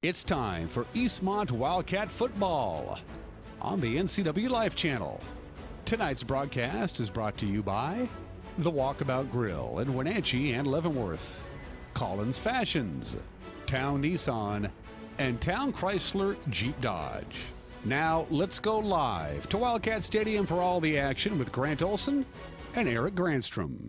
It's time for Eastmont Wildcat football on the NCW Life Channel. Tonight's broadcast is brought to you by The Walkabout Grill in Wenatchee and Leavenworth, Collins Fashions, Town Nissan, and Town Chrysler Jeep Dodge. Now let's go live to Wildcat Stadium for all the action with Grant Olson and Eric Granstrom.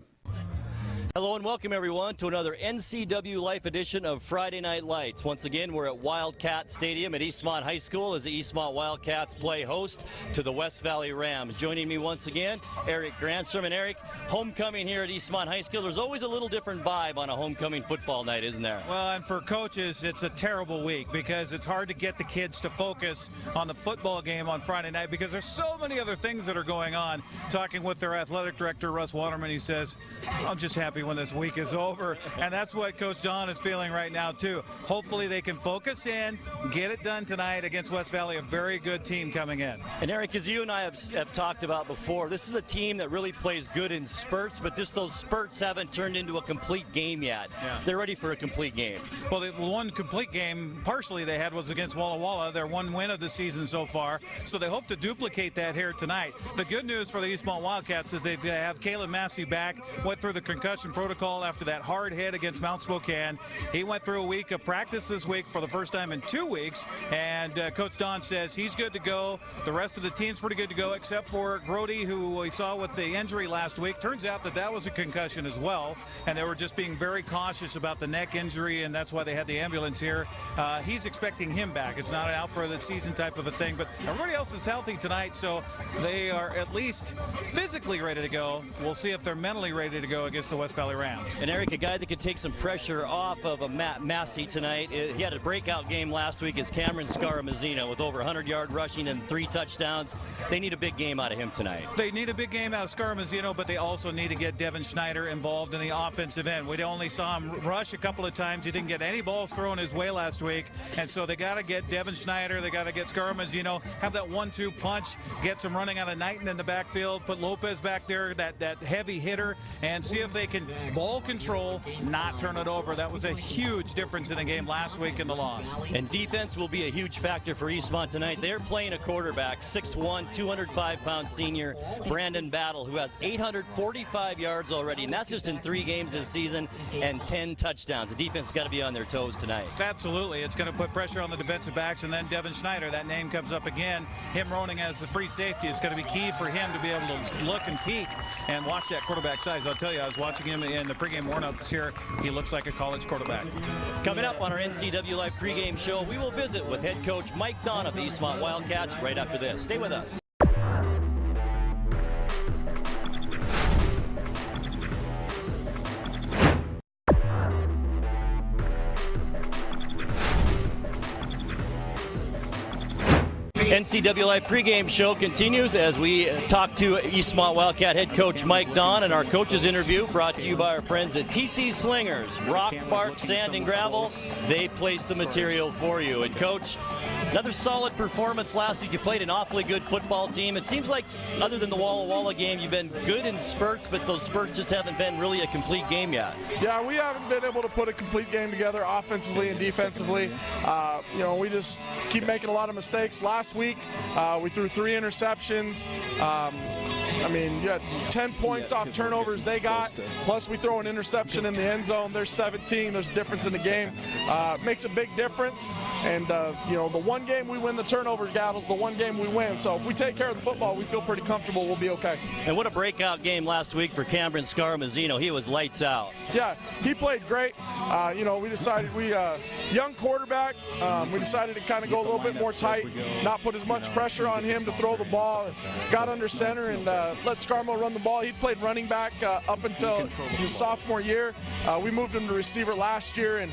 Hello and welcome everyone to another NCW Life edition of Friday Night Lights. Once again, we're at Wildcat Stadium at Eastmont High School as the Eastmont Wildcats play host to the West Valley Rams. Joining me once again, Eric Granstrom. And Eric, homecoming here at Eastmont High School, there's always a little different vibe on a homecoming football night, isn't there? Well, and for coaches, it's a terrible week because it's hard to get the kids to focus on the football game on Friday night because there's so many other things that are going on. Talking with their athletic director, Russ Waterman, he says, I'm just happy when this week is over, and that's what Coach Don is feeling right now too. Hopefully they can focus in, get it done tonight against West Valley, a very good team coming in. And Eric, as you and I have talked about before, this is a team that really plays good in spurts, but just those spurts haven't turned into a complete game yet. Yeah. They're ready for a complete game. Well, the one complete game partially they had was against Walla Walla, their one win of the season so far, so they hope to duplicate that here tonight. The good news for the Eastmont Wildcats is they have Caleb Massey back, went through the concussion protocol after that hard hit against Mount Spokane. He went through a week of practice this week for the first time in 2 weeks, and Coach Don says he's good to go. The rest of the team's pretty good to go, except for Grody, who we saw with the injury last week. Turns out that was a concussion as well, and they were just being very cautious about the neck injury, and that's why they had the ambulance here. He's expecting him back. It's not an out for the season type of a thing, but everybody else is healthy tonight, so they are at least physically ready to go. We'll see if they're mentally ready to go against the West Valley Rams. And Eric, a guy that could take some pressure off of a Massey tonight, he had a breakout game last week, is Cameron Scaramazino with over 100-yard rushing and 3 touchdowns. They need a big game out of him tonight. They need a big game out of Scaramazino, but they also need to get Devin Schneider involved in the offensive end. We only saw him rush a couple of times. He didn't get any balls thrown his way last week, and so they got to get Devin Schneider, they got to get Scaramazino, have that 1-2 punch, get some running out of Knighton in the backfield, put Lopez back there, that heavy hitter, and see if they can ball control, not turn it over. That was a huge difference in the game last week in the loss. And defense will be a huge factor for Eastmont tonight. They're playing a quarterback, 6'1", 205-pound senior, Brandon Battle, who has 845 yards already, and that's just in 3 games this season and 10 touchdowns. The defense got to be on their toes tonight. Absolutely. It's going to put pressure on the defensive backs, and then Devin Schneider, that name comes up again. Him running as the free safety is going to be key for him to be able to look and peek and watch that quarterback size. I'll tell you, I was watching him in the pregame warm-ups here. He looks like a college quarterback. Coming up on our NCW Live pregame show, we will visit with head coach Mike Don of the Eastmont Wildcats right after this. Stay with us. NCW Live pregame show continues as we talk to Eastmont Wildcat head coach Mike Don, and our coaches interview brought to you by our friends at TC Slingers. Rock, bark, sand, and gravel, they place the material for you. And coach, another solid performance last week. You played an awfully good football team. It seems like other than the Walla Walla game, you've been good in spurts, but those spurts just haven't been really a complete game yet. Yeah, we haven't been able to put a complete game together offensively and defensively. We just keep making a lot of mistakes. Last week, we threw 3 interceptions. You had 10 points off turnovers they got, plus we throw an interception in the end zone. There's 17. There's a difference in the game. Makes a big difference. And, the one game we win the turnovers battles, the one game we win. So if we take care of the football, we feel pretty comfortable. We'll be okay. And what a breakout game last week for Cameron Scaramazino. He was lights out. Yeah, he played great. We decided young quarterback, we decided to kind of go a little bit more tight, not put as much pressure on him to throw the ball. Got under center and let Scarmo run the ball. He played running back up until his sophomore year. We moved him to receiver last year, and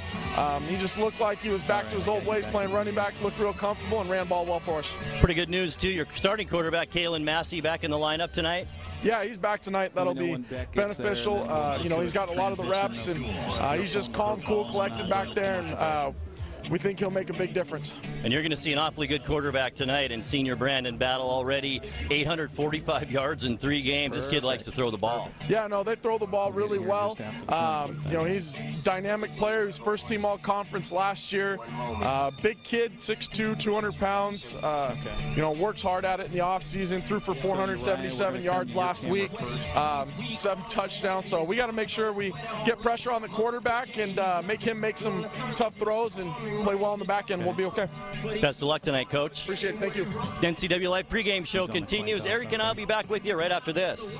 he just looked like he was back to his old ways playing running back, looked real comfortable, and ran ball well for us. Pretty good news, too. Your starting quarterback, Kalen Massey, back in the lineup tonight. Yeah, he's back tonight. That'll be beneficial. He's got a lot of the reps, and he's just calm, cool, collected back there. And we think he'll make a big difference. And you're going to see an awfully good quarterback tonight in senior Brandon Battle, already 845 yards in 3 games. This kid likes to throw the ball. Yeah, no, they throw the ball really well. You know, he's a dynamic player. He was first team all-conference last year. Big kid, 6'2", 200 pounds. You know, works hard at it in the offseason. Threw for 477 yards last week, 7 touchdowns. So we got to make sure we get pressure on the quarterback and make him make some tough throws and play well in the back end. We'll be okay. Best of luck tonight, Coach. Appreciate it. Thank you. The NCW Live pregame show continues. Eric and I'll be back with you right after this.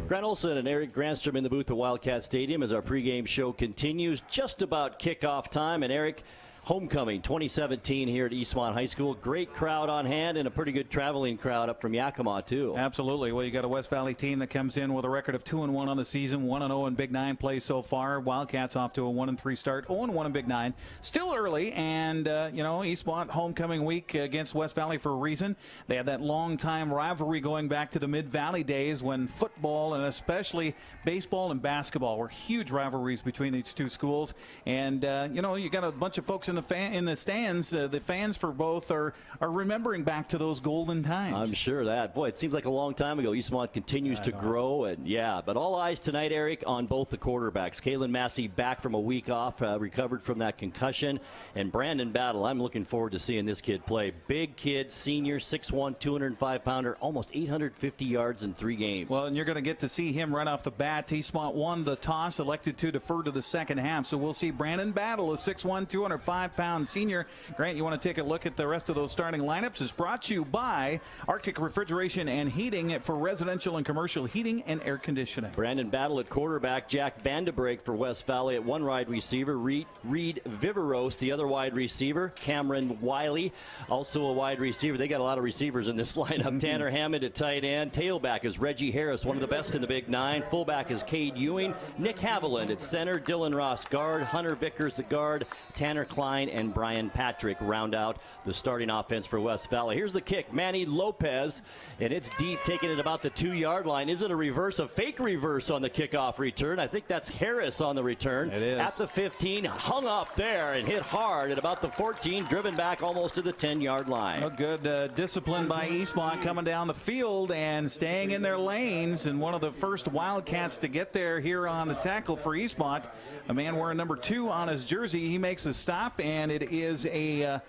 Grant Olson and Eric Granstrom in the booth at Wildcat Stadium as our pregame show continues. Just about kickoff time. And Eric, homecoming 2017 here at Eastmont High School. Great crowd on hand and a pretty good traveling crowd up from Yakima, too. Absolutely. Well, you got a West Valley team that comes in with a record of 2-1 on the season, 1-0 in Big 9 play so far. Wildcats off to a 1-3 start, 0-1 in Big 9. Still early, and, you know, Eastmont homecoming week against West Valley for a reason. They had that long-time rivalry going back to the Mid-Valley days when football and especially baseball and basketball were huge rivalries between these two schools. And, you know, you got a bunch of folks in the stands. The fans for both are remembering back to those golden times. I'm sure that. Boy, it seems like a long time ago. Eastmont continues to grow, and yeah, but all eyes tonight, Eric, on both the quarterbacks. Kalen Massey back from a week off, recovered from that concussion, and Brandon Battle. I'm looking forward to seeing this kid play. Big kid, senior, 6'1", 205-pounder, almost 850 yards in 3 games. Well, and you're going to get to see him right off the bat. Eastmont won the toss, elected to defer to the second half, so we'll see Brandon Battle, a 6'1", 205-pound senior. Grant, you want to take a look at the rest of those starting lineups? Is brought to you by Arctic Refrigeration and Heating for residential and commercial heating and air conditioning. Brandon Battle at quarterback, Jack Vandebreg for West Valley at one wide receiver, Reed Viveros, the other wide receiver, Cameron Wiley, also a wide receiver. They got a lot of receivers in this lineup. Tanner Hammond at tight end. Tailback is Reggie Harris, one of the best in the Big 9. Fullback is Cade Ewing. Nick Haviland at center. Dylan Ross guard. Hunter Vickers at guard. Tanner Klein and Brian Patrick round out the starting offense for West Valley. Here's the kick. Manny Lopez, and it's deep, taking it about the 2-yard line. Is it a reverse, a fake reverse on the kickoff return? I think that's Harris on the return. It is. At the 15, hung up there and hit hard at about the 14, driven back almost to the 10-yard line. A good discipline by Eastmont coming down the field and staying in their lanes, and one of the first Wildcats to get there here on the tackle for Eastmont. A man wearing number 2 on his jersey. He makes a stop, and it is a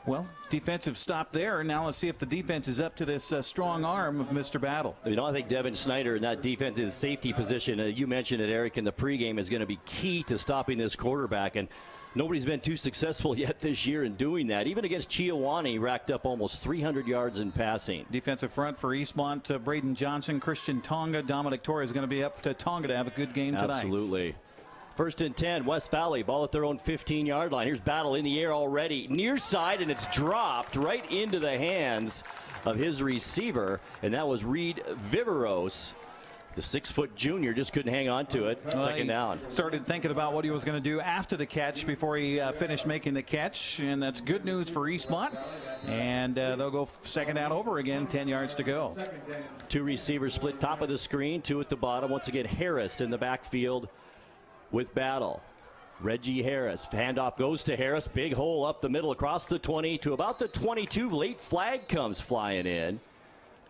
well, defensive stop there. Now let's see if the defense is up to this strong arm of Mr. Battle. You know, I think Devin Snyder in that defensive safety position, you mentioned it, Eric, in the pregame, is going to be key to stopping this quarterback. And nobody's been too successful yet this year in doing that. Even against Chiawanee, racked up almost 300 yards in passing. Defensive front for Eastmont, Braden Johnson, Christian Tonga. Dominic Torres is going to be up to Tonga to have a good game tonight. Absolutely. 1st and 10, West Valley, ball at their own 15-yard line. Here's Battle in the air already, near side, and it's dropped right into the hands of his receiver, and that was Reed Viveros. The 6-foot junior just couldn't hang on to it. Second down. Started thinking about what he was going to do after the catch before he finished making the catch, and that's good news for Eastmont. And they'll go second down over again, 10 yards to go. 2 receivers split top of the screen, 2 at the bottom. Once again, Harris in the backfield with Battle. Reggie Harris. Handoff goes to Harris. Big hole up the middle across the 20 to about the 22. Late flag comes flying in.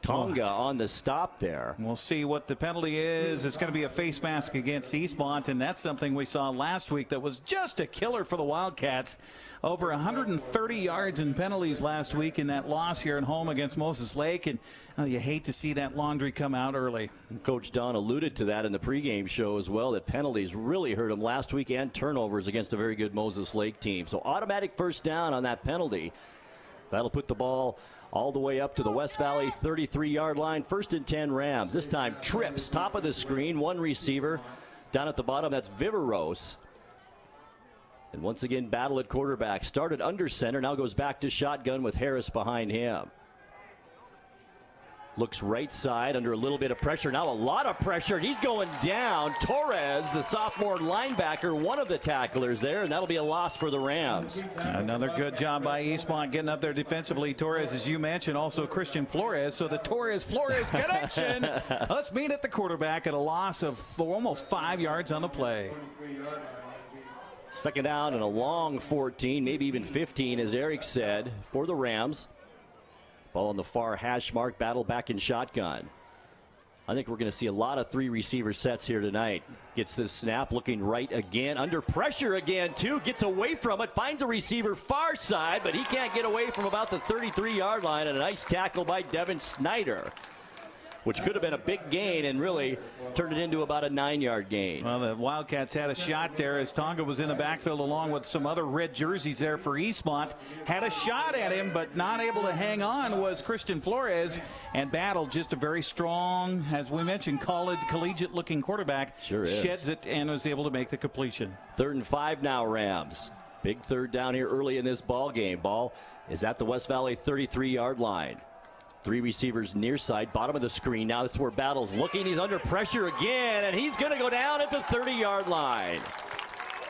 Tonga on the stop there. We'll see what the penalty is. It's going to be a face mask against Eastmont, and that's something we saw last week that was just a killer for the Wildcats. Over 130 yards in penalties last week in that loss here at home against Moses Lake, and you hate to see that laundry come out early. Coach Don alluded to that in the pregame show as well, that penalties really hurt him last week, and turnovers against a very good Moses Lake team. So automatic first down on that penalty. That'll put the ball all the way up to the West Valley 33-yard line. 1st and 10 Rams. This time trips, top of the screen, 1 receiver. Down at the bottom, that's Viveros. And once again, Battle at quarterback. Started under center, now goes back to shotgun with Harris behind him. Looks right side under a little bit of pressure. Now a lot of pressure, and he's going down. Torres, the sophomore linebacker, one of the tacklers there, and that'll be a loss for the Rams. Another good job by Eastmont getting up there defensively. Torres, as you mentioned, also Christian Flores. So the Torres-Flores connection. Let's meet at the quarterback at a loss of almost 5 yards on the play. Second down and a long 14, maybe even 15, as Eric said, for the Rams. Ball on the far hash mark, battle back in shotgun. I think we're going to see a lot of 3 receiver sets here tonight. Gets this snap, looking right again, under pressure again too, gets away from it, finds a receiver far side, but he can't get away from about the 33-yard line, and a nice tackle by Devin Snyder, which could have been a big gain and really turned it into about a 9-yard gain. Well, the Wildcats had a shot there as Tonga was in the backfield along with some other red jerseys there for Eastmont. Had a shot at him, but not able to hang on was Christian Flores, and battled just a very strong, as we mentioned, collegiate-looking quarterback. Sure is. Sheds it and was able to make the completion. 3rd and 5 now, Rams. Big third down here early in this ball game. Ball is at the West Valley 33-yard line. 3 receivers near side, bottom of the screen. Now this is where Battle's looking. He's under pressure again, and he's going to go down at the 30-yard line.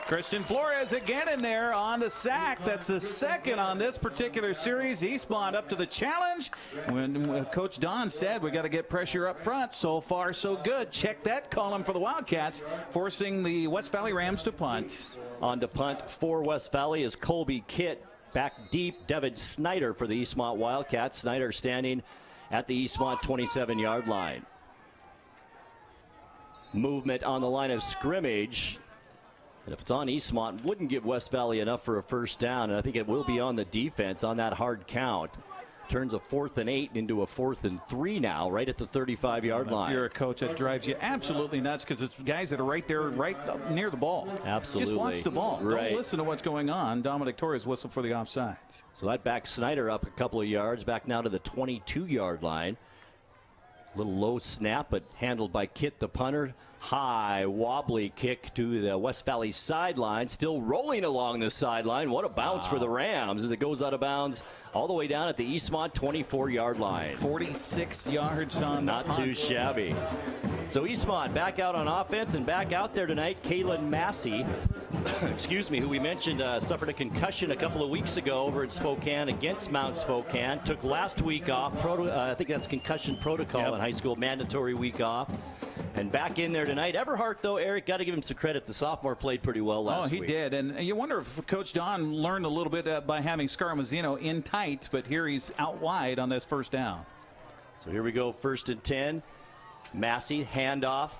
Christian Flores again in there on the sack. That's the second on this particular series. Eastmont up to the challenge. When Coach Don said we got to get pressure up front, so far so good. Check that column for the Wildcats, forcing the West Valley Rams to punt. On to punt for West Valley is Colby Kitt. Back deep, Devin Snyder for the Eastmont Wildcats. Snyder standing at the Eastmont 27-yard line. Movement on the line of scrimmage. And if it's on Eastmont, wouldn't give West Valley enough for a first down. And I think it will be on the defense on that hard count. Turns a 4th and 8 into a 4th and 3 now, right at the 35-yard line. If you're a coach, that drives you absolutely nuts because it's guys that are right there, right near the ball. Absolutely. Just watch the ball. Right. Don't listen to what's going on. Dominic Torres whistle for the offsides. So that backs Snyder up a couple of yards, back now to the 22-yard line. Little low snap, but handled by Kitt, the punter. High, wobbly kick to the West Valley sideline. Still rolling along the sideline. What a bounce for the Rams as it goes out of bounds all the way down at the Eastmont 24-yard line. 46 yards on Not the punt. too shabby. So Eastmont back out on offense, and back out there tonight, Kalen Massey, excuse me, who we mentioned suffered a concussion a couple of weeks ago over in Spokane against Mount Spokane. Took last week off. I think that's concussion protocol in high school, mandatory week off. And back in there tonight. Everhart, though, Eric, got to give him some credit. The sophomore played pretty well last week. Oh, he did. And you wonder if Coach Don learned a little bit by having Scarmazzino in tight, but here he's out wide on this first down. So here we go, 1st and 10. Massey, handoff,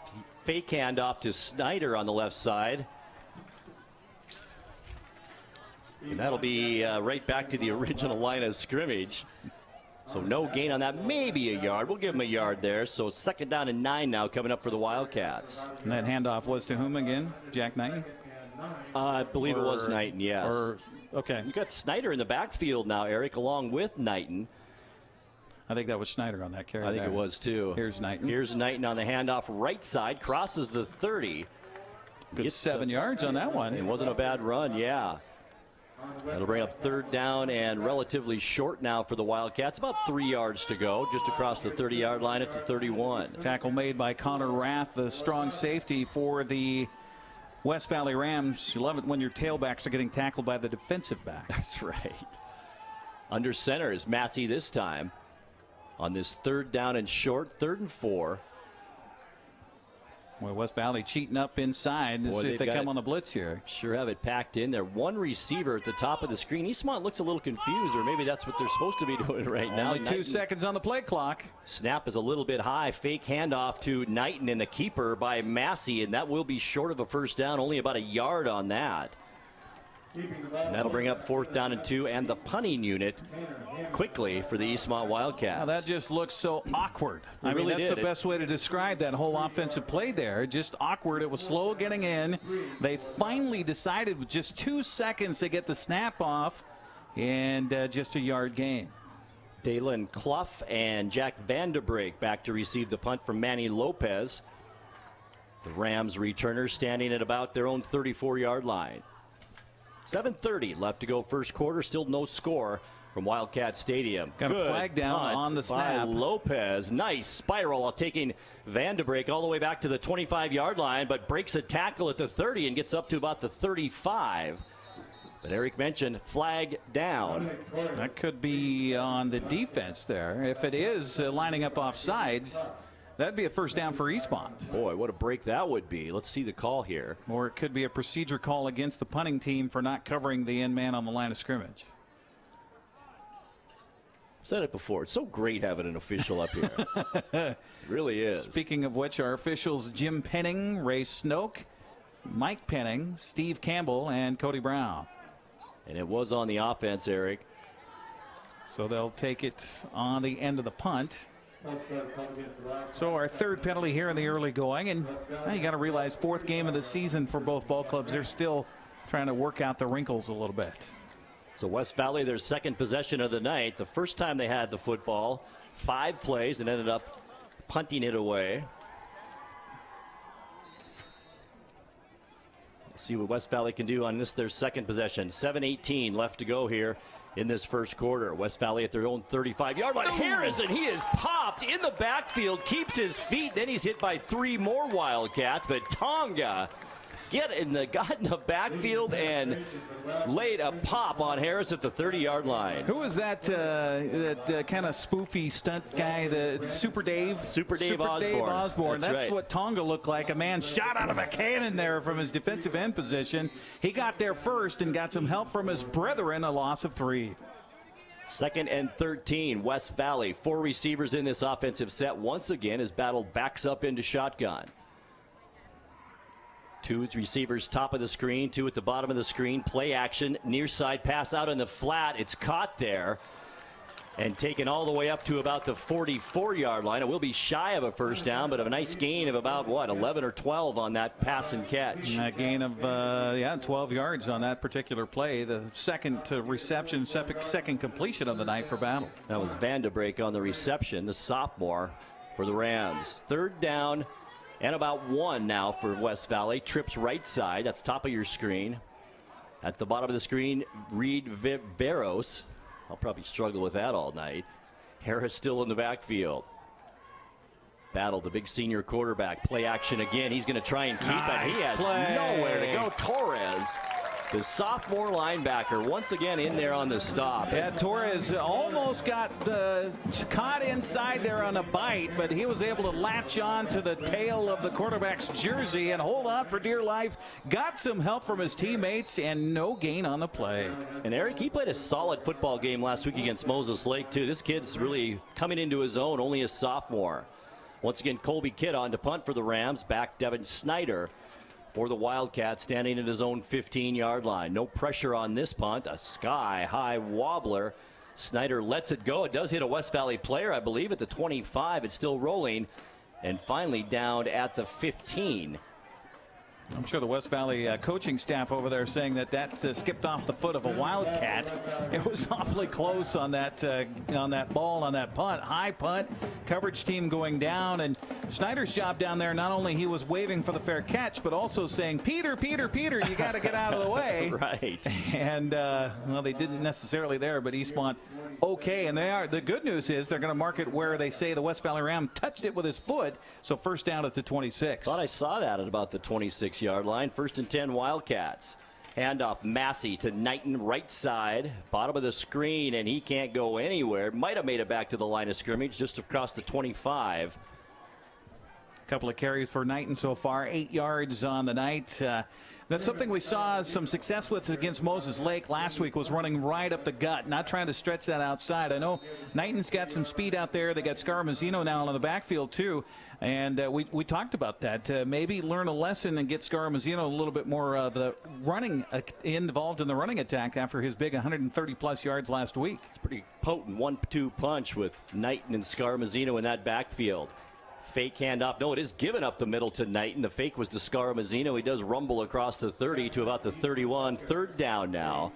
fake handoff to Snyder on the left side. And that'll be right back to the original line of scrimmage. So no gain on that, maybe a yard. We'll give him a yard there. So 2nd down and 9 now coming up for the Wildcats. And that handoff was to whom again? Jack Knighton? I believe it was Knighton, yes. Okay. You got Snyder in the backfield now, Eric, along with Knighton. I think that was Schneider on that carry. I think it was too. Here's Knighton. Here's Knighton on the handoff right side, crosses the 30. Good 7 yards on that one. It wasn't a bad run, yeah. That'll bring up 3rd down and relatively short now for the Wildcats. About 3 yards to go, just across the 30-yard line at the 31. Tackle made by Connor Rath, the strong safety for the West Valley Rams. You love it when your tailbacks are getting tackled by the defensive backs. That's right. Under center is Massey this time on this 3rd down and short, 3rd and 4. Well, West Valley cheating up inside to see if they come on the blitz here. Sure have it packed in there. One receiver at the top of the screen. Eastmont looks a little confused, or maybe that's what they're supposed to be doing right now. Only 2 seconds on the play clock. Snap is a little bit high. Fake handoff to Knighton, and a keeper by Massey, and that will be short of a first down. Only about a yard on that. And that'll bring up 4th down and 2, and the punting unit quickly for the Eastmont Wildcats. Now that just looks so awkward. I mean, that's the best way to describe that whole offensive play there. Just awkward. It was slow getting in. They finally decided with just 2 seconds to get the snap off, and just a yard gain. Dalen Clough and Jack Vanderbrake back to receive the punt from Manny Lopez. The Rams returners standing at about their own 34-yard line. 7:30 left to go first quarter. Still no score. from Wildcat Stadium. Got a Good flag down punt on the snap. by Lopez. Nice spiral, taking Van de Break all the way back to the 25-yard line, but breaks a tackle at the 30 and gets up to about the 35. But Eric mentioned flag down. That could be on the defense there. If it is lining up off sides, that'd be a first down for Eastmont. Boy, what a break that would be. Let's see the call here. Or it could be a procedure call against the punting team for not covering the end man on the line of scrimmage. I've said it before. It's so great having an official up here. It really is. Speaking of which, our officials Jim Penning, Ray Snoke, Mike Penning, Steve Campbell, and Cody Brown. And it was on the offense, Eric. So they'll take it on the end of the punt. So our third penalty here in the early going. And you got to realize, fourth game of the season for both ball clubs. They're still trying to work out the wrinkles a little bit. So West Valley, their second possession of the night. The first time they had the football, 5 plays and ended up punting it away. See what West Valley can do on this, their second possession. 7:18 left to go here in this first quarter. West Valley at their own 35-yard line. Harrison, he is popped in the backfield, keeps his feet, then he's hit by 3 more Wildcats, but Tonga got in the backfield and laid a pop on Harris at the 30-yard line. Who was that kind of spoofy stunt guy, the Super Dave? Super Dave Osborne. That's right. what Tonga looked like. A man shot out of a cannon there from his defensive end position. He got there first and got some help from his brethren, a loss of 3. 2nd and 13, West Valley. 4 receivers in this offensive set. Once again, as Battle backs up into shotgun. 2 receivers top of the screen, 2 at the bottom of the screen. Play action, near side pass out in the flat. It's caught there and taken all the way up to about the 44-yard line. It will be shy of a first down, but a nice gain of about, 11 or 12 on that pass and catch. A gain of, 12 yards on that particular play. The second reception, second completion of the night for Battle. That was Van de Break on the reception, the sophomore for the Rams. 3rd down. And about 1 now for West Valley. Trips right side. That's top of your screen. At the bottom of the screen, Reed Veros. I'll probably struggle with that all night. Harris still in the backfield. Battle, the big senior quarterback. Play action again. He's going to try and keep it. He has nowhere to go. Torres, the sophomore linebacker, once again in there on the stop. Yeah, Torres almost got caught inside there on a bite, but he was able to latch on to the tail of the quarterback's jersey and hold on for dear life. Got some help from his teammates and no gain on the play. And Eric, he played a solid football game last week against Moses Lake, too. This kid's really coming into his own, only a sophomore. Once again, Colby Kidd on to punt for the Rams. Back Devin Snyder for the Wildcats, standing at his own 15-yard line. No pressure on this punt. A sky-high wobbler. Snyder lets it go. It does hit a West Valley player, I believe, at the 25. It's still rolling. And finally down at the 15. I'm sure the West Valley coaching staff over there saying that skipped off the foot of a Wildcat. It was awfully close on that ball, on that punt. High punt, coverage team going down, and Snyder's job down there, not only he was waving for the fair catch, but also saying, Peter, Peter, Peter, you got to get out of the way. Right. And, they didn't necessarily there, but Eastmont okay. And the good news is they're going to mark it where they say the West Valley Ram touched it with his foot, so first down at the 26. Thought I saw that at about the 26-yard line. 1st and 10 Wildcats. Handoff Massey to Knighton, right side, bottom of the screen, and he can't go anywhere. Might have made it back to the line of scrimmage, just across the 25. A couple of carries for Knighton so far, 8 yards on the night. That's something we saw some success with against Moses Lake last week, was running right up the gut, not trying to stretch that outside. I know Knighton's got some speed out there. They got Scarmazino now in the backfield too, and we talked about that. Maybe learn a lesson and get Scarmazino a little bit more of the running involved in the running attack after his big 130-plus yards last week. It's pretty potent 1-2 punch with Knighton and Scarmazino in that backfield. Fake handoff. No, it is given up the middle to Knighton. The fake was to Scarmazino. He does rumble across the 30 to about the 31. 3rd down now.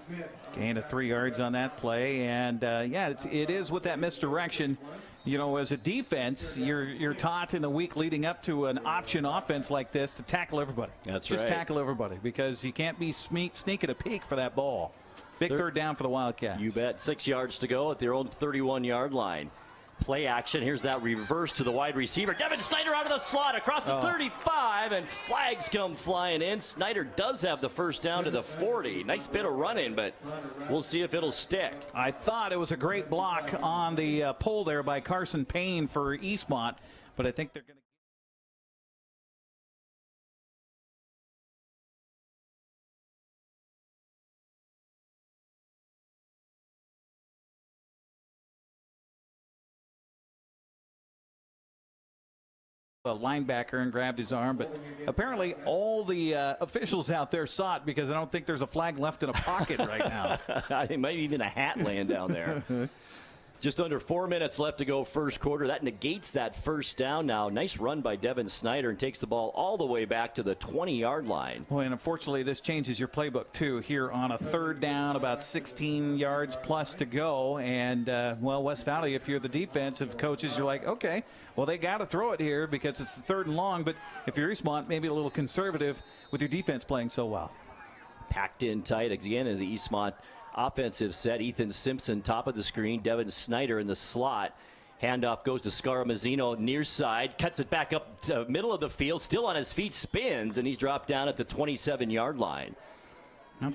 Gain of 3 yards on that play. And, it is with that misdirection. You know, as a defense, you're taught in the week leading up to an option offense like this to tackle everybody. That's Just right. tackle everybody, because you can't be sneaking a peek for that ball. Big third down for the Wildcats. You bet. 6 yards to go at their own 31-yard line. Play action. Here's that reverse to the wide receiver. Devin Snyder out of the slot across the 35, and flags come flying in. Snyder does have the first down to the 40. Nice bit of running, but we'll see if it'll stick. I thought it was a great block on the pull there by Carson Payne for Eastmont, but I think they're going to. A linebacker and grabbed his arm, but apparently all the officials out there saw it, because I don't think there's a flag left in a pocket right now. I think maybe even a hat laying down there. Just under 4 minutes left to go first quarter. That negates that first down now. Nice run by Devin Snyder, and takes the ball all the way back to the 20-yard line. Well, and unfortunately, this changes your playbook, too, here on a third down, about 16 yards plus to go. And, well, West Valley, if you're the defensive coaches, you're like, okay, well, they got to throw it here because it's the third and long. But if you're Eastmont, maybe a little conservative with your defense playing so well. Packed in tight again in the Eastmont offensive set. Ethan Simpson top of the screen. Devin Snyder in the slot. Handoff goes to Scaramazino near side. Cuts it back up to middle of the field. Still on his feet. Spins, and he's dropped down at the 27-yard line.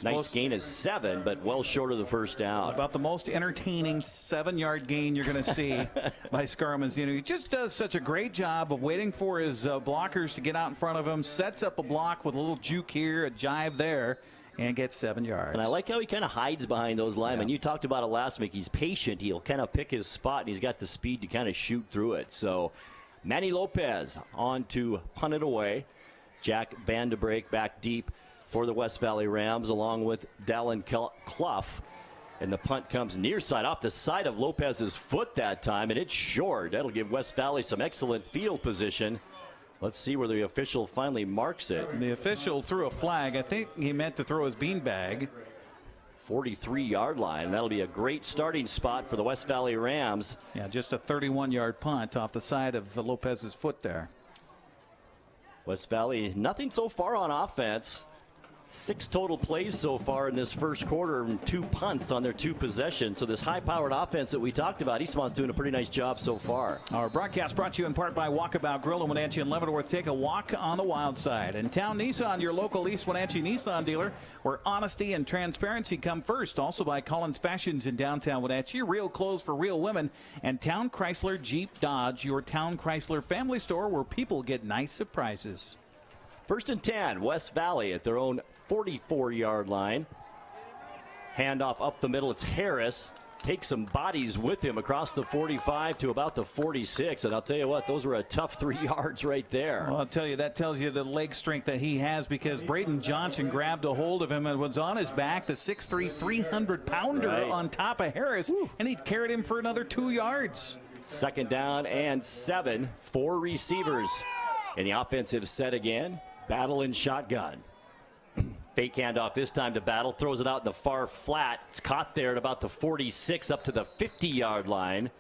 Nice gain of 7, but well short of the first down. About the most entertaining 7-yard gain you're going to see by Scaramazino. He just does such a great job of waiting for his blockers to get out in front of him. Sets up a block with a little juke here, a jive there, and gets 7 yards. And I like how he kind of hides behind those linemen. Yeah. You talked about it last week. He's patient. He'll kind of pick his spot, and he's got the speed to kind of shoot through it. So Manny Lopez on to punt it away. Jack Vandebrake back deep for the West Valley Rams, along with Dallin Clough. And the punt comes near side, off the side of Lopez's foot that time, and it's short. That'll give West Valley some excellent field position. Let's see where the official finally marks it. The official threw a flag. I think he meant to throw his beanbag. 43-yard line. That'll be a great starting spot for the West Valley Rams. Yeah, just a 31-yard punt off the side of Lopez's foot there. West Valley, nothing so far on offense. 6 total plays so far in this first quarter, and 2 punts on their 2 possessions. So this high-powered offense that we talked about, Eastmont's doing a pretty nice job so far. Our broadcast brought to you in part by Walkabout Grill in Wenatchee and Leavenworth. Take a walk on the wild side. And Town Nissan, your local East Wenatchee Nissan dealer, where honesty and transparency come first. Also by Collins Fashions in downtown Wenatchee, real clothes for real women. And Town Chrysler Jeep Dodge, your Town Chrysler family store where people get nice surprises. 1st and 10, West Valley at their own 44-yard line. Handoff up the middle. It's Harris. Takes some bodies with him across the 45 to about the 46. And I'll tell you what, those were a tough 3 yards right there. Well, I'll tell you, that tells you the leg strength that he has, because Braden Johnson grabbed a hold of him and was on his back, the 6'3", 300-pounder on top of Harris. Woo. And he carried him for another 2 yards. 2nd down and 7. 4 receivers in the offensive set again. Battle in shotgun. Fake handoff this time to Battle. Throws it out in the far flat. It's caught there at about the 46 up to the 50-yard line.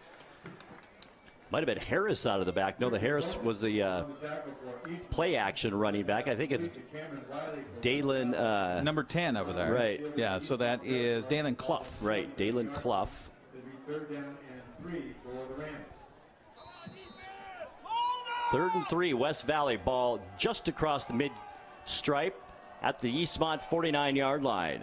Might have been Harris out of the back. No, the Harris was the play action running back. I think it's Dalen. Number 10 over there. Right. Yeah, so that is Dalen Clough. Right, Dalen Clough. 3rd and 3, West Valley. Ball just across the mid-stripe at the Eastmont 49-yard line.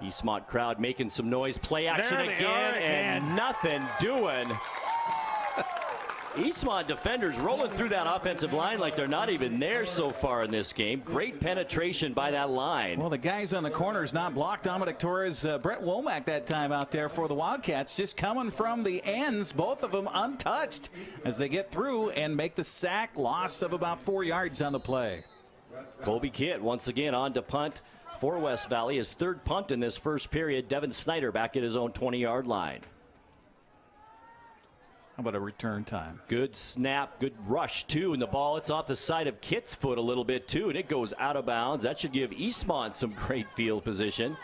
Eastmont crowd making some noise. Play action again, and nothing doing. Eastmont defenders rolling through that offensive line like they're not even there so far in this game. Great penetration by that line. Well, the guys on the corners not blocked. Dominic Torres, Brett Womack that time out there for the Wildcats, just coming from the ends, both of them untouched as they get through and make the sack. Loss of about 4 yards on the play. Colby Kidd once again on to punt for West Valley. His 3rd punt in this first period. Devin Snyder back at his own 20-yard line. How about a return time? Good snap, good rush too, and the ball, it's off the side of Kitt's foot a little bit too, and it goes out of bounds. That should give Eastmont some great field position.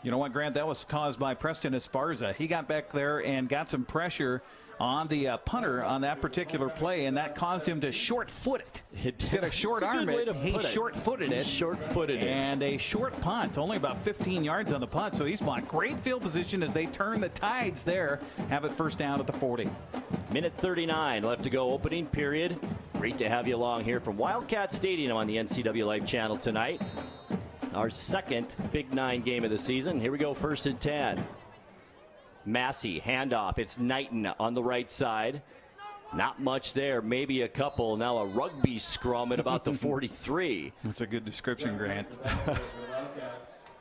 You know what, Grant? That was caused by Preston Esparza. He got back there and got some pressure on the punter on that particular play, and that caused him to short-foot it. Instead of short-arm it, he short-footed it. Short-footed it. And a short punt, only about 15 yards on the punt. So Eastmont, great field position as they turn the tides there. Have it first down at the 40. Minute 39 left to go, opening period. Great to have you along here from Wildcat Stadium on the NCW Life channel tonight. Our second Big 9 game of the season. Here we go, 1st and 10. Massey, handoff. It's Knighton on the right side. Not much there, maybe a couple. Now a rugby scrum at about the 43. That's a good description, Grant.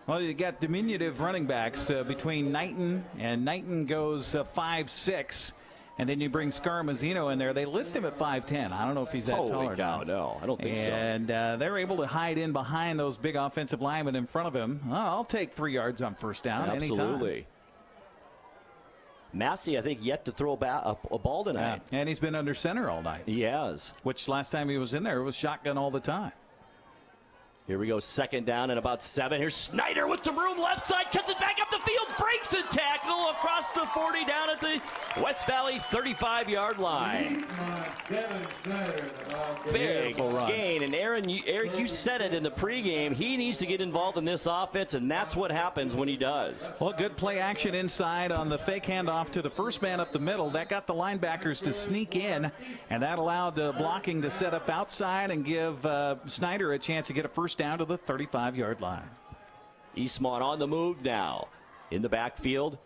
Well, you got diminutive running backs between Knighton, and Knighton goes 5'6". And then you bring Scarmazzino in there. They list him at 5'10". I don't know if he's that tall or not. No, I don't think so. And they're able to hide in behind those big offensive linemen in front of him. Oh, I'll take 3 yards on first down Absolutely. anytime. Massey, I think, yet to throw a ball tonight. Yeah. And he's been under center all night. He has. Which last time he was in there, it was shotgun all the time. Here we go, 2nd down and about 7. Here's Snyder with some room left side, cuts it back up the field, breaks a tackle across the 40 down at the West Valley 35-yard line. Big gain. And Eric, you said it in the pregame. He needs to get involved in this offense, and that's what happens when he does. Well, good play action inside on the fake handoff to the first man up the middle. That got the linebackers to sneak in, and that allowed blocking to set up outside and give Snyder a chance to get a first down to the 35-yard line. Eastmont on the move now. In the backfield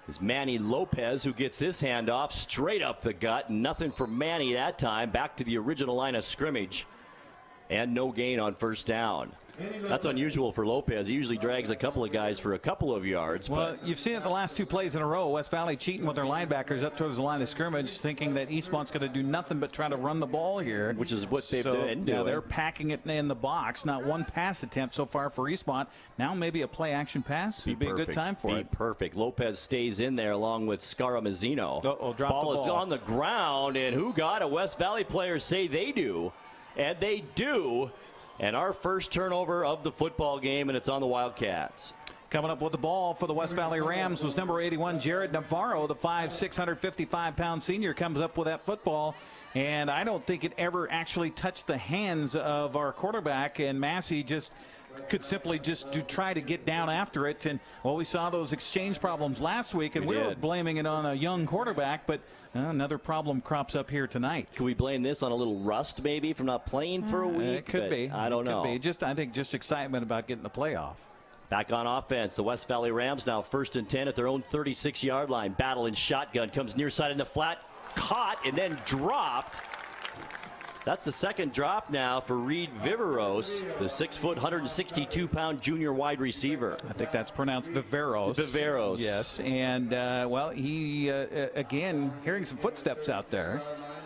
is Manny Lopez, who gets this handoff straight up the gut. Nothing for Manny that time. Back to the original line of scrimmage. And no gain on first down. That's unusual for Lopez. He usually drags a couple of guys for a couple of yards. Well, you've seen it the last 2 plays in a row. West Valley cheating with their linebackers up towards the line of scrimmage, thinking that Eastmont's going to do nothing but try to run the ball here. Which is what they've been doing. Yeah, they're packing it in the box. Not one pass attempt so far for Eastmont. Now maybe a play-action pass. It'd be a good time for it. Perfect. Lopez stays in there along with Scarmazzino. Ball is on the ground, and who got it? West Valley players say they do, and they do. And our first turnover of the football game, and it's on the Wildcats. Coming up with the ball for the West Valley Rams was number 81, Jared Navarro, the 5'6", 655-pound senior, comes up with that football. And I don't think it ever actually touched the hands of our quarterback, and Massey just could simply just try to get down after it. And, well, we saw those exchange problems last week, and we were blaming it on a young quarterback, but another problem crops up here tonight. Can we blame this on a little rust maybe from not playing for a week? It could be. I don't know. I think just excitement about getting the playoff. Back on offense, the West Valley Rams now 1st and 10 at their own 36-yard line. Battle and shotgun, comes near side in the flat, caught and then dropped. That's the second drop now for Reed Viveros, the 6', 162-pound junior wide receiver. I think that's pronounced Viveros. Viveros. Yes, and, well, he, again, hearing some footsteps out there.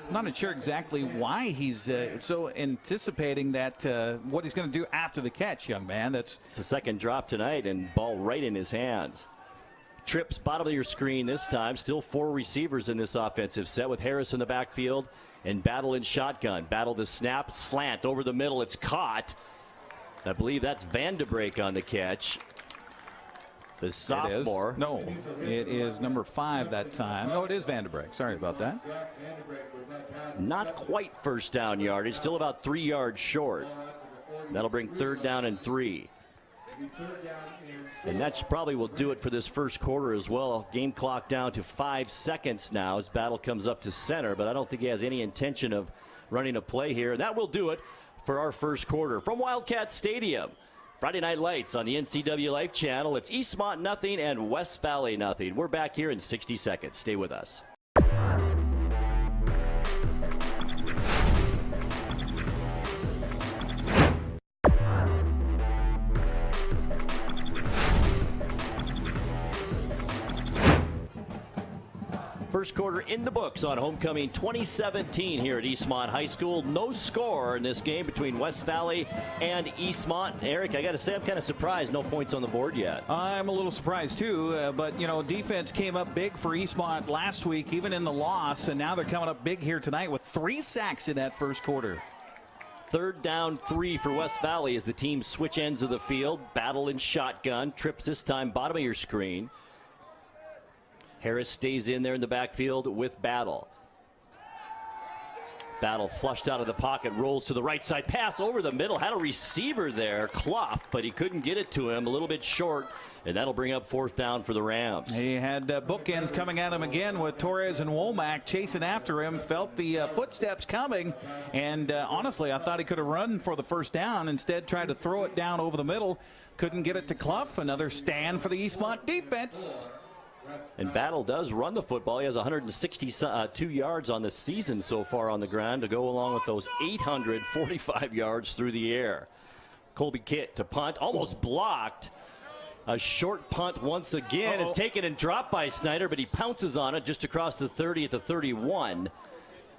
I'm not sure exactly why he's so anticipating that what he's going to do after the catch, young man. It's the second drop tonight, and ball right in his hands. Trips, bottom of your screen this time. Still 4 receivers in this offensive set with Harris in the backfield. And battle in shotgun. Battle the snap, slant over the middle. It's caught. I believe that's Vandebreak on the catch. The sophomore. No, it is number 5 that time. No, it is Vandebreak. Sorry about that. Not quite first down yardage. Still about 3 yards short. That'll bring 3rd down and 3. And that probably will do it for this first quarter as well. Game clock down to 5 seconds now as Battle comes up to center, but I don't think he has any intention of running a play here. And that will do it for our first quarter. From Wildcat Stadium, Friday Night Lights on the NCW Life channel. It's Eastmont nothing and West Valley nothing. We're back here in 60 seconds. Stay with us. First quarter in the books on homecoming 2017 here at Eastmont High School. No score in this game between West Valley and Eastmont. Eric, I got to say, I'm kind of surprised no points on the board yet. I'm a little surprised too, but you know, defense came up big for Eastmont last week, even in the loss, and now they're coming up big here tonight with 3 sacks in that first quarter. 3rd down 3 for West Valley as the team switch ends of the field. Battle in shotgun. Trips this time bottom of your screen. Harris stays in there in the backfield with Battle. Battle flushed out of the pocket, rolls to the right side, pass over the middle, had a receiver there, Clough, but he couldn't get it to him, a little bit short, and that'll bring up 4th down for the Rams. He had bookends coming at him again with Torres and Womack chasing after him, felt the footsteps coming, and honestly, I thought he could have run for the 1st down, instead tried to throw it down over the middle, couldn't get it to Clough. Another stand for the Eastmont defense. And Battle does run the football. He has 162 yards on the season so far on the ground to go along with those 845 yards through the air. Colby Kitt to punt, almost blocked. A short punt once again. It's taken and dropped by Snyder, but he pounces on it just across the 30 at the 31.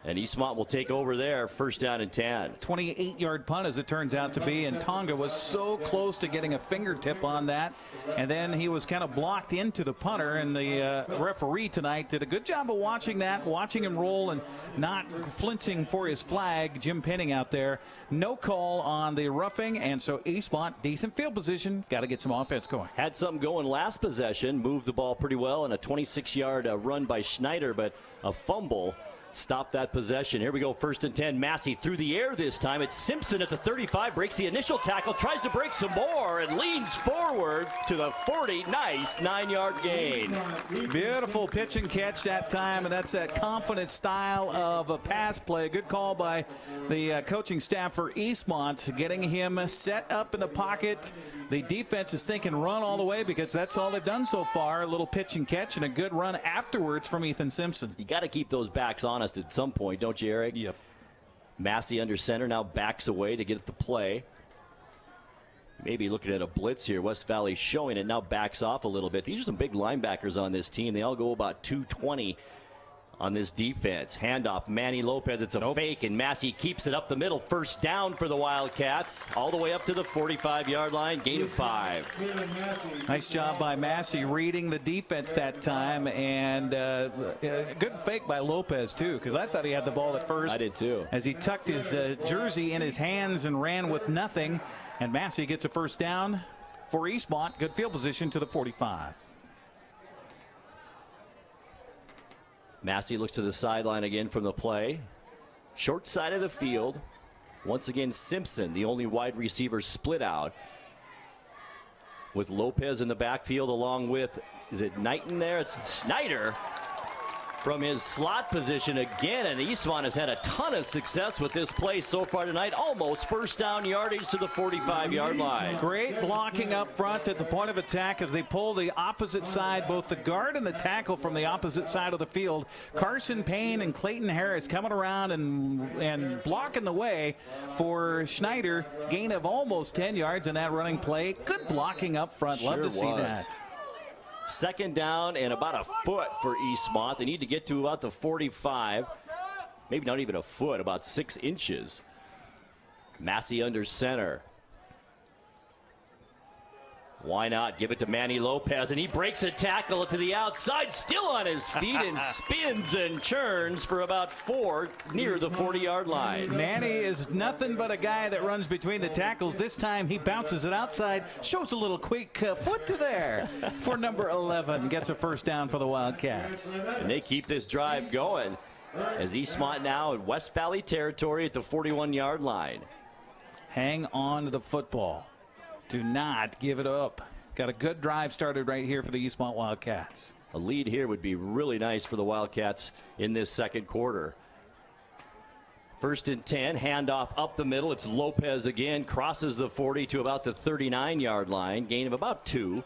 And Eastmont will take over there, 1st down and 10. 28-yard punt, as it turns out to be, and Tonga was so close to getting a fingertip on that, and then he was kind of blocked into the punter, and the referee tonight did a good job of watching that, watching him roll and not flinching for his flag. Jim Penning out there. No call on the roughing, and so Eastmont, decent field position, got to get some offense going. Had something going last possession, moved the ball pretty well, and a 26-yard run by Schneider, but a fumble stop that possession. Here we go, 1st and 10. Massey through the air this time. It's Simpson at the 35, breaks the initial tackle, tries to break some more, and leans forward to the 40. Nice 9-yard gain. Beautiful pitch and catch that time, and that's that confident style of a pass play. Good call by the coaching staff for Eastmont, getting him set up in the pocket. The defense is thinking run all the way because that's all they've done so far. A little pitch and catch and a good run afterwards from Ethan Simpson. You got to keep those backs honest at some point, don't you, Eric? Yep. Massey under center, now backs away to get it to play. Maybe looking at a blitz here. West Valley showing it, now backs off a little bit. These are some big linebackers on this team. They all go about 220 on this defense. Handoff, Manny Lopez. It's a fake, and Massey keeps it up the middle. 1st down for the Wildcats, all the way up to the 45-yard line. Gain of 5. Nice job by Massey reading the defense that time, and a good fake by Lopez, too, because I thought he had the ball at first. I did, too. As he tucked his jersey in his hands and ran with nothing, and Massey gets a 1st down for Eastmont. Good field position to the 45. Massey looks to the sideline again from the play. Short side of the field. Once again, Simpson, the only wide receiver split out, with Lopez in the backfield along with, is it Knighton there? It's Snyder from his slot position again, and Eastmont has had a ton of success with this play so far tonight. Almost 1st down yardage to the 45-yard line. Great blocking up front at the point of attack as they pull the opposite side, both the guard and the tackle from the opposite side of the field. Carson Payne and Clayton Harris coming around and blocking the way for Schneider. Gain of almost 10 yards in that running play. Good blocking up front. Love to see that. 2nd down and about a foot for Eastmont. They need to get to about the 45. Maybe not even a foot, about 6 inches. Massey under center. Why not give it to Manny Lopez, and he breaks a tackle to the outside, still on his feet, and spins and churns for about 4 near the 40-yard line. Manny is nothing but a guy that runs between the tackles. This time he bounces it outside, shows a little quick foot to there for number 11. Gets a 1st down for the Wildcats. And they keep this drive going as Eastmont now in West Valley territory at the 41-yard line. Hang on to the football. Do not give it up. Got a good drive started right here for the Eastmont Wildcats. A lead here would be really nice for the Wildcats in this 2nd quarter. 1st and 10, handoff up the middle. It's Lopez again, crosses the 40 to about the 39-yard line. Gain of about 2.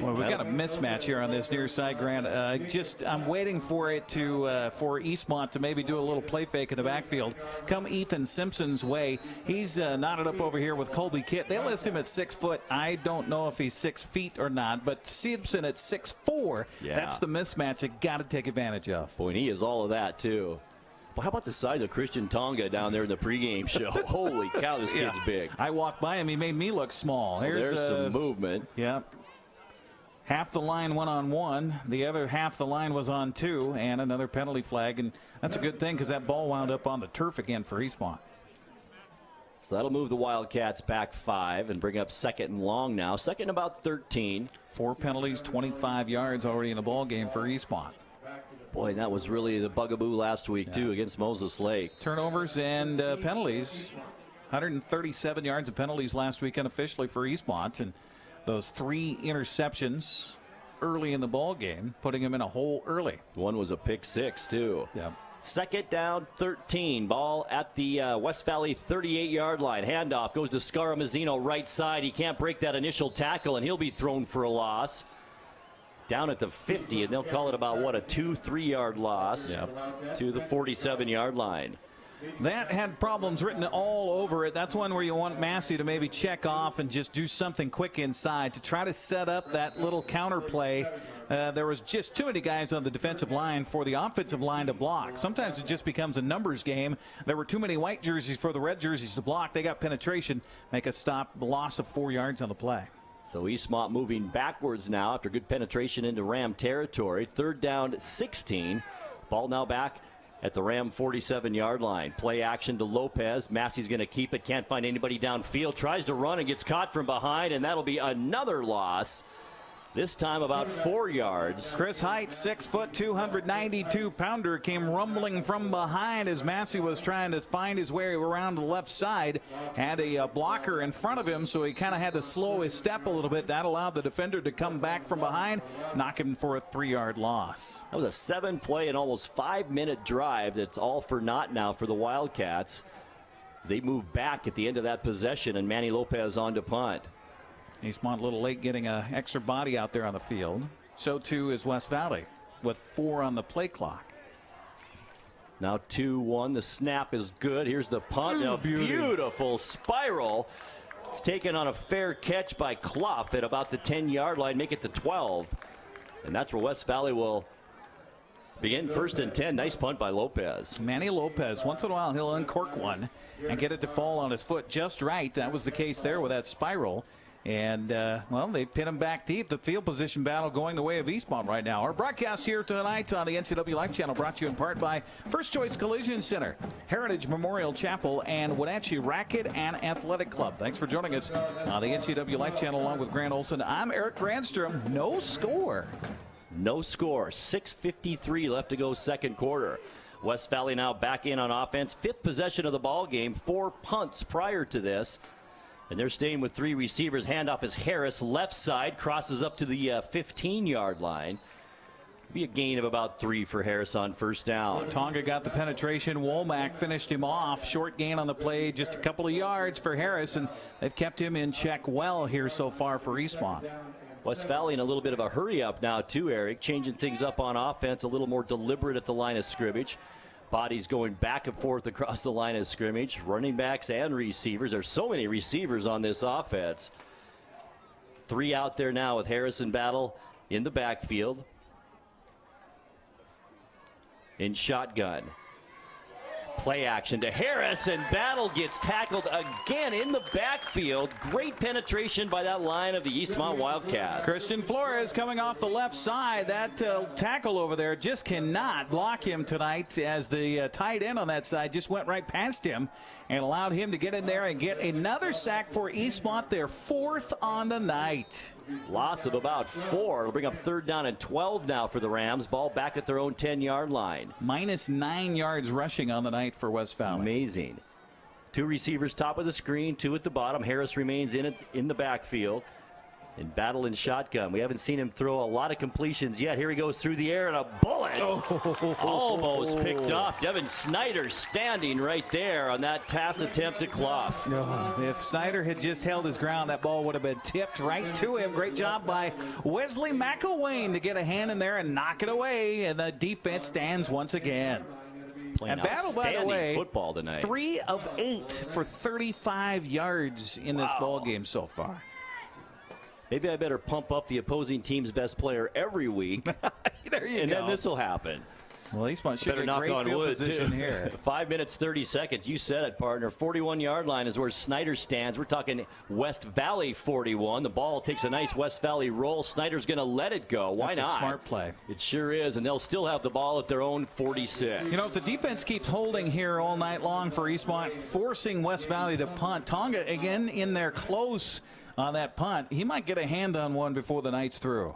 Well, we've got a mismatch here on this near side, Grant. I'm waiting for it to for Eastmont to maybe do a little play fake in the backfield. Come Ethan Simpson's way. He's knotted up over here with Colby Kitt. They list him at 6 foot. I don't know if he's 6 feet or not, but Simpson at 6'4". Yeah. That's the mismatch you got to take advantage of. Boy, and he is all of that too. Well, how about the size of Christian Tonga down there in the pregame show? Holy cow, this kid's big. I walked by him. He made me look small. Well, there's some movement. Yeah. Half the line went on 1. The other half the line was on 2, and another penalty flag. And that's a good thing because that ball wound up on the turf again for Eastmont. So that'll move the Wildcats back 5 and bring up second and long now. Second and about 13. 4 penalties, 25 yards already in the ball game for Eastmont. Boy, that was really the bugaboo last week, too, against Moses Lake. Turnovers and penalties. 137 yards of penalties last weekend officially for Eastmont. And those 3 interceptions early in the ball game, putting them in a hole early. One was a pick 6, too. Yep. Second down, 13. Ball at the West Valley 38-yard line. Handoff goes to Scaramazino right side. He can't break that initial tackle, and he'll be thrown for a loss. Down at the 50, and they'll call it about, what, a 2-3-yard loss to the 47-yard line. That had problems written all over it. That's one where you want Massey to maybe check off and just do something quick inside to try to set up that little counter play. There was just too many guys on the defensive line for the offensive line to block. Sometimes it just becomes a numbers game. There were too many white jerseys for the red jerseys to block. They got penetration, make a stop, loss of 4 yards on the play. So Eastmont moving backwards now after good penetration into Ram territory. Third down, 16. Ball now back at the Ram 47-yard line. Play action to Lopez. Massey's going to keep it. Can't find anybody downfield. Tries to run and gets caught from behind, and that'll be another loss. This time about 4 yards. Chris Height, 6 foot, 292-pounder, came rumbling from behind as Massey was trying to find his way around the left side. Had a blocker in front of him, so he kind of had to slow his step a little bit. That allowed the defender to come back from behind, knock him for a 3-yard loss. That was a 7-play and almost 5-minute drive that's all for naught now for the Wildcats. They move back at the end of that possession, and Manny Lopez on to punt. Eastmont a little late getting an extra body out there on the field. So too is West Valley with 4 on the play clock. Now 2-1. The snap is good. Here's the punt. A beautiful spiral. It's taken on a fair catch by Clough at about the 10-yard line. Make it to 12. And that's where West Valley will begin first and 10. Nice punt by Lopez. Manny Lopez, once in a while he'll uncork one and get it to fall on his foot just right. That was the case there with that spiral. And, well, they pin him back deep. The field position battle going the way of Eastmont right now. Our broadcast here tonight on the NCW Life Channel brought to you in part by First Choice Collision Center, Heritage Memorial Chapel, and Wenatchee Racket and Athletic Club. Thanks for joining us on the NCW Life Channel along with Grant Olson. I'm Eric Grandstrom. No score. No score. 6:53 left to go second quarter. West Valley now back in on offense. 5th possession of the ball game. 4 punts prior to this. And they're staying with 3 receivers. Handoff is Harris, left side, crosses up to the 15-yard line. Be a gain of about 3 for Harris on first down. Tonga got the penetration. Womack finished him off. Short gain on the play, just a couple of yards for Harris, and they've kept him in check well here so far for Eastmont. West Valley in a little bit of a hurry up now too, Eric. Changing things up on offense, a little more deliberate at the line of scrimmage. Bodies going back and forth across the line of scrimmage. Running backs and receivers. There's so many receivers on this offense. 3 out there now with Harris in battle in the backfield. In shotgun. Play action to Harris, and Battle gets tackled again in the backfield. Great penetration by that line of the Eastmont Wildcats. Christian Flores coming off the left side. That tackle over there just cannot block him tonight, as the tight end on that side just went right past him and allowed him to get in there and get another sack for Eastmont, their 4th on the night. Loss of about 4. It'll bring up 3rd down and 12 now for the Rams. Ball back at their own 10-yard line. Minus 9 yards rushing on the night for West Valley. Amazing. 2 receivers top of the screen, 2 at the bottom. Harris remains in the backfield. In battle in shotgun. We haven't seen him throw a lot of completions yet. Here he goes through the air, and a bullet almost picked off. Devin Snyder standing right there on that pass attempt to Clough. If Snyder had just held his ground, that ball would have been tipped right to him. Great job by Wesley McElwain to get a hand in there and knock it away, and the defense stands once again. Playing and Battle, by the way, football tonight. 3 of 8 for 35 yards in this ball game so far. Maybe I better pump up the opposing team's best player every week. There you and go. then this will happen. Well, Eastmont should Better get knock great on field wood, position too. here. 5 minutes, 30 seconds. You said it, partner. 41-yard line is where Snyder stands. We're talking West Valley 41. The ball takes a nice West Valley roll. Snyder's going to let it go. Why That's not? a smart play. It sure is, and they'll still have the ball at their own 46. You know, if the defense keeps holding here all night long for Eastmont, forcing West Valley to punt, Tonga again in there close on that punt, he might get a hand on one before the night's through.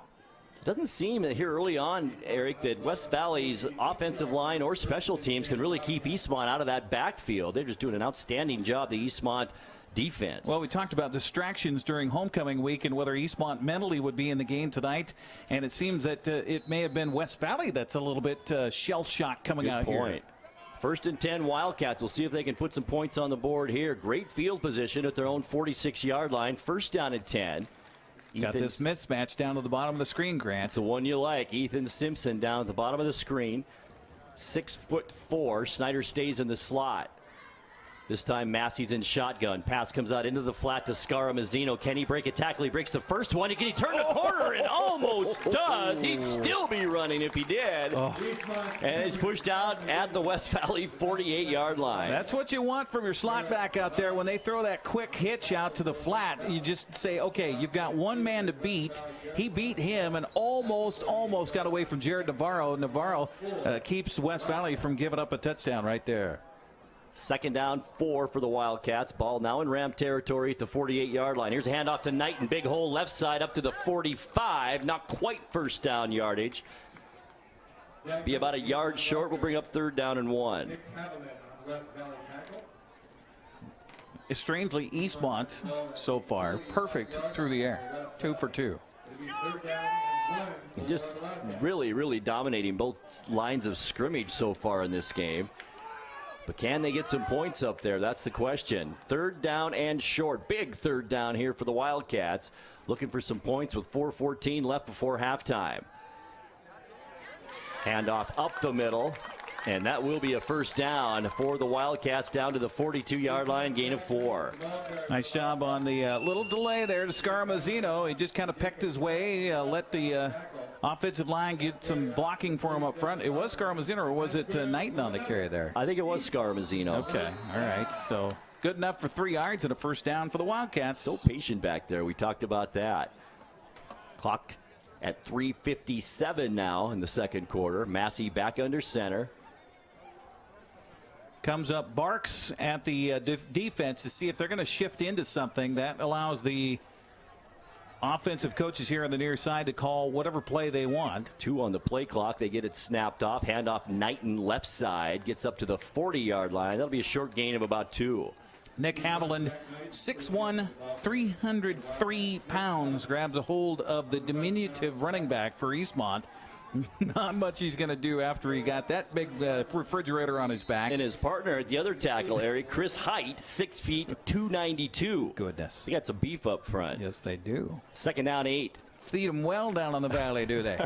Doesn't seem that here early on, Eric, that West Valley's offensive line or special teams can really keep Eastmont out of that backfield. They're just doing an outstanding job, the Eastmont defense. Well, we talked about distractions during homecoming week and whether Eastmont mentally would be in the game tonight, and it seems that it may have been West Valley that's a little bit shell-shocked coming out here. First and 10 Wildcats. We'll see if they can put some points on the board here. Great field position at their own 46-yard line. First down and 10. Got this mismatch down to the bottom of the screen, Grant. It's the one you like. Ethan Simpson down at the bottom of the screen. 6'4". Snyder stays in the slot. This time Massey's in shotgun. Pass comes out into the flat to Scaramazino. Can he break a tackle? He breaks the first one. Can he turn the corner? And almost does. He'd still be running if he did. And it's pushed out at the West Valley 48-yard line. That's what you want from your slot back out there. When they throw that quick hitch out to the flat, you just say, okay, you've got one man to beat. He beat him and almost got away from Jared Navarro. Navarro keeps West Valley from giving up a touchdown right there. Second down, 4 for the Wildcats. Ball now in Ram territory at the 48-yard line. Here's a handoff to Knighton. Big hole left side up to the 45. Not quite first down yardage. Be about a yard short. We'll bring up third down and 1. Strangely, Eastmont so far perfect through the air. 2 for 2. Just really dominating both lines of scrimmage so far in this game. But can they get some points up there? That's the question. Third down and short. Big third down here for the Wildcats. Looking for some points with 4:14 left before halftime. Handoff up the middle. And that will be a first down for the Wildcats down to the 42-yard line, gain of 4. Nice job on the little delay there to Scaramazino. He just kind of pecked his way, let the offensive line get some blocking for him up front. It was Scaramazino, or was it Knighton on the carry there? I think it was Scaramazino. Okay, all right. So good enough for 3 yards and a first down for the Wildcats. So patient back there. We talked about that. Clock at 3:57 now in the second quarter. Massey back under center. Comes up, barks at the defense to see if they're going to shift into something that allows the offensive coaches here on the near side to call whatever play they want. 2 on the play clock. They get it snapped off. Handoff Knighton left side. Gets up to the 40-yard line. That'll be a short gain of about 2. Nick Haviland, 6'1", 303 pounds, grabs a hold of the diminutive running back for Eastmont. Not much he's going to do after he got that big refrigerator on his back. And his partner at the other tackle area, Chris Height, 6 feet, 292. Goodness. They got some beef up front. Yes, they do. Second down, 8. Feed them well down on the valley, do they?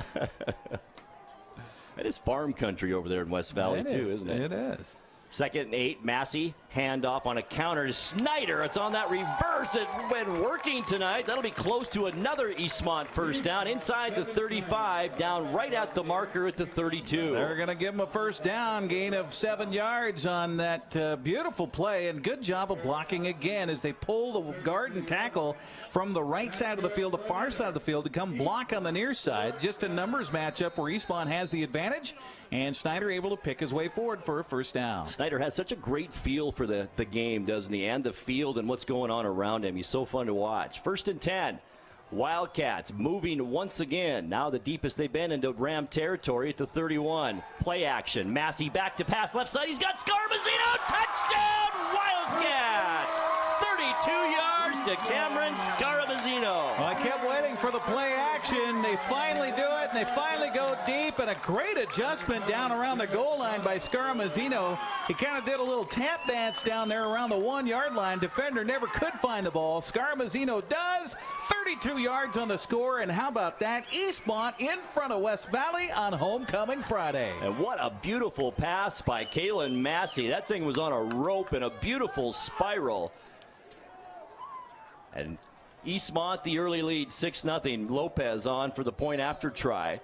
That is farm country over there in West Valley, too, isn't it? It is. Second and 8, Massey, handoff on a counter to Snyder. It's on that reverse. It's been working tonight. That'll be close to another Eastmont first down inside the 35, down right at the marker at the 32. They're going to give him a first down, gain of 7 yards on that beautiful play, and good job of blocking again as they pull the guard and tackle from the right side of the field, the far side of the field, to come block on the near side. Just a numbers matchup where Eastmont has the advantage, and Snyder able to pick his way forward for a first down. Snyder has such a great feel for the game, doesn't he? And the field and what's going on around him. He's so fun to watch. First and 10. Wildcats moving once again. Now the deepest they've been into Ram territory at the 31. Play action. Massey back to pass left side. He's got Scaramazino. Touchdown Wildcats. 32 yards to Cameron Scaramazino. Well, I kept waiting for the play action. They finally do it, and they finally go deep, and a great adjustment down around the goal line by Scaramazino. He kind of did a little tap dance down there around the 1-yard line. Defender never could find the ball. Scaramazino does. 32 yards on the score, and how about that? Eastmont in front of West Valley on homecoming Friday. And what a beautiful pass by Kalen Massey. That thing was on a rope in a beautiful spiral. And Eastmont, the early lead, 6-0. Lopez on for the point after try.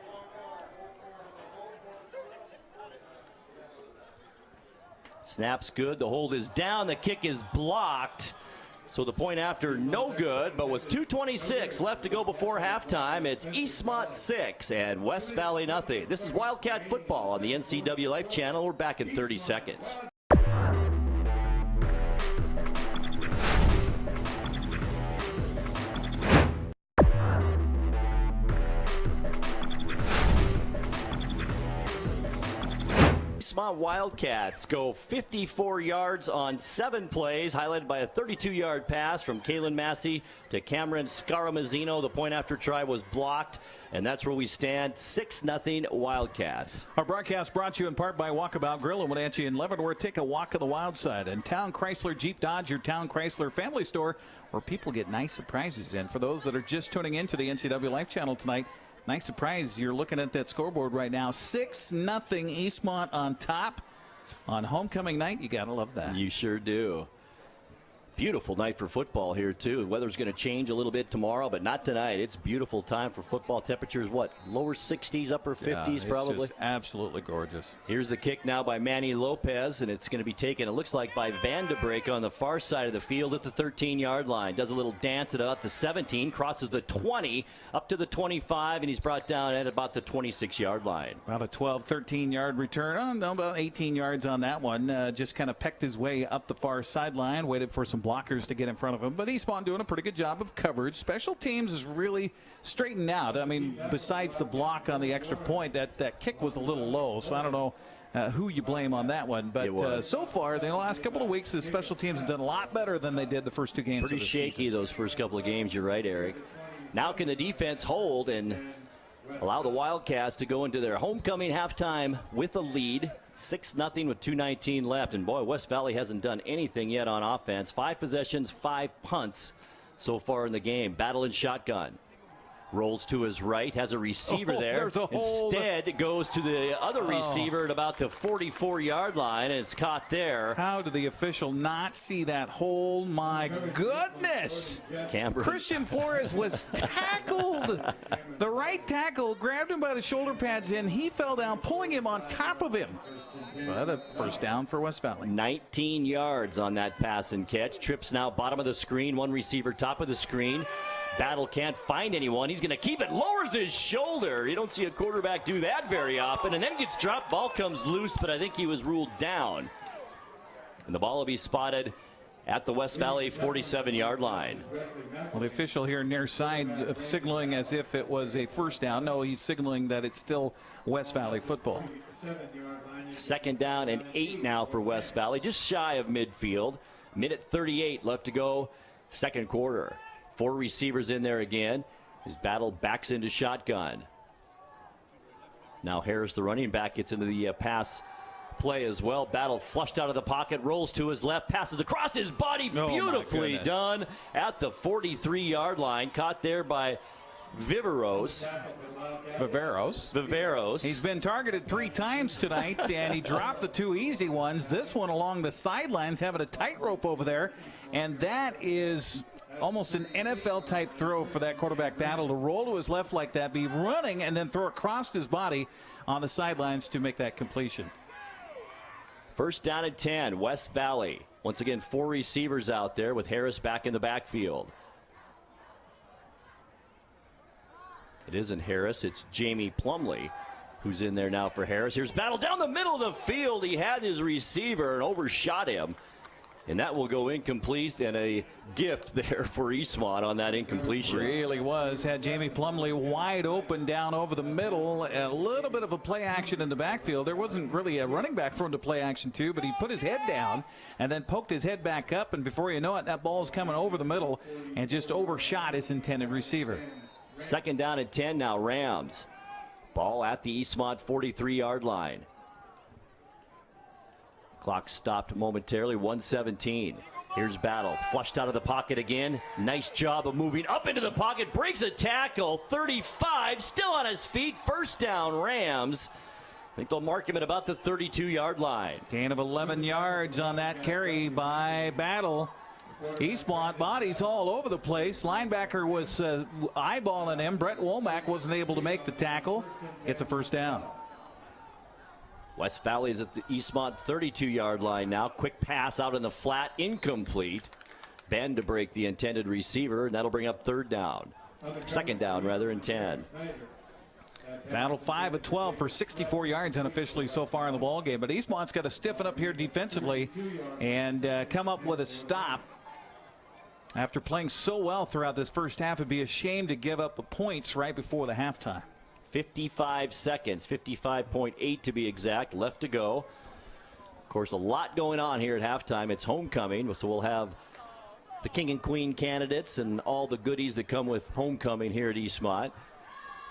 Snap's good. The hold is down. The kick is blocked. So the point after no good, but with 2:26 left to go before halftime, it's Eastmont 6 and West Valley nothing. This is Wildcat football on the NCW Life Channel. We're back in 30 seconds. Eastmont Wildcats go 54 yards on 7 plays, highlighted by a 32-yard pass from Kalen Massey to Cameron Scaramazino. The point after try was blocked, and that's where we stand, 6-0 Wildcats. Our broadcast brought to you in part by Walkabout Grill in Wenatchee and Leavenworth. Take a walk of the wild side. And Town Chrysler Jeep Dodge, your Town Chrysler family store, where people get nice surprises. And for those that are just tuning into the NCW Life Channel tonight, nice surprise. You're looking at that scoreboard right now. 6-0 Eastmont on top on homecoming night. You got to love that. You sure do. Beautiful night for football here, too. The weather's going to change a little bit tomorrow, but not tonight. It's beautiful time for football. Temperatures, what, lower 60s, upper 50s probably? Just absolutely gorgeous. Here's the kick now by Manny Lopez, and it's going to be taken, it looks like, by Van de Break on the far side of the field at the 13-yard line. Does a little dance at about the 17, crosses the 20, up to the 25, and he's brought down at about the 26-yard line. About a 12, 13-yard return. Oh, no, about 18 yards on that one. Just kind of pecked his way up the far sideline, waited for some blockers to get in front of him. But Eastmont doing a pretty good job of coverage. Special teams is really straightened out. I mean, besides the block on the extra point, that kick was a little low. So I don't know who you blame on that one. But so far, in the last couple of weeks, the special teams have done a lot better than they did the first 2 games. Pretty shaky those first couple of games. You're right, Eric. Now can the defense hold and allow the Wildcats to go into their homecoming halftime with a lead? 6-0 with 2:19 left. And boy, West Valley hasn't done anything yet on offense. 5 possessions, 5 punts so far in the game. Battle and shotgun. Rolls to his right, has a receiver there. Instead, goes to the other receiver at about the 44-yard line, and it's caught there. How did the official not see that hole? My goodness. Christian Flores was tackled. The right tackle grabbed him by the shoulder pads, and he fell down, pulling him on top of him. But a first down for West Valley. 19 yards on that pass and catch. Trips now bottom of the screen, one receiver top of the screen. Battle can't find anyone. He's going to keep it, lowers his shoulder. You don't see a quarterback do that very often, and then gets dropped. Ball comes loose, but I think he was ruled down. And the ball will be spotted at the West Valley 47-yard line. Well, the official here near side signaling as if it was a first down. No, he's signaling that it's still West Valley football. 2nd down and 8 now for West Valley, just shy of midfield. Minute 38 left to go, 2nd quarter. 4 receivers in there again. His Battle backs into shotgun. Now Harris, the running back, gets into the pass play as well. Battle flushed out of the pocket, rolls to his left, passes across his body. Beautifully done at the 43-yard line. Caught there by Viveros. He's been targeted 3 times tonight, and he dropped the 2 easy ones. This one along the sidelines, having a tightrope over there, and that is almost an NFL-type throw for that quarterback Battle to roll to his left like that, be running, and then throw across his body on the sidelines to make that completion. 1st down and 10, West Valley. Once again, 4 receivers out there with Harris back in the backfield. It isn't Harris, it's Jamie Plumley who's in there now for Harris. Here's Battle down the middle of the field. He had his receiver and overshot him. And that will go incomplete, and a gift there for Eastmont on that incompletion. Really was. Had Jamie Plumley wide open down over the middle. A little bit of a play action in the backfield. There wasn't really a running back for him to play action to, but he put his head down and then poked his head back up, and before you know it, that ball is coming over the middle and just overshot his intended receiver. 2nd down and 10 now, Rams. Ball at the Eastmont 43-yard line. Clock stopped momentarily, 1:17. Here's Battle, flushed out of the pocket again. Nice job of moving up into the pocket, breaks a tackle, 35, still on his feet. 1st down, Rams. I think they'll mark him at about the 32-yard line. Gain of 11 yards on that carry by Battle. Eastmont bodies all over the place. Linebacker was eyeballing him. Brett Womack wasn't able to make the tackle. Gets a 1st down. West Valley is at the Eastmont 32-yard line now. Quick pass out in the flat, incomplete. Bend to break the intended receiver, and that'll bring up second down rather, and 10. Battle 5 of 12 for 64 yards unofficially so far in the ball game. But Eastmont's got to stiffen up here defensively and come up with a stop. After playing so well throughout this first half, it'd be a shame to give up the points right before the halftime. 55 seconds, 55.8 to be exact, left to go. Of course, a lot going on here at halftime. It's homecoming, so we'll have the king and queen candidates and all the goodies that come with homecoming here at Eastmont.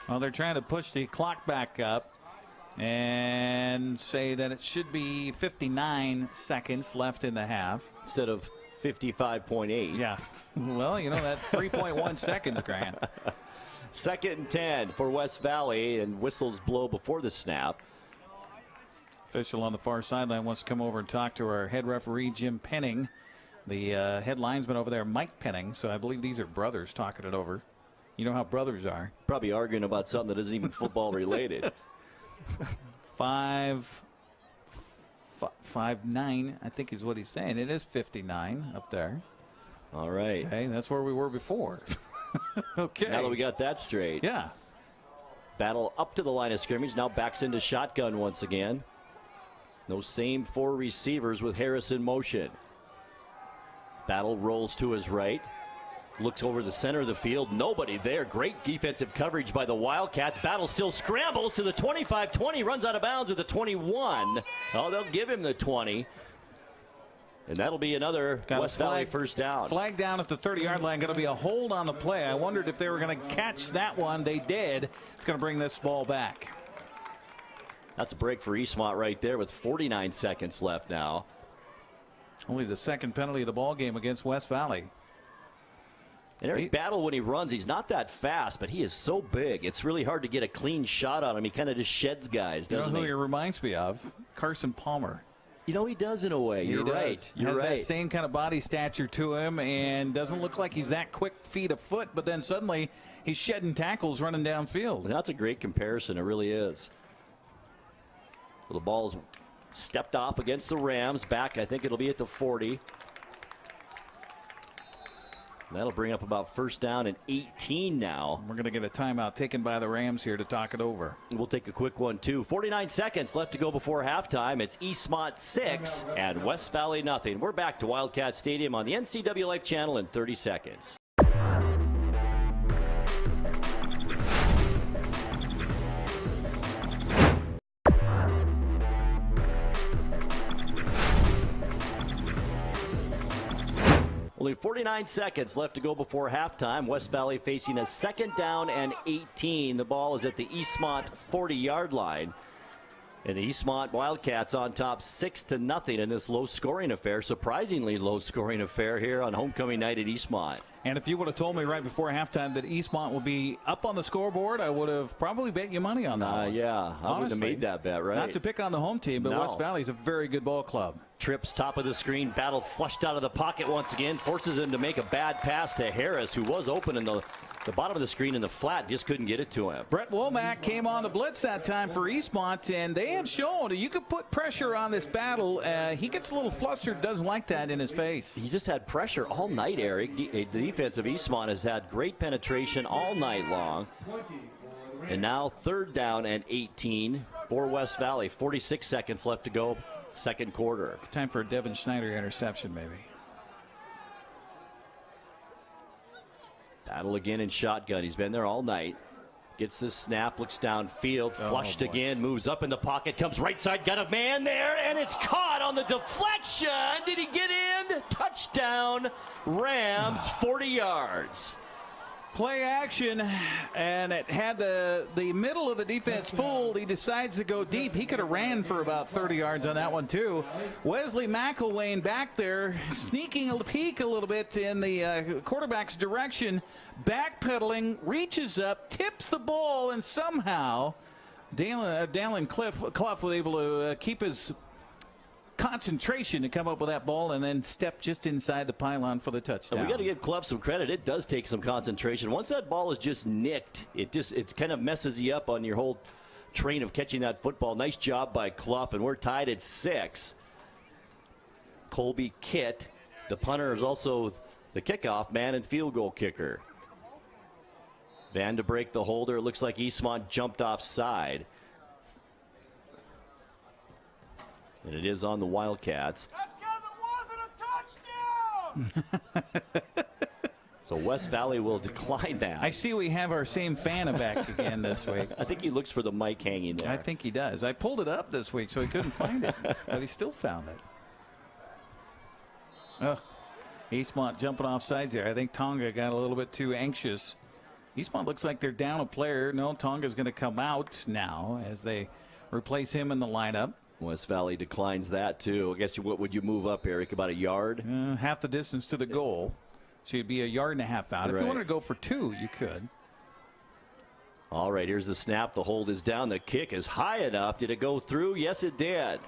Well, they're trying to push the clock back up and say that it should be 59 seconds left in the half. Instead of 55.8. Yeah. Well, you know, that 3.1 seconds, Grant. Second and 10 for West Valley, and whistles blow before the snap. Official on the far sideline wants to come over and talk to our head referee, Jim Penning. The head linesman over there, Mike Penning. So I believe these are brothers talking it over. You know how brothers are. Probably arguing about something that isn't even football related. 5'9", I think is what he's saying. It is 59 up there. All right. Okay, that's where we were before. Okay. Now that we got that straight. Yeah. Battle up to the line of scrimmage. Now backs into shotgun once again. Those same four receivers with Harris in motion. Battle rolls to his right. Looks over the center of the field. Nobody there. Great defensive coverage by the Wildcats. Battle still scrambles to the 25-20. Runs out of bounds at the 21. Oh, they'll give him the 20. And that'll be another West Valley first down. Flag down at the 30-yard line. Going to be a hold on the play. I wondered if they were going to catch that one. They did. It's going to bring this ball back. That's a break for Eastmont right there with 49 seconds left now. Only the second penalty of the ball game against West Valley. And Eric Battle, when he runs, he's not that fast, but he is so big. It's really hard to get a clean shot on him. He kind of just sheds guys, doesn't he? You know who he reminds me of? Carson Palmer. You know, he does in a way. You're right. You're has right. That same kind of body stature to him and doesn't look like he's that quick feet of foot, but then suddenly he's shedding tackles running downfield. That's a great comparison. It really is. Well, the ball's stepped off against the Rams. Back, I think it'll be at the 40. That'll bring up about first down and 18 now. We're going to get a timeout taken by the Rams here to talk it over. We'll take a quick one, too. 49 seconds left to go before halftime. It's Eastmont 6 and West Valley nothing. We're back to Wildcat Stadium on the NCW Life Channel in 30 seconds. Only 49 seconds left to go before halftime. West Valley facing a second down and 18. The ball is at the Eastmont 40-yard line. And the Eastmont Wildcats on top 6-0 in this low-scoring affair. Surprisingly low-scoring affair here on homecoming night at Eastmont. And if you would have told me right before halftime that Eastmont would be up on the scoreboard, I would have probably bet you money on that one. Yeah, I would have made that bet, right? Not to pick on the home team, but West Valley's a very good ball club. Trips top of the screen. Battle flushed out of the pocket once again. Forces him to make a bad pass to Harris, who was open in the bottom of the screen in the flat. Just couldn't get it to him. Brett Womack came on the blitz that time for Eastmont, and they have shown you could put pressure on this Battle. He gets a little flustered, doesn't like that in his face. He's just had pressure all night, Eric. The defense of Eastmont has had great penetration all night long. And now third down and 18 for West Valley. 46 seconds left to go, second quarter. Time for a Devin Schneider interception, maybe. Battle again in shotgun. He's been there all night. Gets the snap, looks downfield, flushed again, moves up in the pocket, comes right side, got a man there, and it's caught on the deflection. Did he get in? Touchdown, Rams, 40 yards. Play action, and it had the middle of the defense fooled. He decides to go deep. He could have ran for about 30 yards on that one, too. Wesley McElwain back there, sneaking a peek a little bit in the quarterback's direction, backpedaling, reaches up, tips the ball, and somehow Dalen Clough was able to keep his concentration to come up with that ball and then step just inside the pylon for the touchdown. We got to give Clough some credit. It does take some concentration. Once that ball is just nicked, it kind of messes you up on your whole train of catching that football. Nice job by Clough, and we're tied at 6. Colby Kitt, the punter, is also the kickoff man and field goal kicker. Van to break the holder. It looks like Eastmont jumped offside. And it is on the Wildcats. So West Valley will decline that. I see we have our same fan back again this week. I think he looks for the mic hanging there. I think he does. I pulled it up this week so he couldn't find it, but he still found it. Oh, Eastmont jumping off sides there. I think Tonga got a little bit too anxious. Eastmont looks like they're down a player. No, Tonga's going to come out now as they replace him in the lineup. West Valley declines that too. I guess what would you move up, Eric? About a yard? Half the distance to the goal. So you'd be a yard and a half out. If you wanted to go for 2, you could. All right, here's the snap. The hold is down. The kick is high enough. Did it go through? Yes, it did.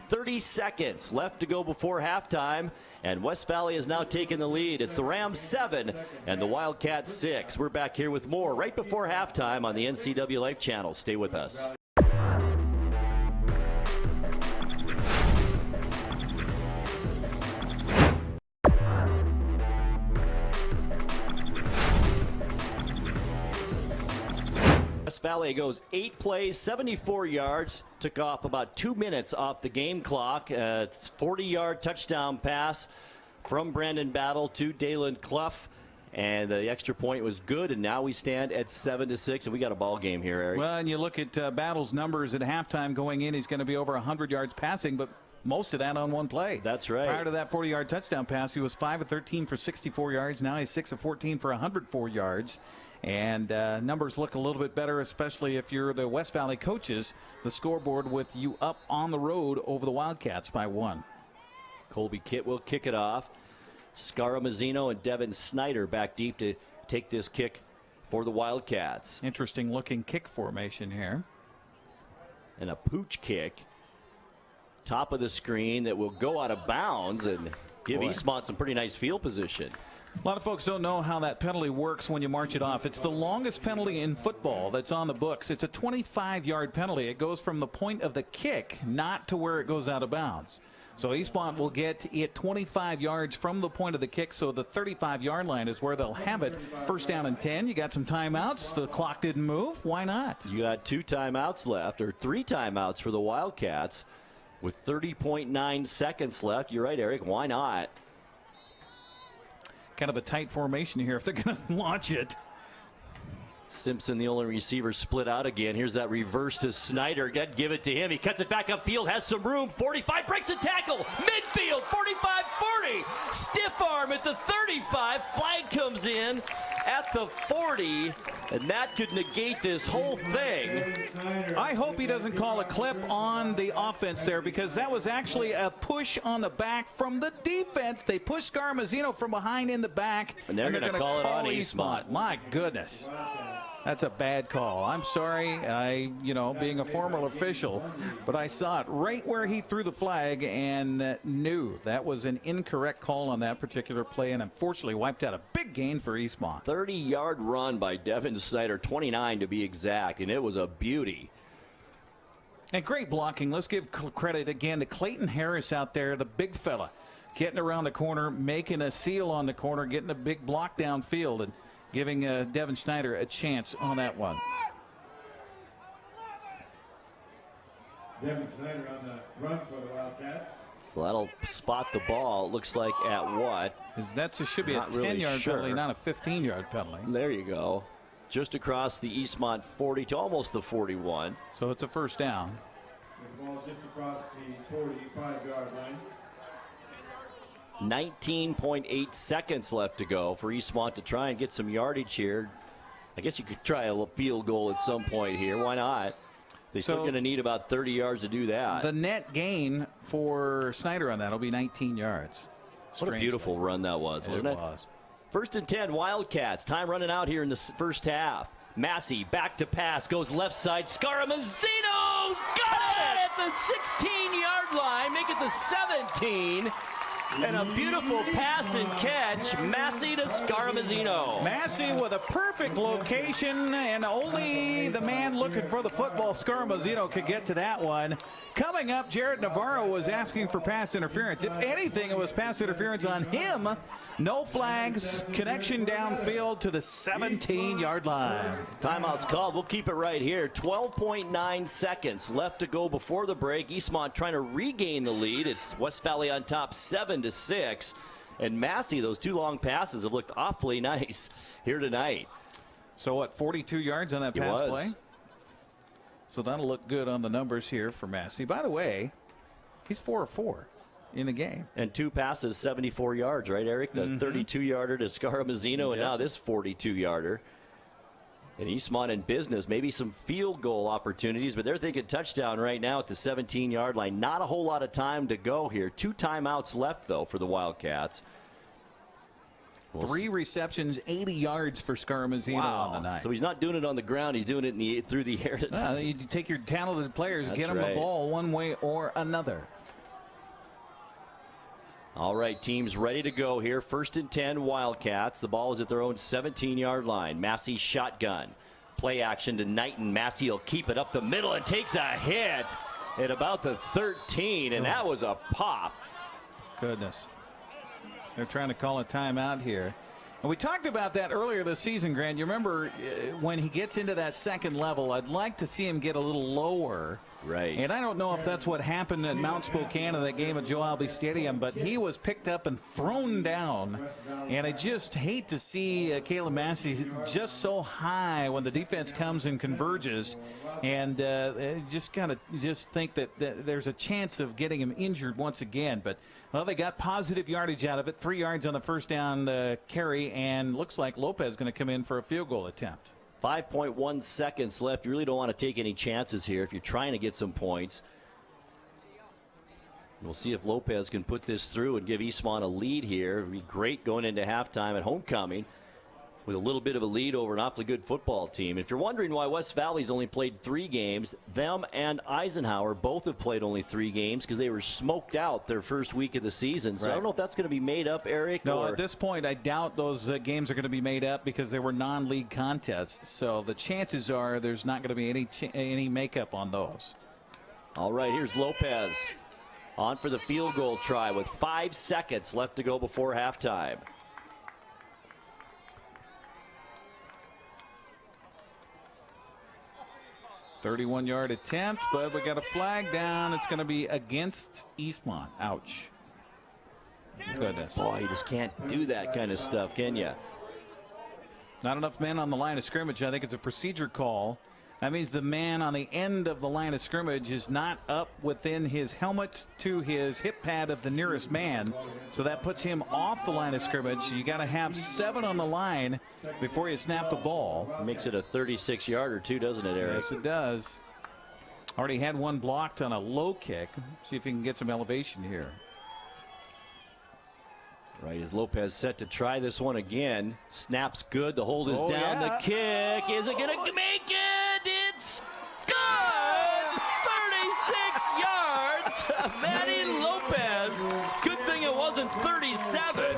30 seconds left to go before halftime, and West Valley has now taken the lead. It's the Rams 7 and the Wildcats 6. We're back here with more right before halftime on the NCW Life Channel. Stay with us. West Valley goes 8 plays, 74 yards. Took off about 2 minutes off the game clock. It's 40-yard touchdown pass from Brandon Battle to Dalen Clough. And the extra point was good, and now we stand at 7-6, and we got a ball game here, Eric. Well, and you look at Battle's numbers at halftime going in, he's going to be over 100 yards passing, but most of that on one play. That's right. Prior to that 40-yard touchdown pass, he was 5 of 13 for 64 yards. Now he's 6 of 14 for 104 yards. And numbers look a little bit better, especially if you're the West Valley coaches. The scoreboard with you up on the road over the Wildcats by 1. Colby Kitt will kick it off. Scaramazino and Devin Snyder back deep to take this kick for the Wildcats. Interesting looking kick formation here. And a pooch kick. Top of the screen that will go out of bounds and give Eastmont some pretty nice field position. A lot of folks don't know how that penalty works when you march it off. It's the longest penalty in football that's on the books. It's a 25-yard penalty. It goes from the point of the kick, not to where it goes out of bounds. So Eastmont will get it 25 yards from the point of the kick, so the 35-yard line is where they'll have it. First down and 10. You got some timeouts. The clock didn't move. Why not? You got 2 timeouts left, or 3 timeouts for the Wildcats with 30.9 seconds left. You're right, Eric. Why not? Kind of a tight formation here if they're going to launch it. Simpson, the only receiver, split out again. Here's that reverse to Snyder. Give it to him. He cuts it back upfield, has some room. 45, breaks a tackle. Midfield, 45-40. Stiff arm at the 35. Flag comes in at the 40, and that could negate this whole thing. I hope he doesn't call a clip on the offense there, because that was actually a push on the back from the defense. They pushed Scaramazino from behind in the back. And they're going to call it on Eastmont. My goodness. That's a bad call. I'm sorry, being a former official, but I saw it right where he threw the flag and knew that was an incorrect call on that particular play, and unfortunately wiped out a big gain for Eastmont. 30-yard run by Devin Snyder, 29 to be exact, and it was a beauty. And great blocking. Let's give credit again to Clayton Harris out there, the big fella, getting around the corner, making a seal on the corner, getting a big block downfield, and giving Devin Snyder a chance on that one. Devin Snyder on the run for the Wildcats. So that'll spot the ball. It looks like at what? That should be a 10-yard penalty, not a 15-yard penalty. There you go. Just across the Eastmont 40 to almost the 41. So it's a first down. The ball just across the 45-yard line. 19.8 seconds left to go for Eastmont to try and get some yardage here. I guess you could try a field goal at some point here. Why not? They're still going to need about 30 yards to do that. The net gain for Snyder on that will be 19 yards. What a beautiful run that was, wasn't it? It was. First and 10, Wildcats. Time running out here in the first half. Massey back to pass, goes left side. Scaramazino's got it at the 16-yard line. Make it the 17. And a beautiful pass and catch, Massey to Scaramazino. Massey with a perfect location, and only the man looking for the football, Scaramazino, could get to that one. Coming up, Jared Navarro was asking for pass interference. If anything, it was pass interference on him. No flags, connection downfield to the 17-yard line. Timeout's called. We'll keep it right here. 12.9 seconds left to go before the break. Eastmont trying to regain the lead. It's West Valley on top 7-6. And Massey, those two long passes have looked awfully nice here tonight. So what, 42 yards on that pass play? So that'll look good on the numbers here for Massey. By the way, he's 4 of 4 in the game. And two passes, 74 yards, right, Eric? The 32-yarder to Scaramazino, and now this 42-yarder. And Eastmont in business, maybe some field goal opportunities, but they're thinking touchdown right now at the 17-yard line. Not a whole lot of time to go here. 2 timeouts left, though, for the Wildcats. 3 receptions, 80 yards for Scaramazino on the night. So he's not doing it on the ground. He's doing it through the air. You take your talented players, get them the ball one way or another. All right, teams ready to go here. 1st and 10, Wildcats. The ball is at their own 17-yard line. Massey shotgun. Play action to Knighton. Massey will keep it up the middle and takes a hit at about the 13, and that was a pop. Goodness. They're trying to call a timeout here. And we talked about that earlier this season, Grant. You remember when he gets into that second level, I'd like to see him get a little lower. Right. And I don't know if that's what happened at Mount Spokane in that game at Joe Albi Stadium, but he was picked up and thrown down. And I just hate to see Caleb Massey just so high when the defense comes and converges, and just kind of think that there's a chance of getting him injured once again. But well, they got positive yardage out of it. 3 yards on the first down carry, and looks like Lopez is going to come in for a field goal attempt. 5.1 seconds left. You really don't want to take any chances here if you're trying to get some points. We'll see if Lopez can put this through and give Eastmont a lead here. It would be great going into halftime at homecoming with a little bit of a lead over an awfully good football team. If you're wondering why West Valley's only played 3 games, them and Eisenhower both have played only 3 games because they were smoked out their first week of the season. So I don't know if that's going to be made up, Eric. No, at this point, I doubt those games are going to be made up because they were non-league contests. So the chances are there's not going to be any makeup on those. All right, here's Lopez on for the field goal try with 5 seconds left to go before halftime. 31-yard attempt, but we got a flag down. It's going to be against Eastmont. Ouch. Goodness. Boy, you just can't do that kind of stuff, can you? Not enough men on the line of scrimmage. I think it's a procedure call. That means the man on the end of the line of scrimmage is not up within his helmet to his hip pad of the nearest man. So that puts him off the line of scrimmage. You got to have 7 on the line before you snap the ball. Makes it a 36-yarder too, doesn't it, Eric? Yes, it does. Already had one blocked on a low kick. See if he can get some elevation here. Right, as Lopez set to try this one again. Snaps good. The hold is down. The kick. Is it going to make it? It's good! 36 yards. Manny Lopez. Good thing it wasn't 37.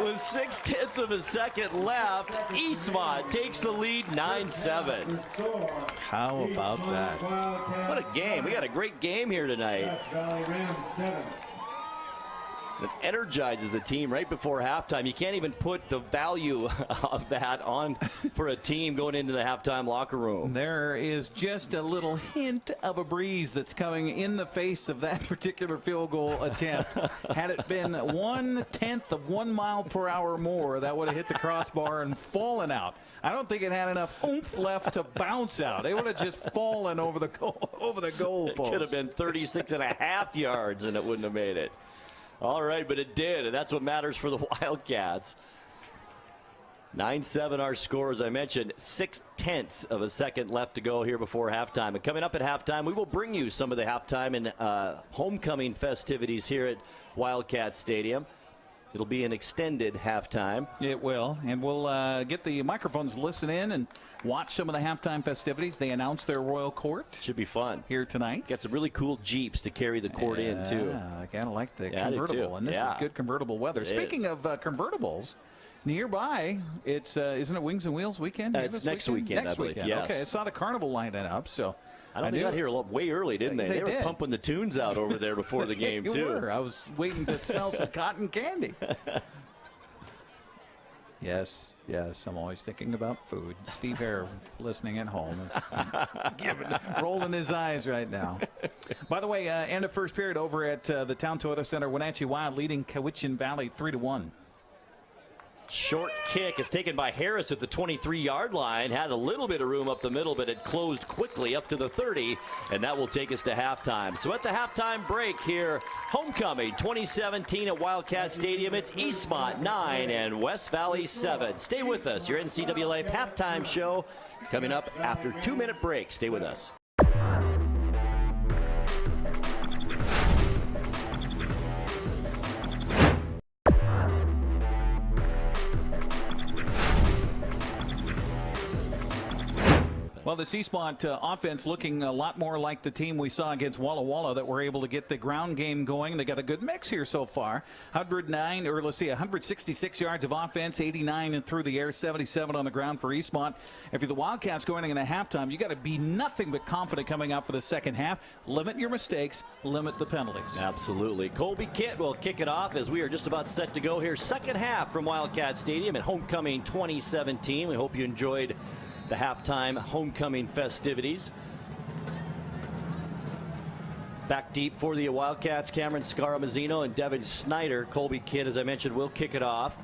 With 6/10 of a second left, Eastmont takes the lead 9-7. How about that? What a game. We got a great game here tonight. It energizes the team right before halftime. You can't even put the value of that on for a team going into the halftime locker room. There is just a little hint of a breeze that's coming in the face of that particular field goal attempt. Had it been 1/10 of 1 mile per hour more, that would have hit the crossbar and fallen out. I don't think it had enough oomph left to bounce out. It would have just fallen over the goal post. It could have been 36.5 yards and it wouldn't have made it. All right, but it did, and that's what matters for the Wildcats. 9-7 our score, as I mentioned. 6/10 of a second left to go here before halftime. And coming up at halftime, we will bring you some of the halftime and homecoming festivities here at Wildcat Stadium. It'll be an extended halftime. It will, and we'll get the microphones to listen in and watch some of the halftime festivities. They announced their Royal Court. Should be fun here tonight. Got some really cool Jeeps to carry the court in, too. I kind of like the convertible, and this is good convertible weather. Speaking of convertibles, nearby, it's isn't it Wings and Wheels weekend? It's next weekend, I believe. Yes. Okay, I saw the carnival lining up, so. They got here way early, didn't they? They were pumping the tunes out over there before the game, too. Were. I was waiting to smell some cotton candy. Yes, I'm always thinking about food. Steve Hare, listening at home, is rolling his eyes right now. By the way, end of first period over at the Town Toyota Center, Wenatchee Wild leading Cowichan Valley 3-1. Short kick is taken by Harris at the 23-yard line. Had a little bit of room up the middle, but it closed quickly up to the 30, and that will take us to halftime. So at the halftime break here, homecoming 2017 at Wildcat Stadium. It's Eastmont 9 and West Valley 7. Stay with us. Your NCAA Life halftime show coming up after a 2-minute break. Stay with us. Well, the Eastmont offense looking a lot more like the team we saw against Walla Walla that were able to get the ground game going. They got a good mix here so far. 166 yards of offense, 89 and through the air, 77 on the ground for Eastmont. If you're the Wildcats going into halftime, you got to be nothing but confident coming out for the second half. Limit your mistakes, limit the penalties. Absolutely. Colby Kitt will kick it off as we are just about set to go here. Second half from Wildcat Stadium at Homecoming 2017. We hope you enjoyed the halftime homecoming festivities. Back deep for the Wildcats, Cameron Scaramazino and Devin Snyder. Colby Kidd, as I mentioned, will kick it off.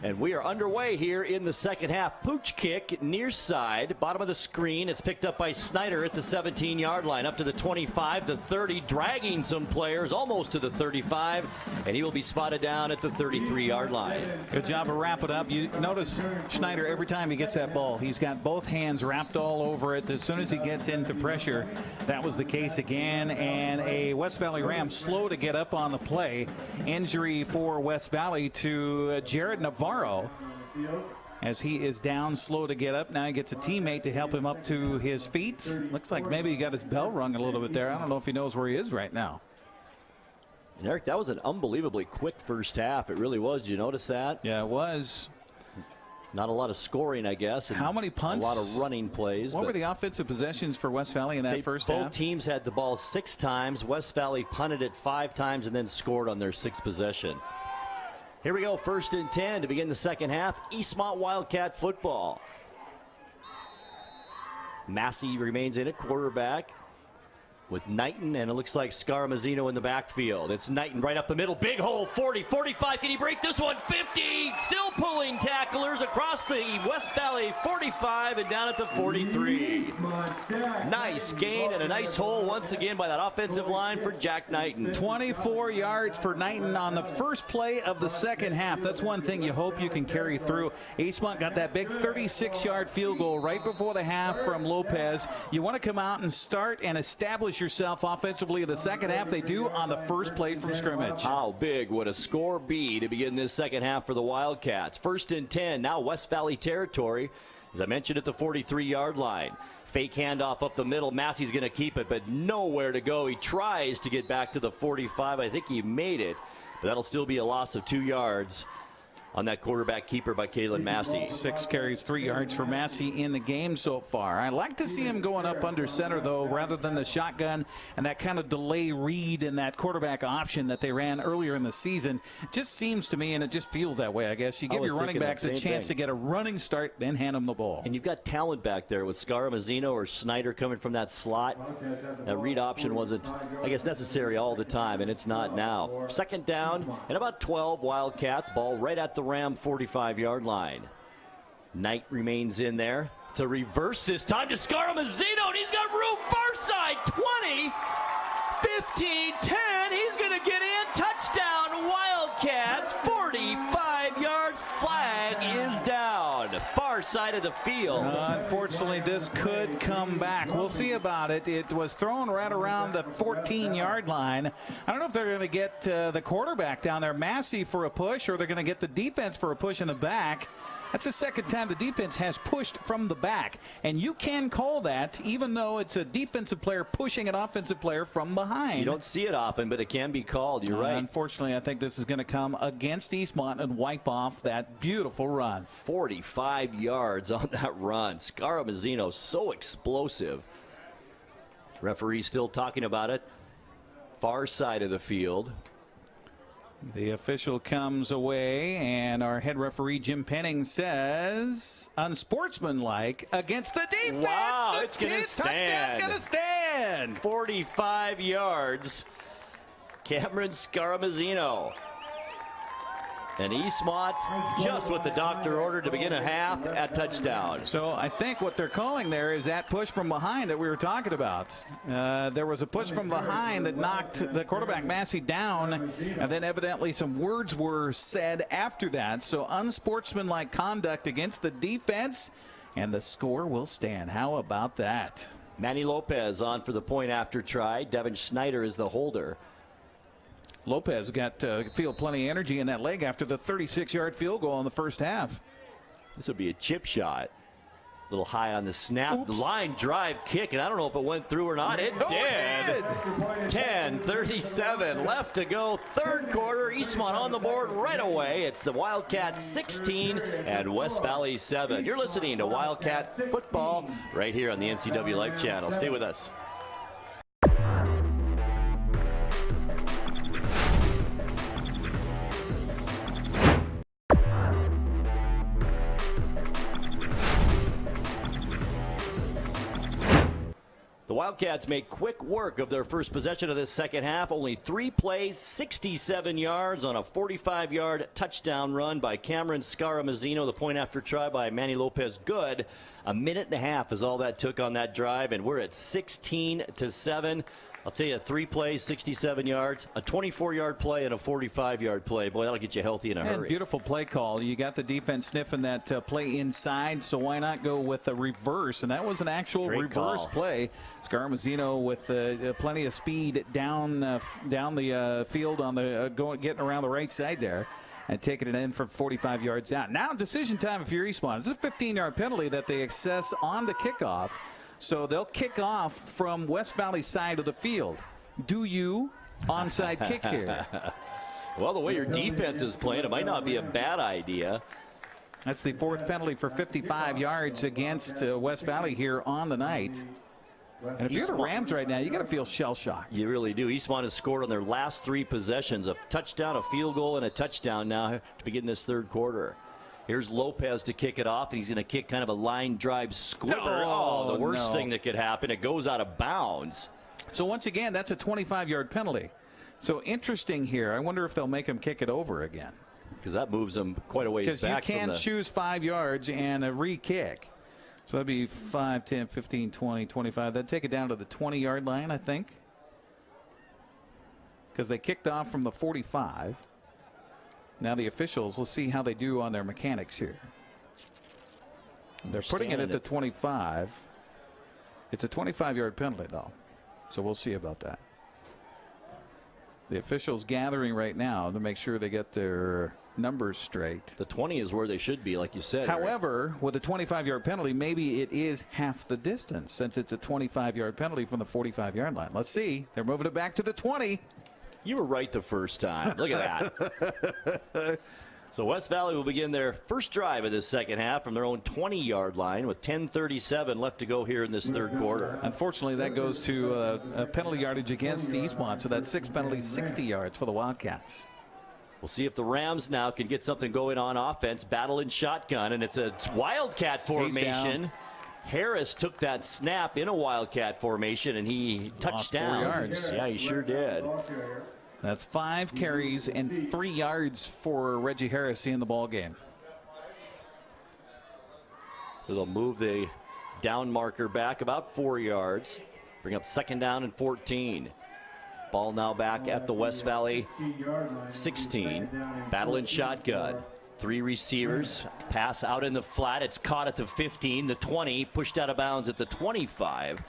And we are underway here in the second half. Pooch kick near side, bottom of the screen. It's picked up by Snyder at the 17-yard line, up to the 25, the 30, dragging some players almost to the 35, and he will be spotted down at the 33-yard line. Good job of wrapping up. You notice Schneider, every time he gets that ball, he's got both hands wrapped all over it. As soon as he gets into pressure, that was the case again. And a West Valley Ram slow to get up on the play. Injury for West Valley to Jared Navarro, as he is down, slow to get up. Now he gets a teammate to help him up to his feet. Looks like maybe he got his bell rung a little bit there. I don't know if he knows where he is right now. And Eric, that was an unbelievably quick first half. It really was. Did you notice that? Yeah, it was. Not a lot of scoring, I guess. How many punts? A lot of running plays. What were the offensive possessions for West Valley in that first half? Both teams had the ball 6 times. West Valley punted it 5 times and then scored on their 6th possession. Here we go, 1st and 10 to begin the second half. Eastmont Wildcat football. Massey remains in at quarterback with Knighton, and it looks like Scaramazino in the backfield. It's Knighton right up the middle. Big hole, 40, 45. Can he break this one? 50. Still pulling tacklers across the West Valley 45 and down at the 43. Nice gain and a nice hole once again by that offensive line for Jack Knighton. 24 yards for Knighton on the first play of the second half. That's one thing you hope you can carry through. Eastmont got that big 36-yard field goal right before the half from Lopez. You want to come out and start and establish yourself offensively in the second half. They do on the first play from scrimmage. How big would a score be to begin this second half for the Wildcats? 1st and 10, now West Valley territory. As I mentioned, at the 43-yard line. Fake handoff up the middle. Massey's going to keep it, but nowhere to go. He tries to get back to the 45. I think he made it, but that'll still be a loss of 2 yards on that quarterback keeper by Kalen Massey. 6 carries, 3 yards for Massey in the game so far. I like to see him going up under center, though, rather than the shotgun and that kind of delay read and that quarterback option that they ran earlier in the season. It just seems to me, and it just feels that way, I guess. You give your running backs a chance to get a running start, then hand them the ball. And you've got talent back there with Scaramazino or Snyder coming from that slot. That read option wasn't, I guess, necessary all the time, and it's not now. 2nd down and about 12 Wildcats. Ball right at the Ram 45-yard line. Knight remains in there to reverse this time to Scaramazino, and he's got room far side. 20, 15, 10. He's going to get in. Touchdown Wildcats. 45 yards. Flag is down. Far side of the field. Unfortunately, this could come back. We'll see about it. It was thrown right around the 14-yard line. I don't know if they're going to get the quarterback down there, Massey, for a push, or they're going to get the defense for a push in the back. That's the second time the defense has pushed from the back. And you can call that, even though it's a defensive player pushing an offensive player from behind. You don't see it often, but it can be called. You're right. Unfortunately, I think this is going to come against Eastmont and wipe off that beautiful run. 45 yards on that run. Scaramazino, so explosive. Referee still talking about it. Far side of the field. The official comes away, and our head referee, Jim Penning, says unsportsmanlike against the defense. Wow, it's going to stand. Touchdown's going to stand. 45 yards. Cameron Scaramazino. And Eastmont, just what the doctor ordered to begin a half, at touchdown. So I think what they're calling there is that push from behind that we were talking about. There was a push from behind that knocked the quarterback Massey down, and then evidently some words were said after that. So unsportsmanlike conduct against the defense, and the score will stand. How about that? Manny Lopez on for the point after try. Devin Schneider is the holder. Lopez got feel plenty of energy in that leg after the 36-yard field goal in the first half. This would be a chip shot. A little high on the snap. Oops. The line drive kick, and I don't know if it went through or not. It did. 10:37 left to go. Third quarter. Eastmont on the board right away. It's the Wildcats 16 and West Valley 7. You're listening to Wildcat Football right here on the NCW Life Channel. Stay with us. The Wildcats make quick work of their first possession of this second half. Only 3 plays, 67 yards on a 45-yard touchdown run by Cameron Scaramazino. The point after try by Manny Lopez. Good. A minute and a half is all that took on that drive, and we're at 16-7. I'll tell you, 3 plays, 67 yards, a 24-yard play, and a 45-yard play. Boy, that'll get you healthy in a hurry. Beautiful play call. You got the defense sniffing that play inside, so why not go with a reverse? And that was an actual Great reverse call. play. Scaramazino with plenty of speed down the field on the getting around the right side there, and taking it in for 45 yards out. Now decision time if you're Eastmont. It's a 15-yard penalty that they access on the kickoff. So they'll kick off from West Valley side of the field. Do you onside kick here? Well, the way your defense is playing, it might not be a bad idea. That's the 4th penalty for 55 yards against West Valley here on the night. And if you're the Rams right now, you got to feel shell-shocked. You really do. Eastmont has scored on their last 3 possessions, a touchdown, a field goal, and a touchdown now to begin this third quarter. Here's Lopez to kick it off, and he's going to kick kind of a line drive squibber. Oh, the worst thing that could happen. It goes out of bounds. So once again, that's a 25-yard penalty. So interesting here. I wonder if they'll make him kick it over again. Because that moves him quite a ways back. Because you can choose 5 yards and a re-kick. So that'd be 5, 10, 15, 20, 25. That'd take it down to the 20-yard line, I think. Because they kicked off from the 45. Now the officials, let's see how they do on their mechanics here. They're putting it at the 25. It's a 25-yard penalty, though. So we'll see about that. The officials gathering right now to make sure they get their numbers straight. The 20 is where they should be, like you said. However, with a 25-yard penalty, maybe it is half the distance since it's a 25-yard penalty from the 45-yard line. Let's see. They're moving it back to the 20. You were right the first time. Look at that. So West Valley will begin their first drive of this second half from their own 20-yard line with 10:37 left to go here in this third quarter. Unfortunately, that goes to a penalty yardage against Eastmont, so that's 6 penalties, 60 yards for the Wildcats. We'll see if the Rams now can get something going on offense. Battle in shotgun, and it's a Wildcat formation. Harris took that snap in a Wildcat formation, and he touched down. 4 yards. Yeah, he sure did. That's 5 carries and 3 yards for Reggie Harris in the ball game. So they'll move the down marker back about 4 yards. Bring up 2nd down and 14. Ball now back at the West Valley 16. Battle in shotgun. Three receivers, pass out in the flat. It's caught at the 15, the 20, pushed out of bounds at the 25.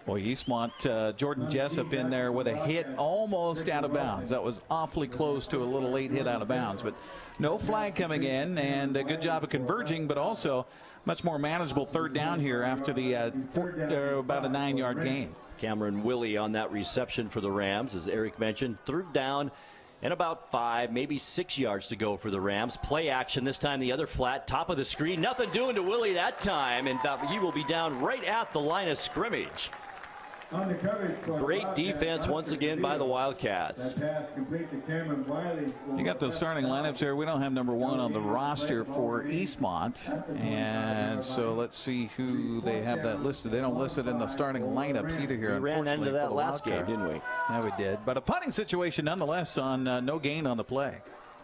Boy, Eastmont, Jordan Jessup in there with a hit almost out of bounds. That was awfully close to a little late hit out of bounds, but no flag coming in, and a good job of converging, but also much more manageable third down here after the about a 9-yard gain. Cameron Willie on that reception for the Rams, as Eric mentioned. Third down and about 5, maybe 6 yards to go for the Rams. Play action this time, the other flat, top of the screen. Nothing doing to Willie that time, and he will be down right at the line of scrimmage. Great defense once again by the Wildcats. You got the starting lineups here. We don't have number 1 on the roster for Eastmont, and so let's see who they have that listed. They don't list it in the starting lineups either here. We ran into that last game, didn't we? Yeah, we did. But a punting situation nonetheless on no gain on the play.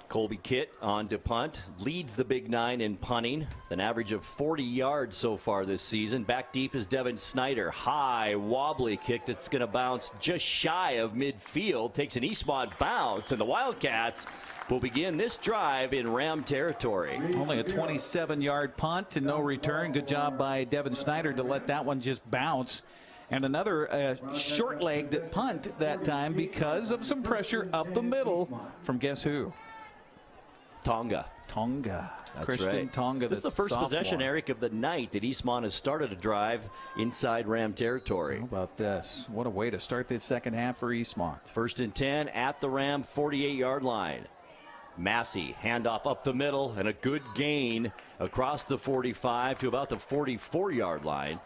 Colby Kitt on to punt, leads the Big Nine in punting, an average of 40 yards so far this season. Back deep is Devin Snyder. High, wobbly kick that's going to bounce just shy of midfield. Takes an Eastmont bounce, and the Wildcats will begin this drive in Ram territory. Only a 27-yard punt and no return. Good job by Devin Snyder to let that one just bounce. And another short-legged punt that time because of some pressure up the middle from guess who? Tonga. That's Christian right. Tonga. This is the first possession, Eric, of the night that Eastmont has started a drive inside Ram territory. How about this? What a way to start this second half for Eastmont. 1st and 10 at the Ram 48-yard line. Massey, handoff up the middle, and a good gain across the 45 to about the 44-yard line.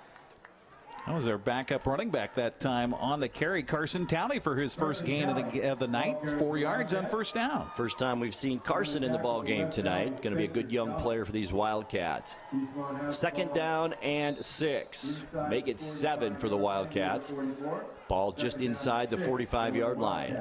That was their backup running back that time on the carry. Carson Talley for his first gain of the night, 4 yards on first down. First time we've seen Carson in the ball game tonight. Going to be a good young player for these Wildcats. 2nd down and 6. Make it 7 for the Wildcats. Ball just inside the 45-yard line.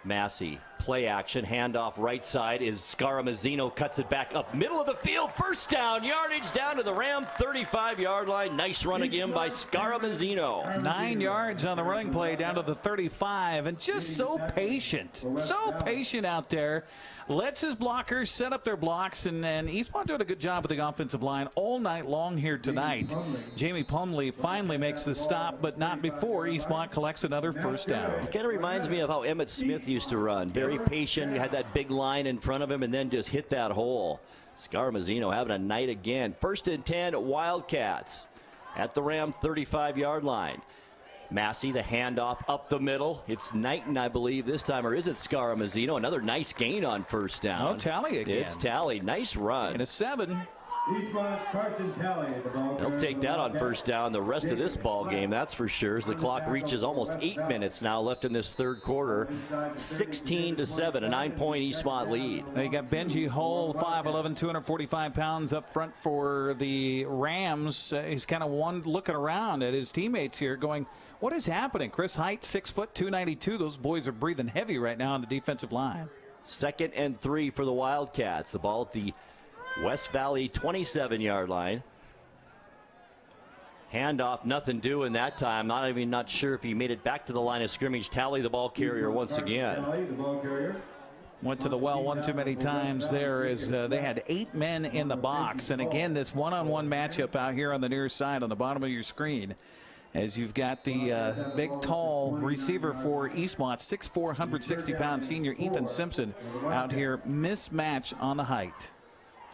Massey, play action, handoff right side is Scaramazzino, cuts it back up middle of the field. First down, yardage down to the Ram 35-yard line. Nice run again by Scaramazzino. 9 yards on the running play down to the 35, and just so patient out there. Lets his blockers set up their blocks, and then Eastmont doing a good job with the offensive line all night long here tonight. Jamie Plumley finally makes the stop, but not before Eastmont collects another first down. It kind of reminds me of how Emmett Smith used to run. Very patient, had that big line in front of him, and then just hit that hole. Scaramazzino having a night again. 1st and 10, Wildcats at the Ram 35-yard line. Massey, the handoff up the middle. It's Knighton, I believe, this time, or is it Scaramazzino? Another nice gain on first down. Oh, Talley again. It's Talley. Nice run. And a 7. They'll take that on first down the rest of this ball game, that's for sure. As the clock reaches almost 8 minutes now left in this third quarter. 16-7, a 9-point Eastmont lead. They got Benji Hull, 5'11", 245 pounds up front for the Rams. He's kind of looking around at his teammates here going, what is happening? Chris Height, 6 foot, 292. Those boys are breathing heavy right now on the defensive line. 2nd and 3 for the Wildcats. The ball at the West Valley 27-yard line. Handoff, nothing doing that time. Not sure if he made it back to the line of scrimmage. Talley, the ball carrier once again. Went to the well one too many times there as they had 8 men in the box. And again, this one-on-one matchup out here on the near side on the bottom of your screen. As you've got the big, tall receiver for Eastmont, 6'4", 160-pound senior Ethan Simpson out here, mismatch on the height.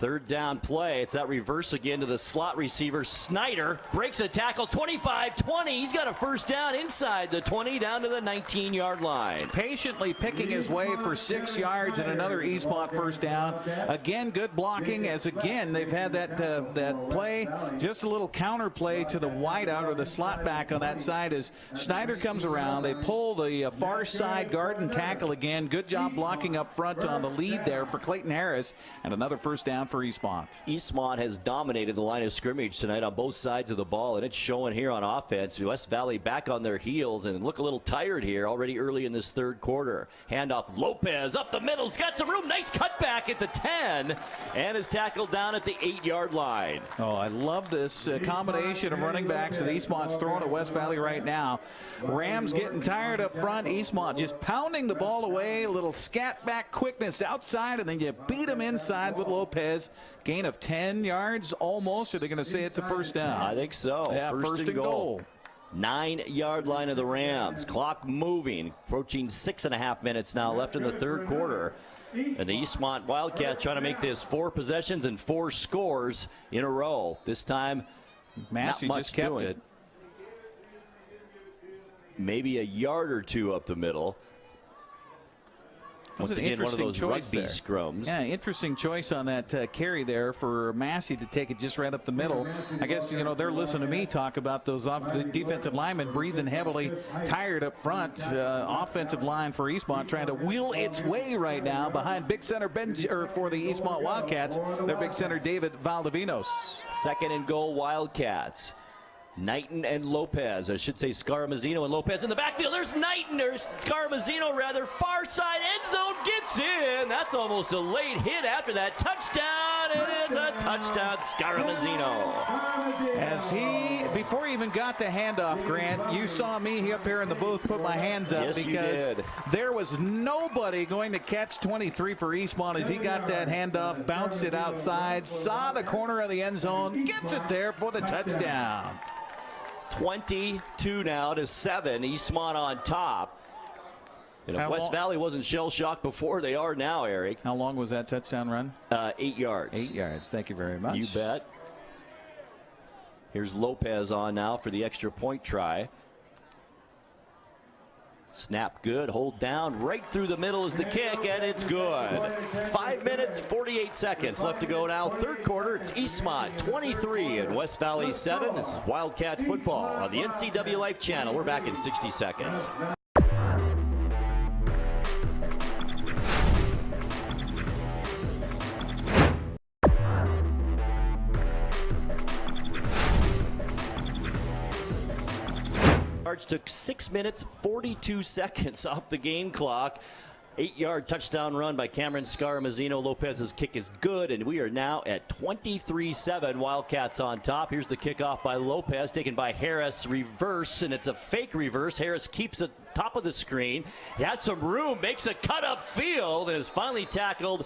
3rd down play. It's that reverse again to the slot receiver. Snyder breaks a tackle, 25-20. He's got a first down inside the 20 down to the 19-yard line. Patiently picking his way for 6 yards and another Eastmont first down. Again, good blocking as again they've had that play, just a little counter play to the wideout or the slot back on that side as Snyder comes around. They pull the far side guard and tackle again. Good job blocking up front on the lead there for Clayton Harris, and another first down for Eastmont. Eastmont has dominated the line of scrimmage tonight on both sides of the ball, and it's showing here on offense. West Valley back on their heels and look a little tired here already early in this third quarter. Handoff, Lopez up the middle. He's got some room. Nice cutback at the 10 and is tackled down at the 8-yard line. Oh, I love this combination of running backs that Eastmont's throwing at West Valley right now. Rams getting tired up front. Eastmont just pounding the ball away. A little scat back quickness outside, and then you beat them inside with Lopez. Gain of 10 yards almost. Are they going to say it's a first down? I think so. Yeah, first and goal. 9-yard line of the Rams. Clock moving. Approaching 6.5 minutes now left in the third quarter. And the Eastmont Wildcats trying to make this 4 possessions and 4 scores in a row. This time, Massey not much just kept doing. it. Maybe a yard or two up the middle. Once again, one of those rugby scrums. Yeah, interesting choice on that carry there for Massey to take it just right up the middle. I guess, you know, they're listening to me talk about those the defensive linemen breathing heavily, tired up front. Offensive line for Eastmont trying to wheel its way right now behind big center for the Eastmont Wildcats. Their big center David Valdivinos. Second and goal, Wildcats. Knighton and Lopez, I should say Scarmazino and Lopez in the backfield. There's Knighton, or Scarmazino rather, far side end zone, gets in. That's almost a late hit after that touchdown. It is a touchdown, Scarmazino. As before he even got the handoff, Grant, you saw me up here in the booth put my hands up, yes, because there was nobody going to catch 23 for Eastmont as he got that handoff, bounced it outside, saw the corner of the end zone, gets it there for the touchdown. 22 now to 7. Eastmont on top. And if West Valley wasn't shell-shocked before, they are now, Eric. How long was that touchdown run? 8 yards. 8 yards. Thank you very much. You bet. Here's Lopez on now for the extra point try. Snap good, hold down, right through the middle is the kick, and it's good. 5 minutes, 48 seconds left to go now. Third quarter, it's Eastmont 23 and West Valley 7. This is Wildcat football on the NCW Life channel. We're back in 60 seconds. Took 6 minutes, 42 seconds off the game clock. 8-yard touchdown run by Cameron Scarmazino. Lopez's kick is good, and we are now at 23-7. Wildcats on top. Here's the kickoff by Lopez, taken by Harris. Reverse, and it's a fake reverse. Harris keeps it top of the screen. He has some room, makes a cut up field, and is finally tackled.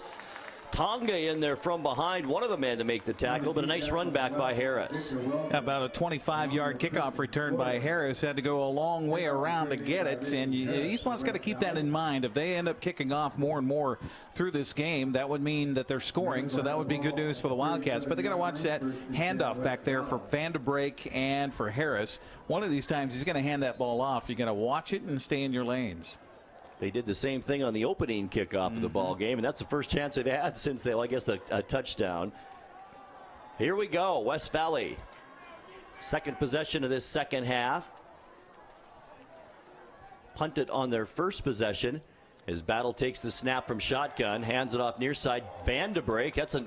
Tonga in there from behind, one of the men to make the tackle, but a nice run back by Harris. About a 25-yard kickoff return by Harris. Had to go a long way around to get it, and Eastmont's got to keep that in mind. If they end up kicking off more and more through this game, that would mean that they're scoring, so that would be good news for the Wildcats. But they're going to watch that handoff back there for Van de Break and for Harris. One of these times he's going to hand that ball off. You're going to watch it and stay in your lanes. They did the same thing on the opening kickoff of the ball game, and that's the first chance they've had since I guess a touchdown. Here we go, West Valley. Second possession of this second half. Punted on their first possession as Battle takes the snap from shotgun, hands it off near side. Van de Break, that's a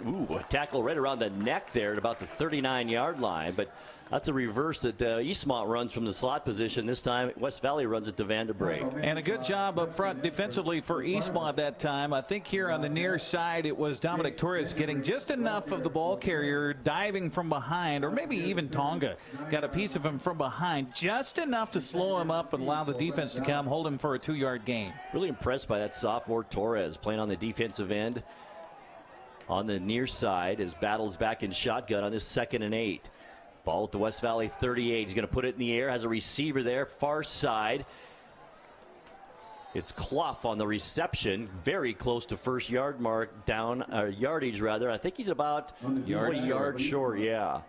tackle right around the neck there at about the 39-yard line, but that's a reverse that Eastmont runs from the slot position. This time, West Valley runs it to Van de Break. And a good job up front defensively for Eastmont that time. I think here on the near side, it was Dominic Torres getting just enough of the ball carrier, diving from behind, or maybe even Tonga got a piece of him from behind, just enough to slow him up and allow the defense to come, hold him for a 2-yard gain. Really impressed by that sophomore Torres playing on the defensive end. On the near side as Battle's back in shotgun on this 2nd and 8. Ball at the West Valley 38. He's going to put it in the air. Has a receiver there, far side. It's Clough on the reception, very close to first yard mark, down yardage rather. I think he's about a yard short. Yeah.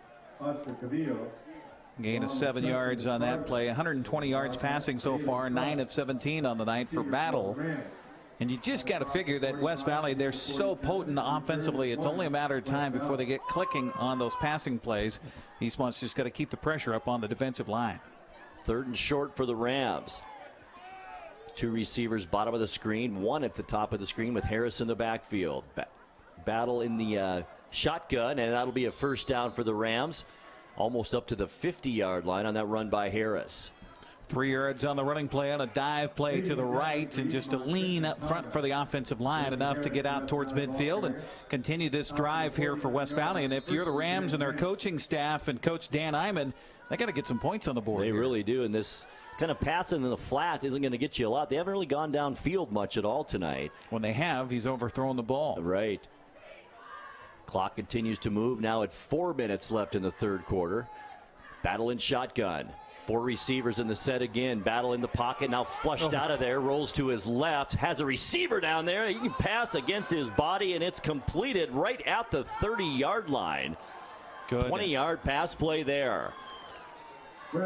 Gain of 7 yards on that play. 120 yards passing so far. 9 of 17 on the night for Battle. And you just got to figure that West Valley, they're so potent offensively. It's only a matter of time before they get clicking on those passing plays. Eastmont's just got to keep the pressure up on the defensive line. 3rd and short for the Rams. 2 receivers bottom of the screen, 1 at the top of the screen with Harris in the backfield. Battle in the shotgun, and that'll be a first down for the Rams. Almost up to the 50-yard line on that run by Harris. 3 yards on the running play on a dive play to the right, and just a lean up front for the offensive line, enough to get out towards midfield and continue this drive here for West Valley. And if you're the Rams and their coaching staff and Coach Dan Iman, they got to get some points on the board. They here. really do, and this kind of passing in the flat isn't going to get you a lot. They haven't really gone downfield much at all tonight. When they have, he's overthrown the ball. Right. Clock continues to move now at 4 minutes left in the third quarter. Battle in shotgun. 4 receivers in the set again. Battle in the pocket. Now flushed out of there. Rolls to his left. Has a receiver down there. He can pass against his body, and it's completed right at the 30-yard line. 20-yard pass play there.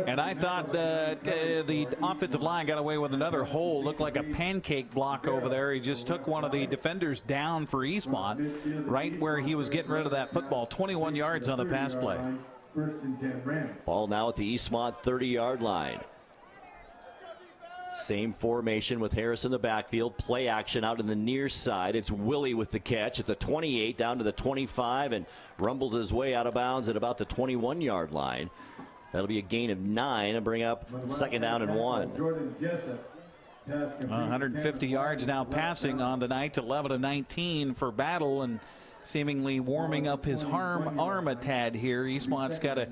And I thought the offensive line got away with another hole. Looked like a pancake block over there. He just took one of the defenders down for Eastmont, right where he was getting rid of that football. 21 yards on the pass play. Ball now at the Eastmont 30-yard line. Same formation with Harris in the backfield. Play action out in the near side. It's Willie with the catch at the 28 down to the 25 and rumbled his way out of bounds at about the 21-yard line. That'll be a gain of 9 and bring up second down and 1. 150 yards now passing on the night. 11-19 for Battle, and seemingly warming up his arm a tad here. Eastmont's got to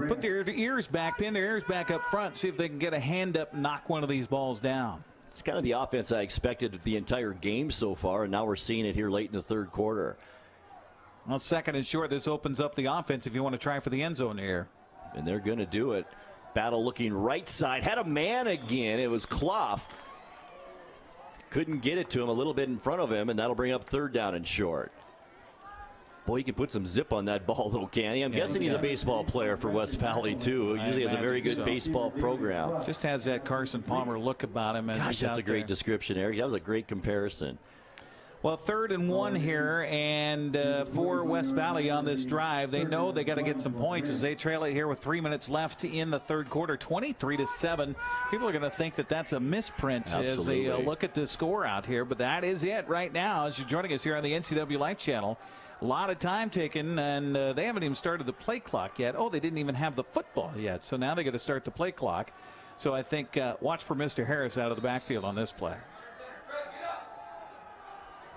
put their ears back, pin their ears back up front, see if they can get a hand up, knock one of these balls down. It's kind of the offense I expected the entire game so far, and now we're seeing it here late in the third quarter. Well, second and short, this opens up the offense if you want to try for the end zone here. And they're going to do it. Battle looking right side. Had a man again. It was Clough. Couldn't get it to him, a little bit in front of him, and that'll bring up third down and short. Boy, he can put some zip on that ball, though, can he? I'm guessing he's a baseball player for West Valley, too. He usually has a very good baseball program. Just has that Carson Palmer look about him. Gosh, that's a great description, Eric. That was a great comparison. Well, 3rd and 1 here, and for West Valley on this drive, they know they got to get some points as they trail it here with 3 minutes left in the third quarter, 23-7. People are going to think that that's a misprint as they look at the score out here, but that is it right now as you're joining us here on the NCW Life Channel. A lot of time taken, and they haven't even started the play clock yet. Oh, they didn't even have the football yet, so now they got to start the play clock. So I think watch for Mr. Harris out of the backfield on this play.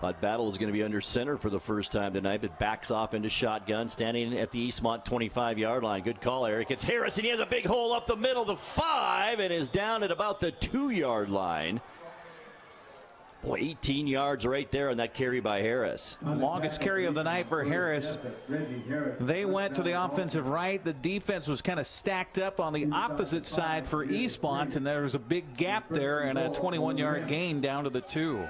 Thought Battle was going to be under center for the first time tonight, but backs off into shotgun, standing at the Eastmont 25-yard line. Good call, Eric. It's Harris, and he has a big hole up the middle, the 5, and is down at about the 2-yard line. Boy, 18 yards right there on that carry by Harris. Longest carry of the night for Harris. They went to the offensive right. The defense was kind of stacked up on the opposite side for Eastmont, and there was a big gap there and a 21-yard gain down to the 2.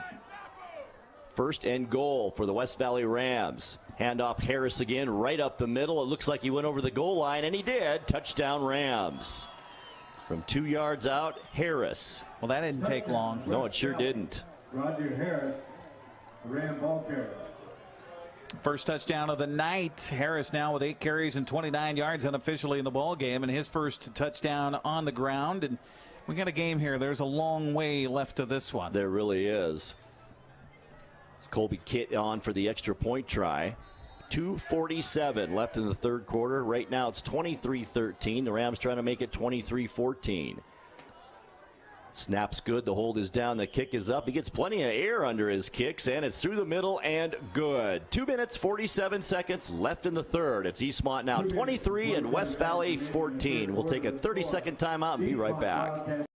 First and goal for the West Valley Rams. Handoff Harris again, right up the middle. It looks like he went over the goal line, and he did. Touchdown Rams. From 2 yards out, Harris. Well, that didn't take long. No, it sure didn't. Roger Harris, Ram ball carrier. First touchdown of the night. Harris now with 8 carries and 29 yards unofficially in the ball game, and his first touchdown on the ground. And we got a game here. There's a long way left to this one. There really is. Colby Kitt on for the extra point try. 2:47 left in the third quarter. Right now it's 23-13. The Rams trying to make it 23-14. Snap's good. The hold is down. The kick is up. He gets plenty of air under his kicks, and it's through the middle and good. 2 minutes, 47 seconds left in the third. It's Eastmont now 23 and West Valley 14. We'll take a 30-second timeout and be right back.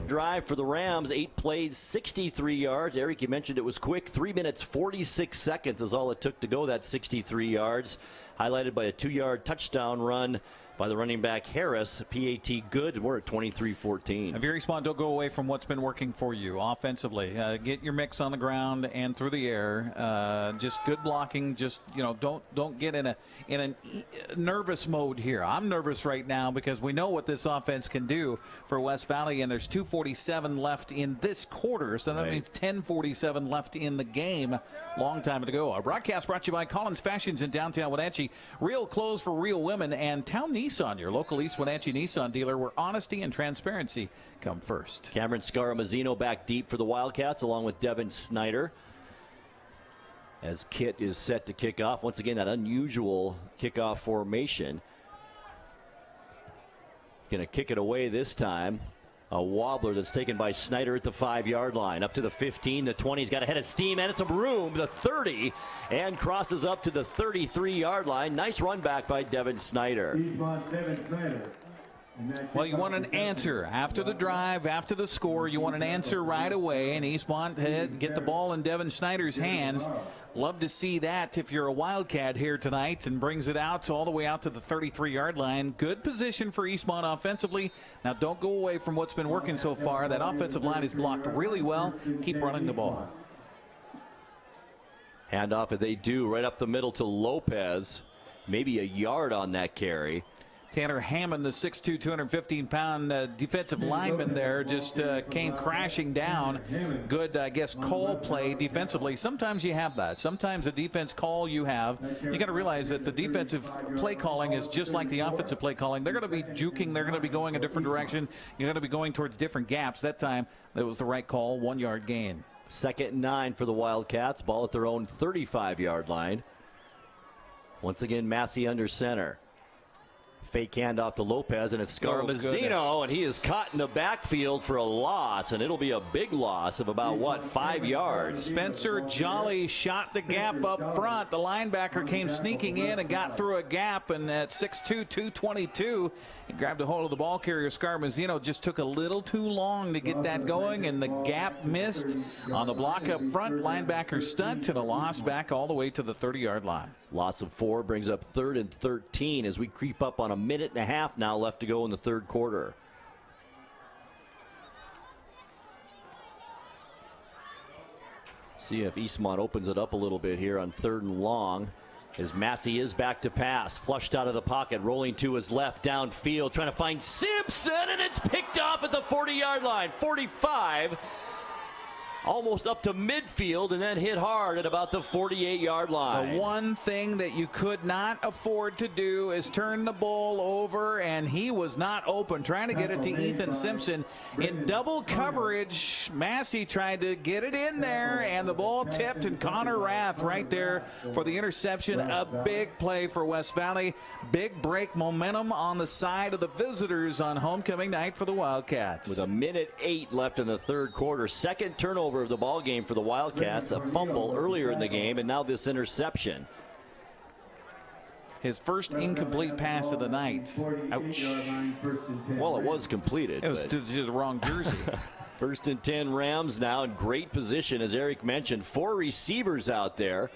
Drive for the Rams, 8 plays, 63 yards. Eric, you mentioned it was quick. 3 minutes, 46 seconds is all it took to go that 63 yards. Highlighted by a 2-yard touchdown run by the running back Harris. PAT good. We're at 23-14. If you're Eastmont, don't go away from what's been working for you offensively. Get your mix on the ground and through the air. Just good blocking. Just don't get in a nervous mode here. I'm nervous right now because we know what this offense can do for West Valley, and there's 2:47 left in this quarter, so that means 10:47 left in the game. Long time to go. Our broadcast brought to you by Collins Fashions in downtown Wenatchee. Real clothes for real women, and Town Nissan, your local East Wenatchee Nissan dealer, where honesty and transparency come first. Cameron Scaramazino back deep for the Wildcats, along with Devin Snyder, as Kit is set to kick off. Once again, that unusual kickoff formation. He's going to kick it away this time. A wobbler that's taken by Snyder at the 5-yard line. Up to the 15, the 20. He's got a head of steam and it's some room. The 30 and crosses up to the 33-yard line. Nice run back by Devin Snyder. Well, you want an answer after the drive, after the score. You want an answer right away, and Eastmont get the ball in Devin Snyder's hands. Love to see that if you're a Wildcat here tonight, and brings it out all the way out to the 33-yard line. Good position for Eastmont offensively. Now don't go away from what's been working so far. That offensive line is blocked really well. Keep running the ball. Handoff, if they do, right up the middle to Lopez. Maybe a yard on that carry. Tanner Hammond, the 6'2", 215-pound defensive lineman there, just came crashing down. Good, I guess, call play defensively. Sometimes you have that. Sometimes the defense call you have, you got to realize that the defensive play calling is just like the offensive play calling. They're going to be juking. They're going to be going a different direction. You're going to be going towards different gaps. That time, that was the right call, 1-yard gain. 2nd and 9 for the Wildcats. Ball at their own 35-yard line. Once again, Massey under center. Fake handoff to Lopez, and it's Scaramazino, and he is caught in the backfield for a loss, and it'll be a big loss of about, 5 yards. Spencer Jolly shot the gap up front. The linebacker came sneaking in and got through a gap, and at 6'2", 222, he grabbed a hold of the ball carrier. Scaramazino just took a little too long to get that going, and the gap missed on the block up front. Linebacker stunt, and a loss back all the way to the 30-yard line. Loss of 4 brings up 3rd and 13 as we creep up on a minute and a half now left to go in the third quarter. See if Eastmont opens it up a little bit here on 3rd and long, as Massey is back to pass, flushed out of the pocket, rolling to his left downfield, trying to find Simpson, and it's picked off at the 40-yard line. 45. Almost up to midfield, and then hit hard at about the 48-yard line. The one thing that you could not afford to do is turn the ball over, and he was not open. Trying to get it to Ethan Simpson in double coverage. Massey tried to get it in there, and the ball tipped, and Connor Rath right there for the interception. A big play for West Valley. Big break momentum on the side of the visitors on homecoming night for the Wildcats. With a minute 8 left in the third quarter. Second turnover of the ball game for the Wildcats. A fumble earlier in the game, and now this interception. His first incomplete pass of the night. Ouch. Well, it was completed. It was just the wrong jersey. 1st and 10 Rams now in great position, as Eric mentioned. 4 receivers out there,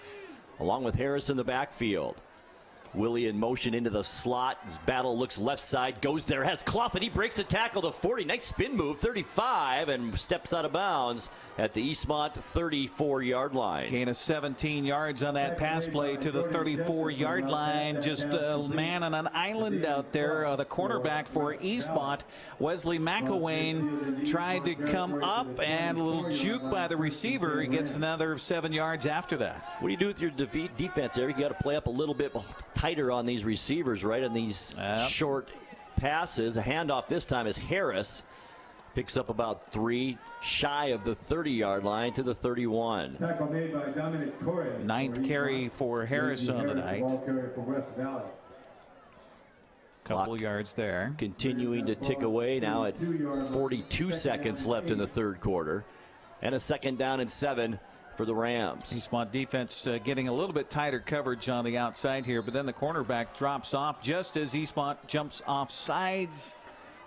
along with Harris in the backfield. Willie in motion into the slot. His battle looks left side, goes there, has Clough, and he breaks a tackle to 40. Nice spin move, 35, and steps out of bounds at the Eastmont 34-yard line. Gain of 17 yards on that pass play to the 34-yard line. Just a man on an island out there. The cornerback for Eastmont, Wesley McElwain, tried to come up, and a little juke by the receiver. He gets another 7 yards after that. What do you do with your defense, Eric? You got to play up a little bit tighter on these receivers, right? On these short passes. A handoff this time is Harris. Picks up about 3 shy of the 30-yard line to the 31. Tackle made by Dominic Torres. 9th carry for Harris on the night. Ball carrier for West Valley. Couple yards there. Continuing to tick away now at 42 seconds left in the third quarter. And a 2nd down and 7 for the Rams. Eastmont defense getting a little bit tighter coverage on the outside here, but then the cornerback drops off just as Eastmont jumps off sides.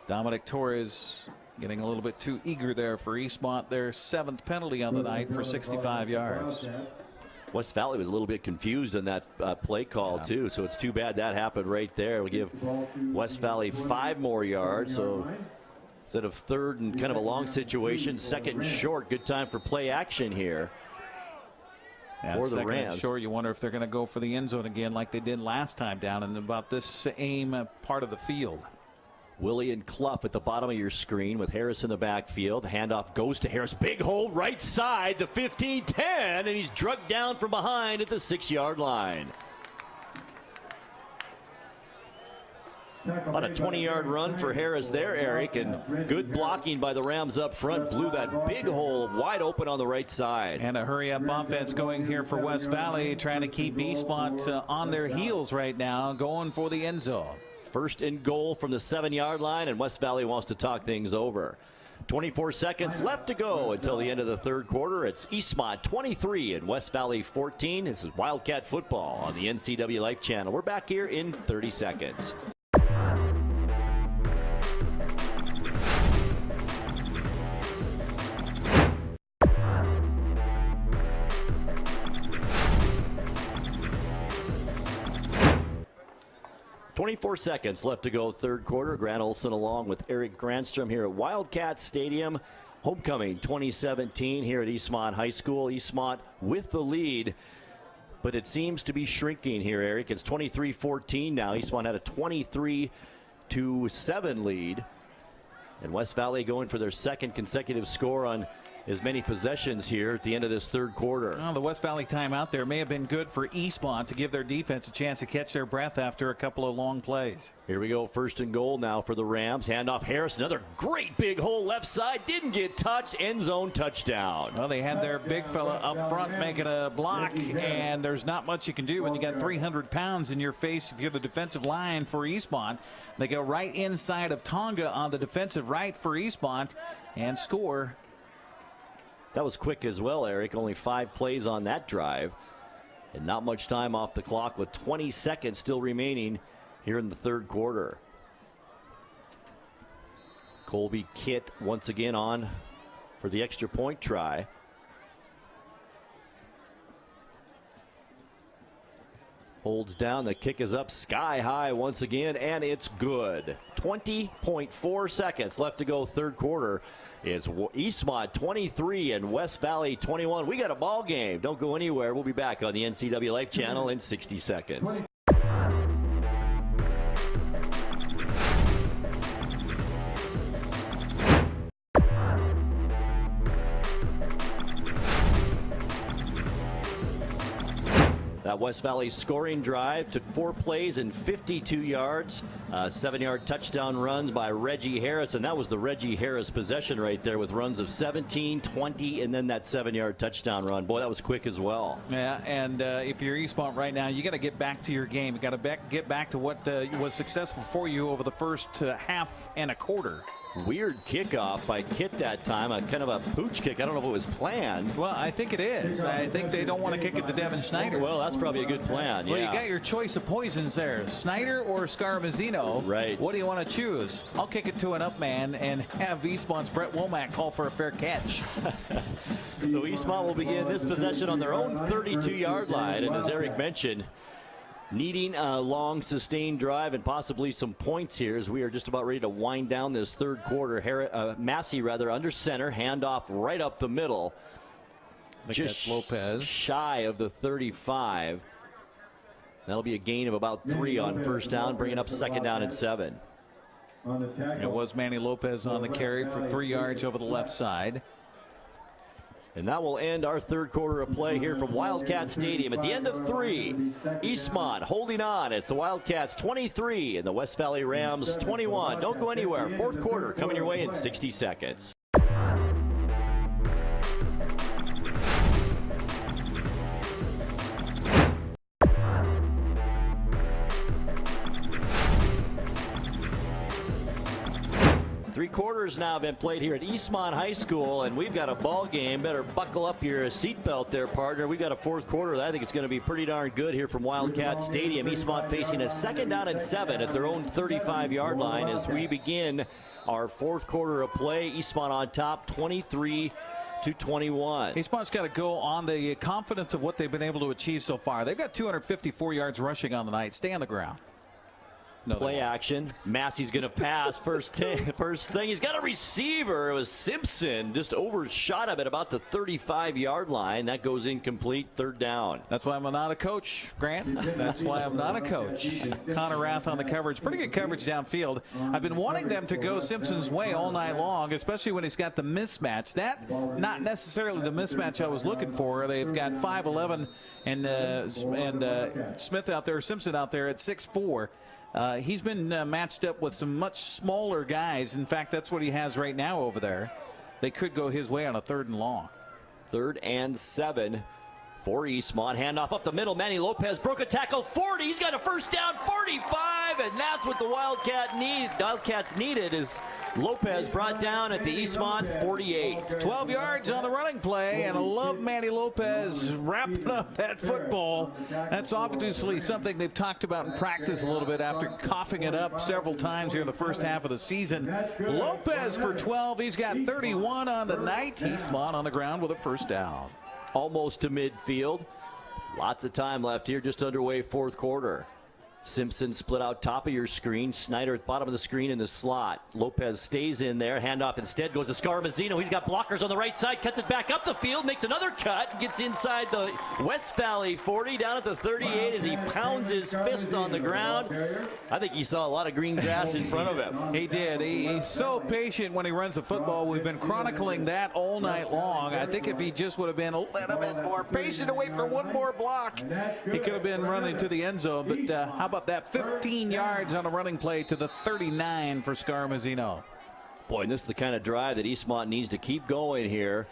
Dominic Torres getting a little bit too eager there for Eastmont. Their 7th penalty on the night for 65 yards. West Valley was a little bit confused in that play call too, so it's too bad that happened right there. It'll give West Valley 5 more yards, so instead of third and kind of a long situation, second and short. Good time for play action here for the Rams. Sure, you wonder if they're going to go for the end zone again like they did last time down in about this same part of the field. Willie and Clough at the bottom of your screen with Harris in the backfield. Handoff goes to Harris. Big hole right side, the 15-10, and he's drugged down from behind at the 6-yard line. About a 20-yard run for Harris there, Eric, and good blocking by the Rams up front. Blew that big hole wide open on the right side. And a hurry-up offense going here for West Valley, trying to keep Eastmont on their heels right now, going for the end zone. First and goal from the 7-yard line, and West Valley wants to talk things over. 24 seconds left to go until the end of the third quarter. It's Eastmont 23 and West Valley 14. This is Wildcat football on the NCW Life Channel. We're back here in 30 seconds. 24 seconds left to go, third quarter. Grant Olson along with Eric Granstrom here at Wildcat Stadium. Homecoming 2017 here at Eastmont High School. Eastmont with the lead, but it seems to be shrinking here, Eric. It's 23-14 now. Eastmont had a 23-7 lead. And West Valley going for their second consecutive score on as many possessions here at the end of this third quarter. Well, the West Valley timeout there may have been good for Eastmont to give their defense a chance to catch their breath after a couple of long plays. Here we go, first and goal now for the Rams. Handoff Harris, another great big hole left side. Didn't get touched, end zone touchdown. Well, they had their big fella up front making a block, and there's not much you can do when you got 300 pounds in your face if you're the defensive line for Eastmont. They go right inside of Tonga on the defensive right for Eastmont and score. That was quick as well, Eric. Only 5 plays on that drive. And not much time off the clock with 20 seconds still remaining here in the third quarter. Colby Kitt once again on for the extra point try. Holds down, the kick is up sky high once again, and it's good. 20.4 seconds left to go, third quarter. It's Eastmont 23 and West Valley 21. We got a ball game. Don't go anywhere. We'll be back on the NCW Life Channel in 60 seconds. That West Valley scoring drive took 4 plays and 52 yards. 7-yard touchdown runs by Reggie Harris, and that was the Reggie Harris possession right there with runs of 17, 20, and then that 7-yard touchdown run. Boy, that was quick as well. Yeah, and if you're Eastmont right now, you got to get back to your game. You got to get back to what was successful for you over the first half and a quarter. Weird kickoff by Kitt that time, a kind of a pooch kick. I don't know if it was planned. Well, I think it is. I think they don't want to kick it to Devin Schneider. Well, that's probably a good plan. Well, yeah. You got your choice of poisons there, Snyder or Scarmazzino. Right. What do you want to choose? I'll kick it to an up man and have Eastmont's Brett Womack call for a fair catch. So Eastmont will begin this possession on their own 32-yard line, and as Eric mentioned, needing a long sustained drive and possibly some points here as we are just about ready to wind down this third quarter. Massey under center, handoff right up the middle. Just Lopez. Shy of the 35. That'll be a gain of about 3 on first down, bringing up second down and 7. It was Manny Lopez on the carry for 3 yards over the left side. And that will end our third quarter of play here from Wildcat Stadium. At the end of 3, Eastmont holding on. It's the Wildcats 23 and the West Valley Rams 21. Don't go anywhere. Fourth quarter coming your way in 60 seconds. Three quarters now have been played here at Eastmont High School, and we've got a ball game. Better buckle up your seatbelt there, partner. We've got a fourth quarter that I think it's going to be pretty darn good here from Wildcat Stadium. Eastmont facing a second down and 7 at their own 35-yard line as we begin our fourth quarter of play. Eastmont on top, 23 to 21. East Mont's got to go on the confidence of what they've been able to achieve so far. They've got 254 yards rushing on the night. Stay on the ground. No, play action. Massey's going to pass. First thing, he's got a receiver. It was Simpson. Just overshot him at about the 35-yard line. That goes incomplete. Third down. That's why I'm not a coach, Grant. That's why I'm not a coach. Connor Rath on the coverage. Pretty good coverage downfield. I've been wanting them to go Simpson's way all night long, especially when he's got the mismatch. That, not necessarily the mismatch I was looking for. They've got 5'11" and Smith out there, Simpson out there at 6'4". He's been matched up with some much smaller guys. In fact, that's what he has right now over there. They could go his way on a 3rd and long. 3rd and 7 for Eastmont. Handoff up the middle. Manny Lopez broke a tackle. 40. He's got a first down. 45. And that's what the Wildcats needed is Lopez brought down at the Eastmont 48. 12 yards on the running play. And I love Manny Lopez wrapping up that football. That's obviously something they've talked about in practice a little bit after coughing it up several times here in the first half of the season. Lopez for 12. He's got 31 on the night. Eastmont on the ground with a first down. Almost to midfield. Lots of time left here, just underway 4th quarter. Simpson split out top of your screen. Snyder at bottom of the screen in the slot. Lopez stays in there. Handoff instead goes to Scarmazzino. He's got blockers on the right side. Cuts it back up the field. Makes another cut. Gets inside the West Valley 40 down at the 38 as he pounds his fist on the ground. I think he saw a lot of green grass in front of him. He did. He's so patient when he runs the football. We've been chronicling that all night long. I think if he just would have been a little bit more patient to wait for one more block, he could have been running to the end zone. But how about that? 15 yards on a running play to the 39 for Scarmazzino. Boy, and this is the kind of drive that Eastmont needs to keep going here.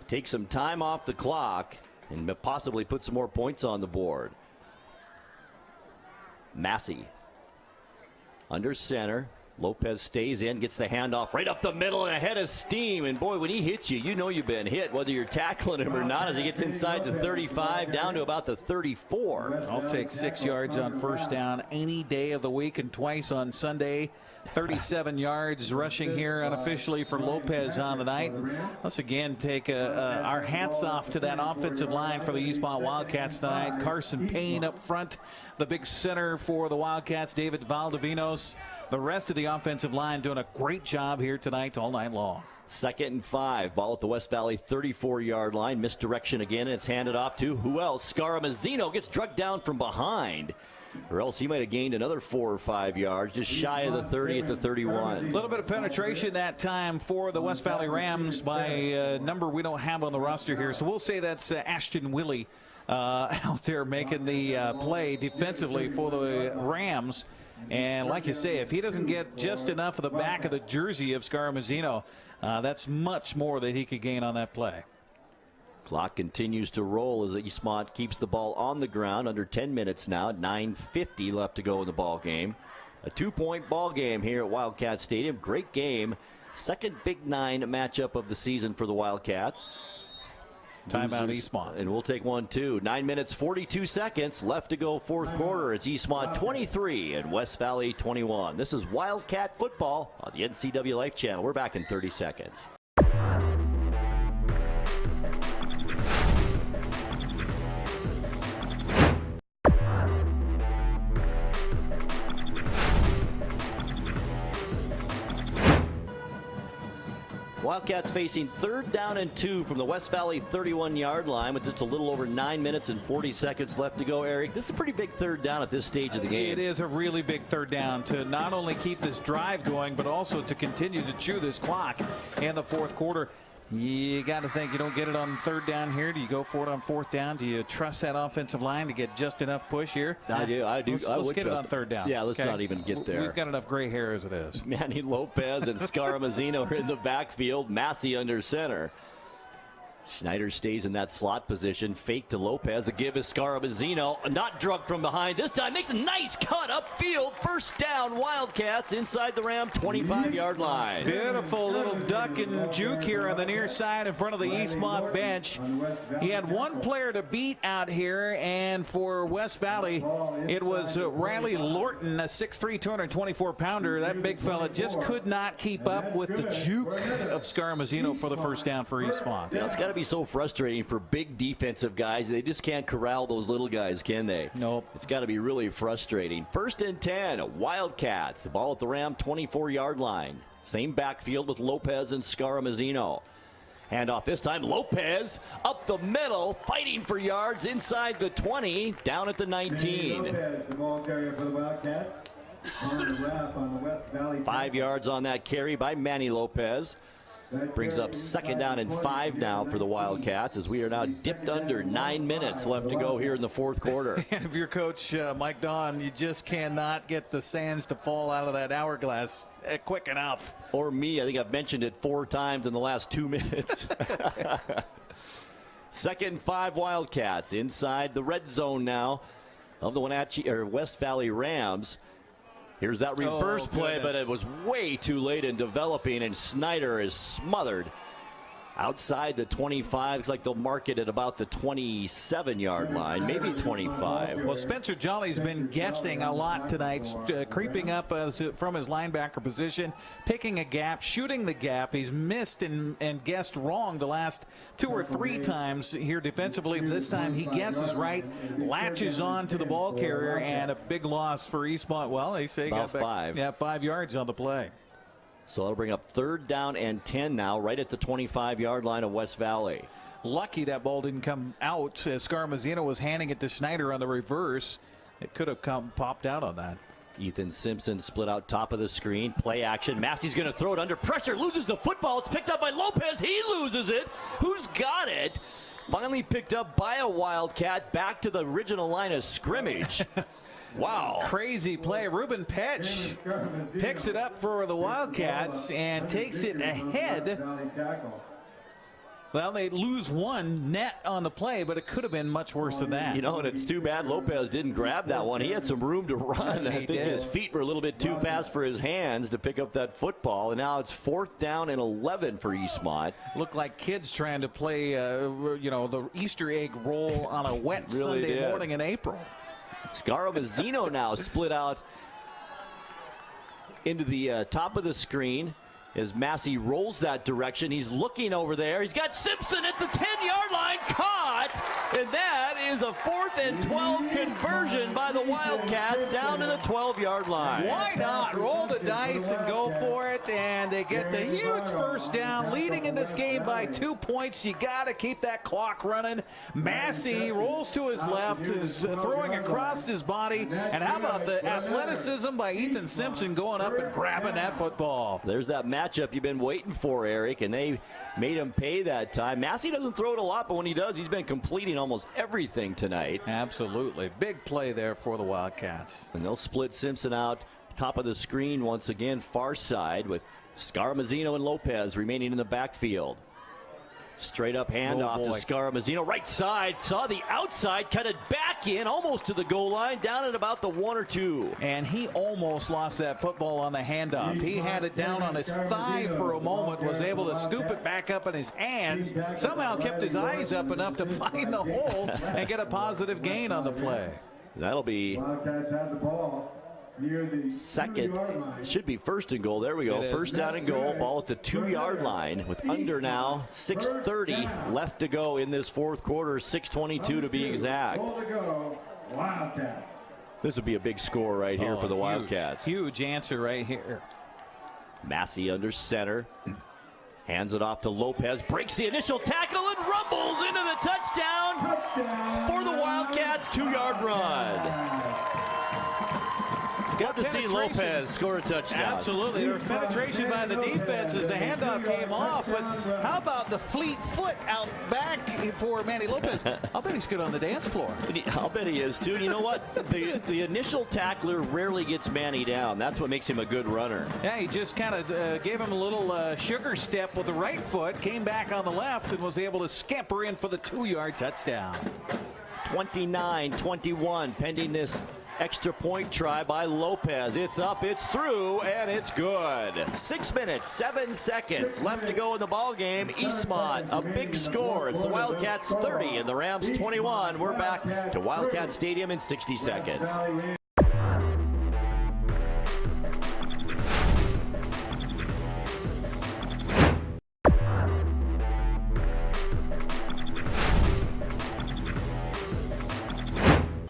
Take some time off the clock and possibly put some more points on the board. Massey under center. Lopez stays in, gets the handoff right up the middle and ahead of steam. And boy, when he hits you, you know you've been hit, whether you're tackling him or not, as he gets inside the 35 down to about the 34. I'll take 6 yards on first down any day of the week and twice on Sunday. 37 yards rushing here unofficially for Lopez on the night. Let's again take our hats off to that offensive line for the Eastmont Wildcats tonight. Carson Payne up front, the big center for the Wildcats, David Valdivinos. The rest of the offensive line doing a great job here tonight all night long. 2nd and 5. Ball at the West Valley 34-yard line. Misdirection again, and it's handed off to who else? Scarmazzino gets drugged down from behind. Or else he might have gained another 4 or 5 yards, just shy of the 30 at the 31. A little bit of penetration that time for the West Valley Rams by a number we don't have on the roster here. So we'll say that's Ashton Willie out there making the play defensively for the Rams. And like you say, if he doesn't get just enough of the back of the jersey of Scarmazzino, that's much more that he could gain on that play. Clock continues to roll as Eastmont keeps the ball on the ground. Under 10 minutes now. 9:50 left to go in the ball game. A 2-point ball game here at Wildcat Stadium. Great game. Second Big Nine matchup of the season for the Wildcats. Timeout Eastmont. And we'll take one too. 9 minutes 42 seconds left to go 4th quarter. It's Eastmont 23 and West Valley 21. This is Wildcat football on the NCW Life Channel. We're back in 30 seconds. Wildcats facing 3rd down and 2 from the West Valley 31-yard line with just a little over 9 minutes and 40 seconds left to go, Eric. This is a pretty big 3rd down at this stage of the game. It is a really big 3rd down to not only keep this drive going, but also to continue to chew this clock in the 4th quarter. You got to think you don't get it on 3rd down here. Do you go for it on 4th down? Do you trust that offensive line to get just enough push here? I do. Let's get it on 3rd down. Yeah, let's not even get there. We've got enough gray hair as it is. Manny Lopez and Scarmazzino are in the backfield. Massey under center. Schneider stays in that slot position. Fake to Lopez. The give is Scarabazino. Not drugged from behind. This time makes a nice cut upfield. First down, Wildcats inside the Ram 25-yard line. Beautiful little duck and juke here on the near side in front of the Eastmont bench. He had one player to beat out here, and for West Valley, it was Riley Lorton, a 6'3", 224-pounder. That big fella just could not keep up with the juke of Scarabazino for the first down for Eastmont. It's got to be so frustrating for big defensive guys. They just can't corral those little guys, can they? Nope. It's got to be really frustrating. 1st and 10, Wildcats. The ball at the Ram 24-yard line. Same backfield with Lopez and Scarabazino. Handoff this time, Lopez up the middle, fighting for yards inside the 20, down at the 19. Lopez, the ball carrier for the Wildcats. On the wrap on the West Valley. 5 yards on that carry by Manny Lopez. Brings up 2nd down and 5 now for the Wildcats, as we are now dipped under 9 minutes left to go here in the 4th quarter. And if you're Coach Mike Don, you just cannot get the sands to fall out of that hourglass quick enough. Or me, I think I've mentioned it 4 times in the last 2 minutes. 2nd and 5 Wildcats inside the red zone now of the West Valley Rams. Here's that reverse play, but it was way too late in developing, and Snyder is smothered outside the 25. Looks like they'll mark it at about the 27-yard line, maybe 25. Well, Spencer Jolly's been guessing a lot tonight, creeping up from his linebacker position, picking a gap, shooting the gap. He's missed and guessed wrong the last 2 or 3 times here defensively. This time he guesses right, latches on to the ball carrier, and a big loss for Eastmont. Well, they say about 5. Yeah, 5 yards on the play. So that'll bring up 3rd down and 10 now, right at the 25-yard line of West Valley. Lucky that ball didn't come out as Scarabazino was handing it to Schneider on the reverse. It could have popped out on that. Ethan Simpson split out top of the screen. Play action. Massey's going to throw it under pressure. Loses the football. It's picked up by Lopez. He loses it. Who's got it? Finally picked up by a Wildcat. Back to the original line of scrimmage. Wow. Crazy play. Ruben Petch picks it up for the Wildcats and takes it ahead. Well, they lose 1 net on the play, but it could have been much worse than that. You know, and it's too bad Lopez didn't grab that one. He had some room to run. I think his feet were a little bit too fast for his hands to pick up that football. And now it's 4th down and 11 for Eastmont. Looked like kids trying to play, the Easter egg roll on a wet Sunday morning in April. Scarabazino now split out into the top of the screen as Massey rolls that direction. He's looking over there. He's got Simpson at the 10-yard line, caught, and that is a 4th and 12 conversion by the Wildcats down to the 12-yard line. Why not roll the dice and go for it? And they get the huge first down, leading in this game by 2 points. You got to keep that clock running. Massey rolls to his left, is throwing across his body. And how about the athleticism by Ethan Simpson going up and grabbing that football? There's that matchup you've been waiting for, Eric, and they made him pay that time. Massey doesn't throw it a lot, but when he does, he's been completing almost everything tonight. Absolutely. Big play there for the Wildcats. And they'll split Simpson out top of the screen once again, far side, with Scarabazino and Lopez remaining in the backfield. Straight up handoff to Scarabazino, right side, saw the outside, cut it back in, almost to the goal line, down at about the 1 or 2. And he almost lost that football on the handoff. He had it down on his thigh for a moment, was able to scoop it back up in his hands, somehow kept his eyes up enough to find the hole and get a positive gain on the play. That'll be Wildcats have the ball. Second, should be 1st and goal. There we go. 1st down and goal. Ball at the 2-yard line with under now 6:30 left to go in this 4th quarter. 6:22 to be exact. This would be a big score right here for the Wildcats. Huge answer right here. Massey under center. Hands it off to Lopez. Breaks the initial tackle and rumbles into the touchdown for the Wildcats. 2-yard run. Good to see Lopez score a touchdown. Absolutely. There was penetration by the defense as the handoff came off, but how about the fleet foot out back for Manny Lopez? I'll bet he's good on the dance floor. I'll bet he is too. And you know what? The initial tackler rarely gets Manny down. That's what makes him a good runner. Yeah, he just kind of gave him a little sugar step with the right foot, came back on the left, and was able to scamper in for the 2-yard touchdown. 29-21 pending this extra point try by Lopez. It's up, it's through, and it's good. 6 minutes, 7 seconds left to go in the ball game. Eastmont, a big score. It's the Wildcats 30 and the Rams 21. We're back to Wildcat Stadium in 60 seconds.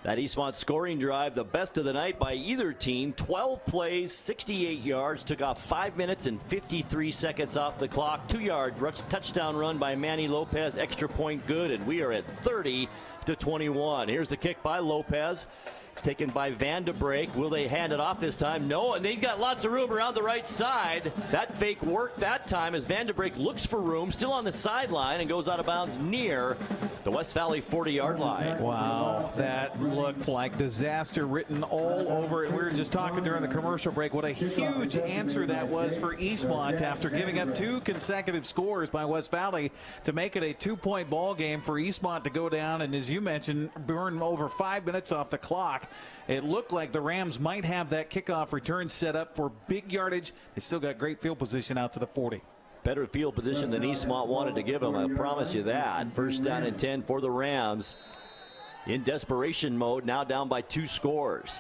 That Eastmont scoring drive, the best of the night by either team. 12 plays, 68 yards, took off 5 minutes and 53 seconds off the clock. 2-yard touchdown run by Manny Lopez, extra point good, and we are at 30-21. Here's the kick by Lopez. It's taken by Van de Breek. Will they hand it off this time? No, and they've got lots of room around the right side. That fake worked that time as Van de Breek looks for room, still on the sideline, and goes out of bounds near the West Valley 40-yard line. Wow, that looked like disaster written all over it. We were just talking during the commercial break what a huge answer that was for Eastmont after giving up 2 consecutive scores by West Valley to make it a 2-point ball game for Eastmont to go down and, as you mentioned, burn over 5 minutes off the clock. It looked like the Rams might have that kickoff return set up for big yardage. They still got great field position out to the 40. Better field position than Eastmont wanted to give them, I promise you that. First down and 10 for the Rams. In desperation mode, now down by 2 scores.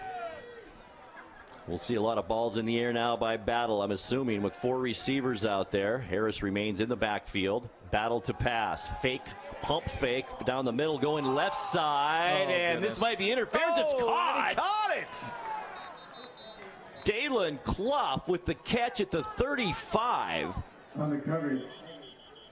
We'll see a lot of balls in the air now by Battle, I'm assuming, with 4 receivers out there. Harris remains in the backfield. Battle to pass. Fake, pump fake down the middle, going left side, and this might be interference. It's caught. He caught it. Dalen Clough with the catch at the 35. On the coverage.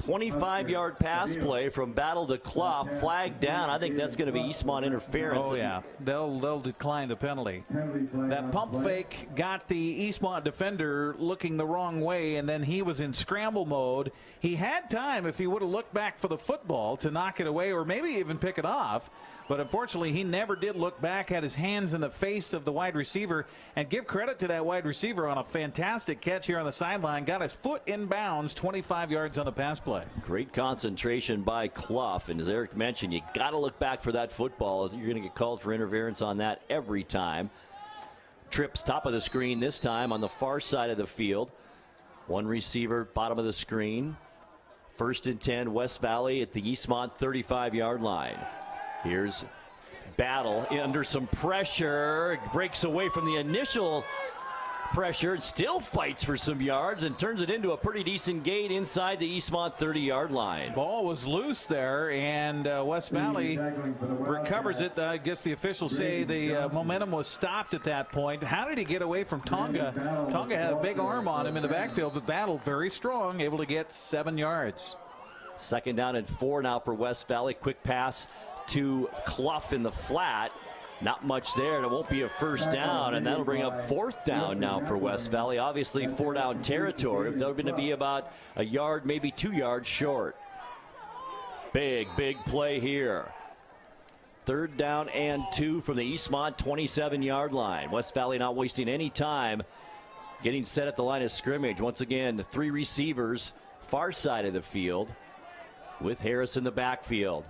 25-yard pass play from Battle to Clough, flagged down. I think that's going to be Eastmont interference. Oh yeah, they'll decline the penalty. That pump fake got the Eastmont defender looking the wrong way, and then he was in scramble mode. He had time, if he would have looked back for the football, to knock it away or maybe even pick it off. But unfortunately, he never did look back, had his hands in the face of the wide receiver. And give credit to that wide receiver on a fantastic catch here on the sideline. Got his foot in bounds, 25 yards on the pass play. Great concentration by Clough. And as Eric mentioned, you got to look back for that football. You're going to get called for interference on that every time. Trips top of the screen this time on the far side of the field. 1 receiver, bottom of the screen. First and 10, West Valley at the Eastmont 35-yard line. Here's Battle under some pressure, breaks away from the initial pressure and still fights for some yards and turns it into a pretty decent gain inside the Eastmont 30-yard line. Ball was loose there, and West Valley recovers it. I guess the officials say the momentum was stopped at that point. How did he get away from Tonga? Tonga had a big arm on him in the backfield, but Battle very strong, able to get 7 yards. Second down and 4 now for West Valley. Quick pass to Clough in the flat. Not much there, and it won't be a first down, and that'll bring up 4th down now for West Valley. Obviously 4-down territory. They're going to be about a yard, maybe 2 yards short. Big play here. 3rd down and 2 from the Eastmont 27-yard line. West Valley not wasting any time getting set at the line of scrimmage. Once again, the 3 receivers, far side of the field, with Harris in the backfield.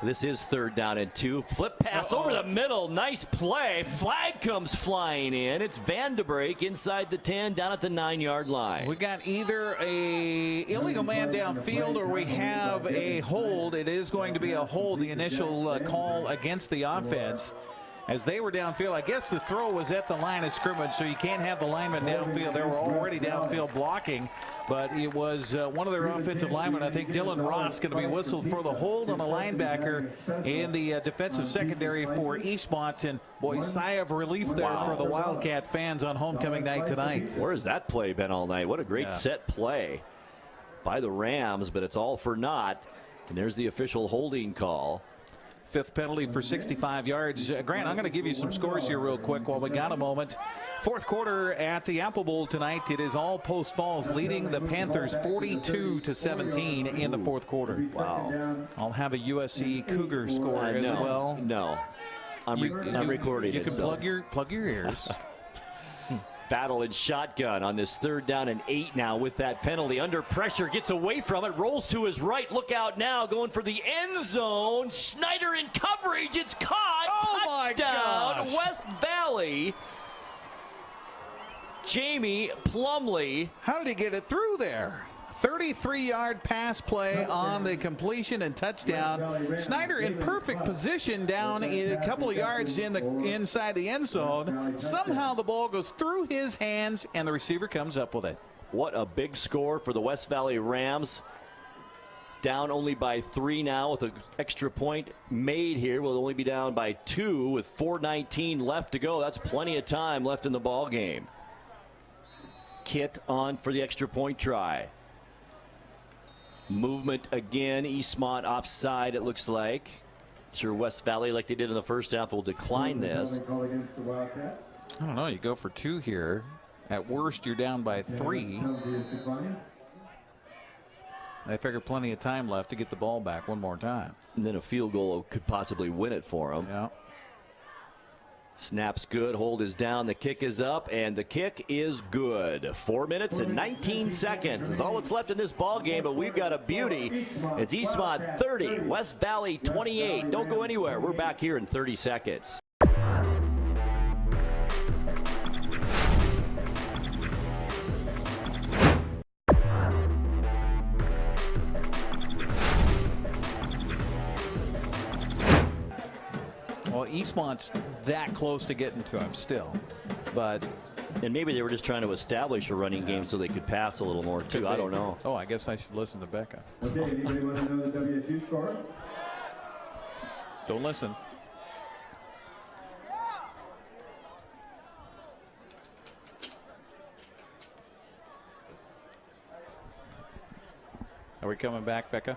This is 3rd down and 2. Flip pass over the middle. Nice play. Flag comes flying in. It's Van de Breek inside the 10, down at the 9-yard line. We got either a illegal man downfield or we have a hold. It is going to be a hold, the initial call against the offense. As they were downfield, I guess the throw was at the line of scrimmage, so you can't have the linemen downfield. They were already downfield blocking, but it was one of their offensive linemen, I think Dylan Ross, going to be whistled for the hold on a linebacker in the defensive secondary for Eastmont. And boy, sigh of relief there for the Wildcat fans on homecoming night tonight. Where has that play been all night? What a great set play by the Rams, but it's all for naught. And there's the official holding call. Fifth penalty for 65 yards. Grant, I'm going to give you some scores here real quick while we got a moment. Fourth quarter at the Apple Bowl tonight. It is all Post Falls leading the Panthers 42-17 in the fourth quarter. Wow. I'll have a USC Cougar score as well. No. I'm recording you it. You can plug your ears. Battle and shotgun on this 3rd down and 8 now with that penalty. Under pressure, gets away from it, rolls to his right. Look out now, going for the end zone. Schneider in coverage. It's caught. Oh, touchdown, my gosh. West Valley. Jamie Plumley. How did he get it through there? 33-yard pass play on the completion and touchdown. Snyder in perfect position down a couple of yards inside the end zone. Somehow the ball goes through his hands and the receiver comes up with it. What a big score for the West Valley Rams. Down only by 3 now with an extra point made here. We'll only be down by 2 with 4:19 left to go. That's plenty of time left in the ball game. Kit on for the extra point try. Movement again. Eastmont offside, it looks like. Sure, West Valley, like they did in the first half, will decline this. I don't know. You go for 2 here. At worst, you're down by 3. They figure plenty of time left to get the ball back one more time. And then a field goal could possibly win it for them. Yeah. Snap's good, hold is down, the kick is up, and the kick is good. 4 minutes and 19 seconds is all that's left in this ball game, but we've got a beauty. It's Eastmont 30, West Valley 28. Don't go anywhere. We're back here in 30 seconds. Well, Eastmont's that close to getting to him still, but and maybe they were just trying to establish a running game so they could pass a little more too. I don't know. Oh, I guess I should listen to Becca. Okay, anybody want to know the WSU score? Don't listen. Are we coming back, Becca?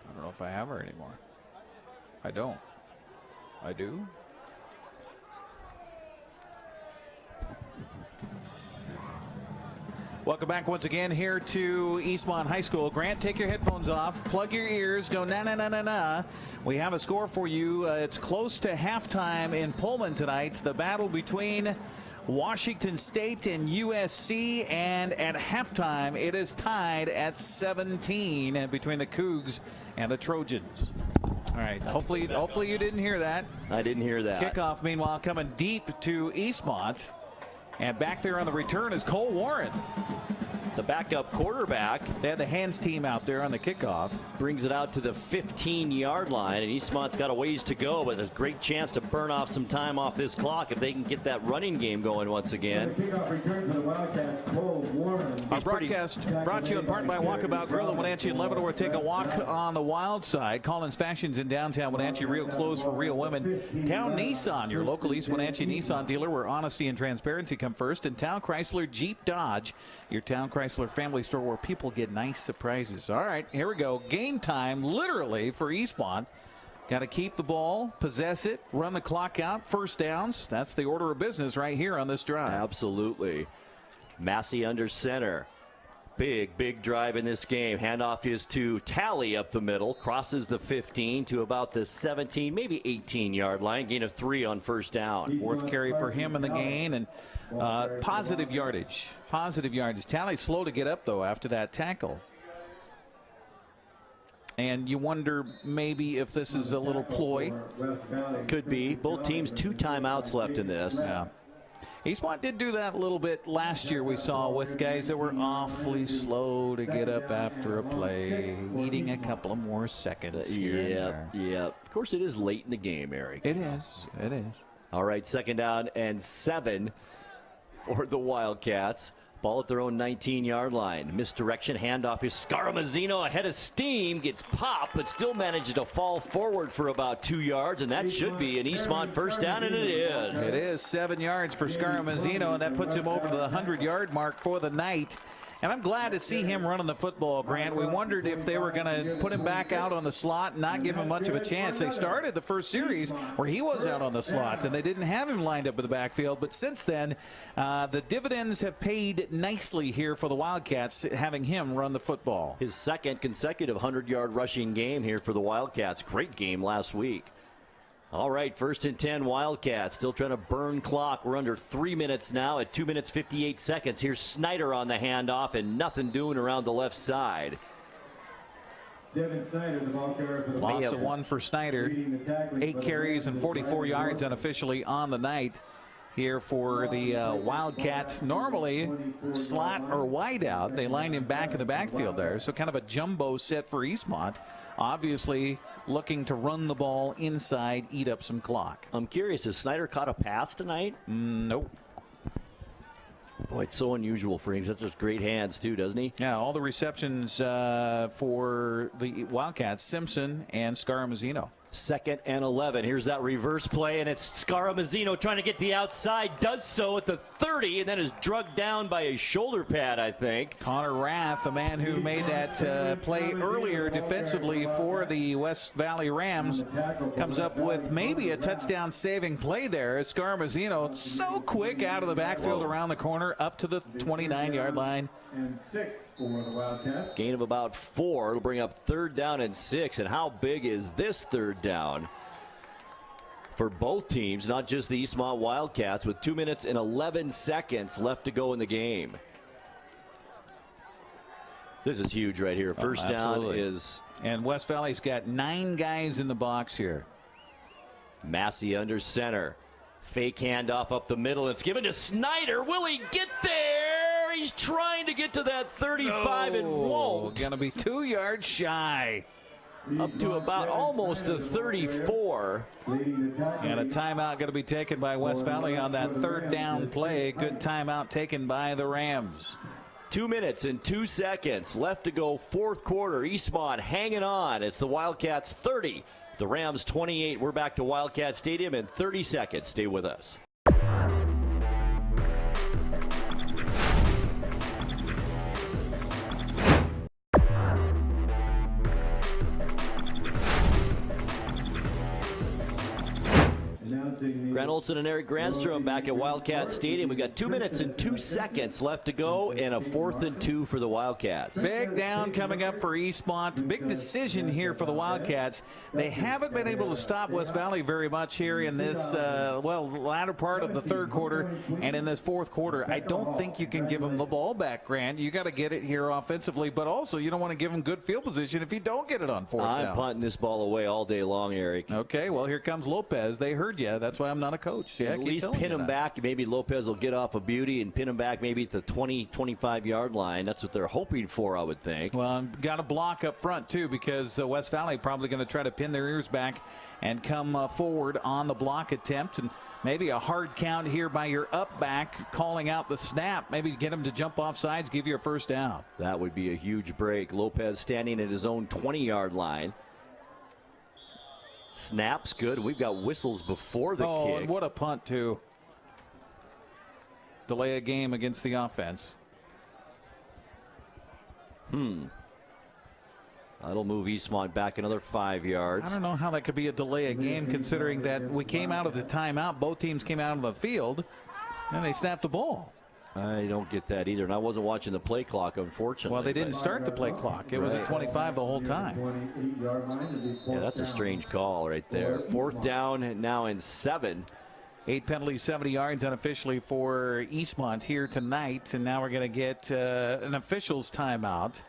I don't know if I have her anymore. I don't. I do? Welcome back once again here to Eastmont High School. Grant, take your headphones off, plug your ears, go na-na-na-na-na. We have a score for you. It's close to halftime in Pullman tonight. The battle between Washington State and USC, and at halftime it is tied at 17 between the Cougs and the Trojans. All right, hopefully you didn't hear that. I didn't hear that. Kickoff, meanwhile, coming deep to Eastmont. And back there on the return is Cole Warren. The backup quarterback. They had the hands team out there on the kickoff. Brings it out to the 15-yard line, and Eastmont's got a ways to go, but a great chance to burn off some time off this clock if they can get that running game going once again. Our broadcast brought to you in part by Walkabout Grill in Wenatchee and Leavenworth. Take a walk on the wild side. Collins Fashions in downtown Wenatchee. Real clothes for real women. Town Nissan, your local East Wenatchee Nissan dealer, where honesty and transparency come first. And Town Chrysler Jeep Dodge, your Town Chrysler family store where people get nice surprises. All right, here we go. Game time, literally, for Eastmont. Got to keep the ball, possess it, run the clock out, first downs. That's the order of business right here on this drive. Absolutely. Massey under center. Big drive in this game. Handoff is to Tally up the middle. Crosses the 15 to about the 17, maybe 18-yard line. Gain of 3 on first down. Fourth carry for him in the gain, and positive yardage. Tally slow to get up, though, after that tackle. And you wonder maybe if this is a little ploy. Could be. Both teams 2 timeouts left in this. Yeah. Eastmont did do that a little bit last year, we saw, with guys that were awfully slow to get up after a play, needing a couple of more seconds here. Yeah. Of course, it is late in the game, Eric. It is. All right, second down and 7 for the Wildcats. Ball at their own 19-yard line. Misdirection, handoff is Scaramazino ahead of steam. Gets popped, but still manages to fall forward for about 2 yards, and that should be an Eastmont first down, and it is. It is 7 yards for Scaramazino, and that puts him over to the 100-yard mark for the night. And I'm glad to see him running the football, Grant. We wondered if they were going to put him back out on the slot and not give him much of a chance. They started the first series where he was out on the slot, and they didn't have him lined up in the backfield. But since then, the dividends have paid nicely here for the Wildcats, having him run the football. His second consecutive 100-yard rushing game here for the Wildcats. Great game last week. All right, 1st and 10 Wildcats, still trying to burn clock. We're under 3 minutes now at 2 minutes 58 seconds. Here's Snyder on the handoff and nothing doing around the left side. Devin Snyder, the ball carrier for the Loss of 1 for Snyder. 8 carries and 44 yards unofficially on the night here for the Wildcats. Normally slot or wide out. They lined him back in the backfield there, so kind of a jumbo set for Eastmont. Obviously looking to run the ball inside, eat up some clock. I'm curious, has Snyder caught a pass tonight? Nope. Boy, it's so unusual for him. He has such great hands too, doesn't he? Yeah, all the receptions for the Wildcats, Simpson and Scaramazino. 2nd and 11. Here's that reverse play, and it's Scaramazino trying to get the outside. Does so at the 30, and then is drugged down by his shoulder pad, I think. Connor Rath, the man who made that play earlier defensively for the West Valley Rams, comes up with maybe a touchdown-saving play there. Scaramazino so quick out of the backfield around the corner up to the 29-yard line. And 6 for the Wildcats. Gain of about 4. It'll bring up 3rd down and 6. And how big is this 3rd down for both teams, not just the Eastmont Wildcats, with 2 minutes and 11 seconds left to go in the game. This is huge right here. First down is... And West Valley's got 9 guys in the box here. Massey under center. Fake handoff up the middle. It's given to Snyder. Will he get there? He's trying to get to that 35 and won't. Going to be 2 yards shy. Up to about almost the 34. And a timeout going to be taken by West Valley on that 3rd down play. Good timeout taken by the Rams. 2 minutes and 2 seconds left to go, 4th quarter. Eastmont hanging on. It's the Wildcats 30, the Rams 28. We're back to Wildcat Stadium in 30 seconds. Stay with us. Grant Olson and Eric Granstrom back at Wildcat Stadium. We've got 2 minutes and 2 seconds left to go, and a 4th and 2 for the Wildcats. Big down coming up for Eastmont. Big decision here for the Wildcats. They haven't been able to stop West Valley very much here in this, latter part of the 3rd quarter and in this 4th quarter. I don't think you can give them the ball back, Grant. You got to get it here offensively, but also you don't want to give them good field position if you don't get it on 4th down. I'm punting this ball away all day long, Eric. Okay, well, here comes Lopez. They heard you. That's why I'm not a coach. Yeah, at least pin him back. Maybe Lopez will get off a beauty and pin him back maybe at the 20, 25-yard line. That's what they're hoping for, I would think. Well, got a block up front, too, because West Valley probably going to try to pin their ears back and come forward on the block attempt. And maybe a hard count here by your up back calling out the snap. Maybe get him to jump off sides, give you a 1st down. That would be a huge break. Lopez standing at his own 20-yard line. Snap's good. We've got whistles before the kick. And what a punt, too. Delay a game against the offense. That'll move Eastmont back another 5 yards. I don't know how that could be a delay a game, considering that we came out of the timeout. Both teams came out of the field, and they snapped the ball. I don't get that either, and I wasn't watching the play clock, unfortunately. Well, they didn't start the play clock. It was at 25 the whole time. Yeah, that's a strange call right there. 4th down now in 7. 8 penalties, 70 yards unofficially for Eastmont here tonight. And now we're going to get an official's timeout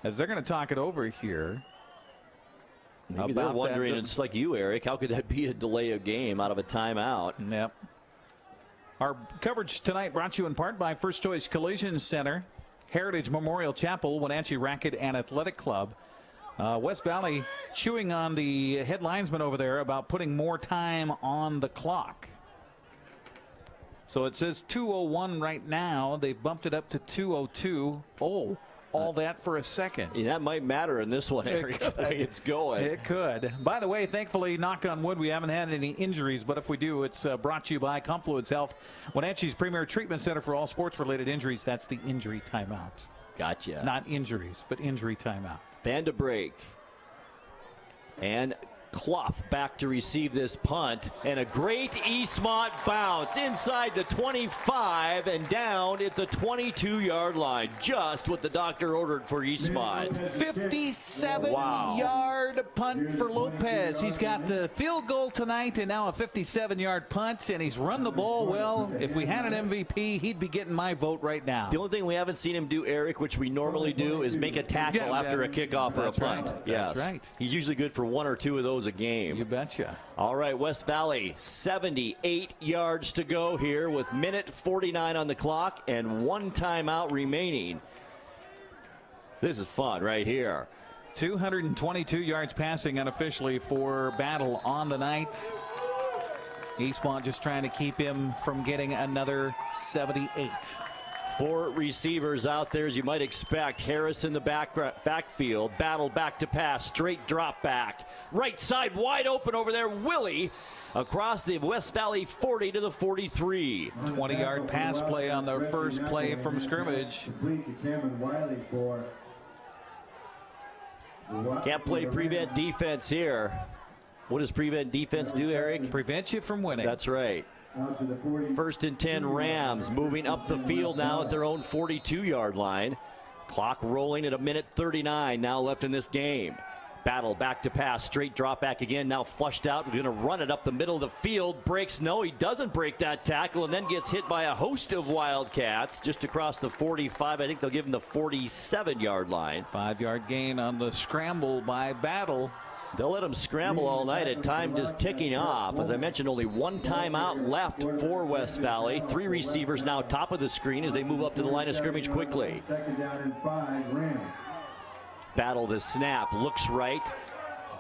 as they're going to talk it over here. Maybe they're wondering, it's like you, Eric, how could that be a delay of game out of a timeout? Yep. Our coverage tonight brought to you in part by First Choice Collision Center, Heritage Memorial Chapel, Wenatchee Racket and Athletic Club. West Valley chewing on the head linesman over there about putting more time on the clock. So it says 2:01 right now. They've bumped it up to 2:02. Oh, all that for a second. Yeah, that might matter in this one, Eric, the way it's going. It could. By the way, thankfully, knock on wood, we haven't had any injuries, but if we do, it's brought to you by Confluence Health, Wenatchee's premier treatment center for all sports-related injuries. That's the injury timeout. Gotcha. Not injuries, but injury timeout. Vandebreek and Clough back to receive this punt, and a great Eastmont bounce inside the 25 and down at the 22-yard line. Just what the doctor ordered for Eastmont. 57-yard punt for Lopez. He's got the field goal tonight and now a 57-yard punt, and he's run the ball well. If we had an MVP, he'd be getting my vote right now. The only thing we haven't seen him do, Eric, which we normally do, is make a tackle after a kickoff or a punt. Right. Yes. That's right. He's usually good for 1 or 2 of those a game. You betcha. All right, West Valley, 78 yards to go here with minute 49 on the clock and 1 timeout remaining. This is fun right here. 222 yards passing unofficially for Battle on the night. Eastmont just trying to keep him from getting another 78. 4 receivers out there, as you might expect. Harris in the backfield. Battle back to pass. Straight drop back. Right side wide open over there. Willie across the West Valley 40 to the 43. 20-yard pass play on the first play from scrimmage. Can't play prevent defense here. What does prevent defense do, Eric? Prevent you from winning. That's right. 1st and 10 Rams moving up the field now at their own 42-yard line. Clock rolling at a minute 39 now left in this game. Battle back to pass, straight drop back again, now flushed out. We're going to run it up the middle of the field. Breaks, no, he doesn't break that tackle, and then gets hit by a host of Wildcats just across the 45. I think they'll give him the 47-yard line. 5-yard gain on the scramble by Battle. They'll let him scramble all night at time just ticking off. As I mentioned, only 1 timeout left for West Valley. 3 receivers now top of the screen as they move up to the line of scrimmage quickly. Battle the snap, looks right,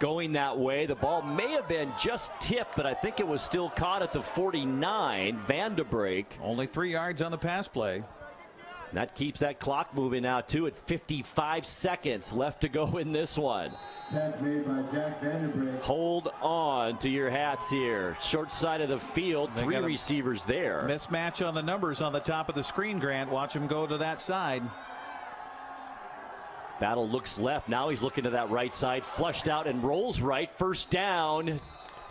going that way. The ball may have been just tipped, but I think it was still caught at the 49. Vandebreek. Only 3 yards on the pass play. That keeps that clock moving now, too, at 55 seconds left to go in this one. Hold on to your hats here. Short side of the field, 3 receivers there. Mismatch on the numbers on the top of the screen, Grant. Watch him go to that side. Battle looks left. Now he's looking to that right side. Flushed out and rolls right. First down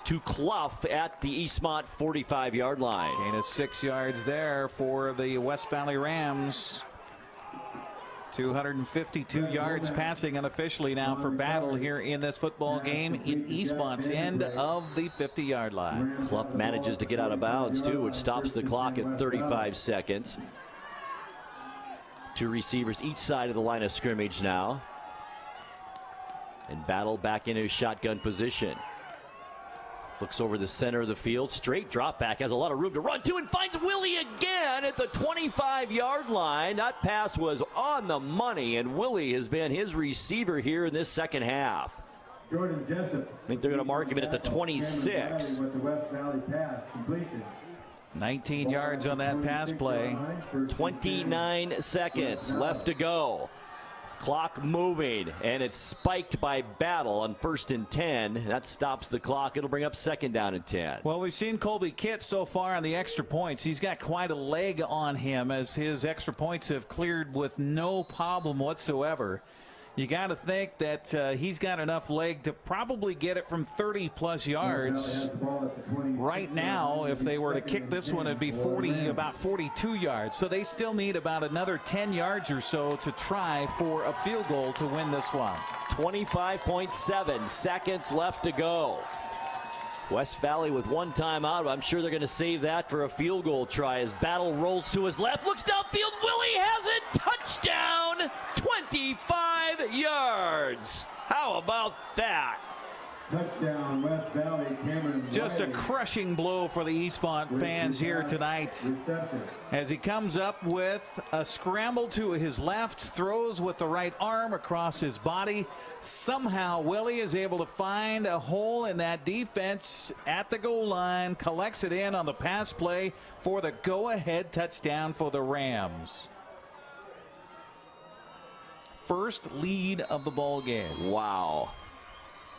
to Clough at the Eastmont 45-yard line. Gain of 6 yards there for the West Valley Rams. 252 yards passing unofficially now for Battle here in this football game in Eastmont's end of the 50-yard line. Clough manages to get out of bounds too, which stops the clock at 35 seconds. 2 receivers each side of the line of scrimmage now. And Battle back in his shotgun position. Looks over the center of the field. Straight drop back. Has a lot of room to run to and finds Willie again at the 25-yard line. That pass was on the money, and Willie has been his receiver here in this second half. Jordan Jessup. I think they're going to mark him in at the 26. 19 yards on that pass play. 29 seconds left to go. Clock moving, and it's spiked by Battle on 1st and 10. That stops the clock. It'll bring up 2nd down and 10. Well, we've seen Colby Kitt so far on the extra points. He's got quite a leg on him as his extra points have cleared with no problem whatsoever. You got to think that he's got enough leg to probably get it from 30-plus yards. Right now, if they were to kick this one, it'd be about 42 yards. So they still need about another 10 yards or so to try for a field goal to win this one. 25.7 seconds left to go. West Valley with 1 timeout. I'm sure they're going to save that for a field goal try as Battle rolls to his left. Looks downfield. Willie has it. Touchdown. 25 yards. How about that? Touchdown, West Valley. Cameron Just a Wiley. crushing blow for the Eastmont fans here tonight as he comes up with a scramble to his left, throws with the right arm across his body. Somehow Willie is able to find a hole in that defense at the goal line, collects it in on the pass play for the go-ahead touchdown for the Rams. First lead of the ball game. Wow.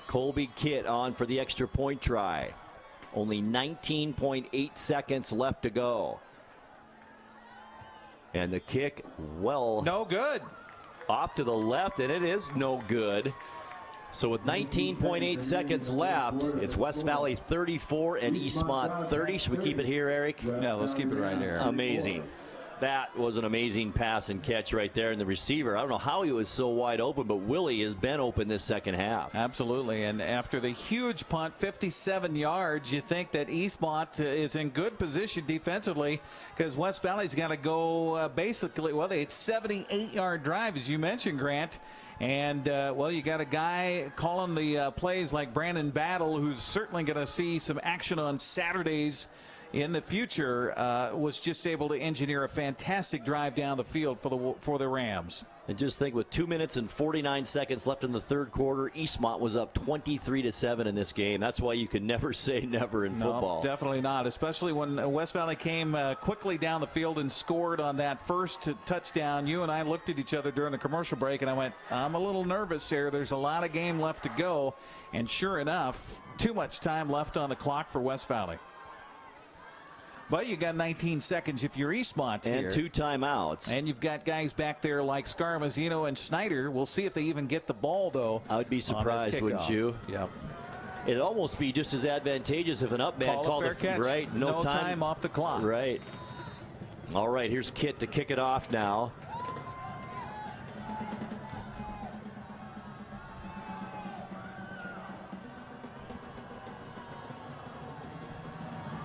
Colby Kitt on for the extra point try. Only 19.8 seconds left to go. And the kick, well. No good. off to the left, and it is no good. So with 19.8 seconds left, it's West Valley 34 and Eastmont 30. Should we keep it here, Eric? Yeah, let's keep it right here. Amazing. That was an amazing pass and catch right there. And the receiver, I don't know how he was so wide open, but Willie has been open this second half. Absolutely. And after the huge punt, 57 yards, you think that Eastmont is in good position defensively, because West Valley's got to go basically, well, it's 78-yard drive, as you mentioned, Grant. And, well, you got a guy calling the plays like Brandon Battle, who's certainly going to see some action on Saturdays in the future, was just able to engineer a fantastic drive down the field for the Rams. And just think, with 2 minutes and 49 seconds left in the third quarter, Eastmont was up 23-7 in this game. That's why you can never say never in football. No, definitely not, especially when West Valley came quickly down the field and scored on that first touchdown. You and I looked at each other during the commercial break, and I went, I'm a little nervous here. There's a lot of game left to go. And sure enough, too much time left on the clock for West Valley. But you got 19 seconds if you're Eastmont here. And 2 timeouts. And you've got guys back there like Scarmazino and Snyder. We'll see if they even get the ball, though. I would be surprised, wouldn't you? Yep. It'd almost be just as advantageous if an up man called a fair catch. Right, no time off the clock. Right. All right, here's Kit to kick it off now.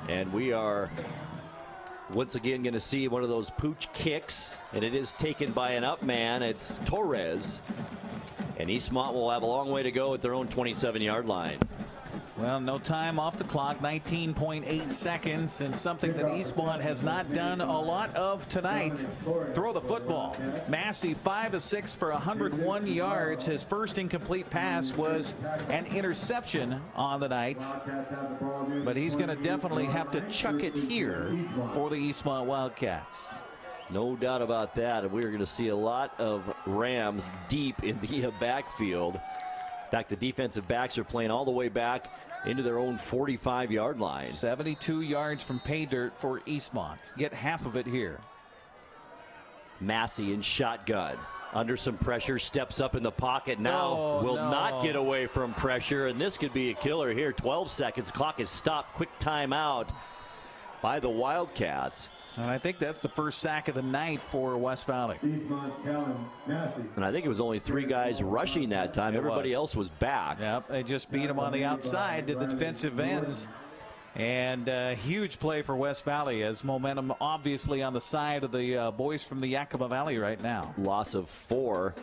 And we are once again going to see one of those pooch kicks, and it is taken by an up man. It's Torres, and Eastmont will have a long way to go at their own 27-yard line. Well, no time off the clock, 19.8 seconds, and something that Eastmont has not done a lot of tonight. Throw the football. Massey, 5 of 6 for 101 yards. His first incomplete pass was an interception on the night, but he's going to definitely have to chuck it here for the Eastmont Wildcats. No doubt about that. And we're going to see a lot of Rams deep in the backfield. In fact, the defensive backs are playing all the way back into their own 45-yard line. 72 yards from pay dirt for Eastmont. Get half of it here. Massey in shotgun. Under some pressure, steps up in the pocket now. Will not get away from pressure, and this could be a killer here. 12 seconds. Clock is stopped. Quick timeout by the Wildcats. And I think that's the first sack of the night for West Valley. And I think it was only 3 guys rushing that time. Everybody else was back. Yep, they just beat him on the outside to the defensive ends. And huge play for West Valley, as momentum obviously on the side of the boys from the Yakima Valley right now. Loss of 4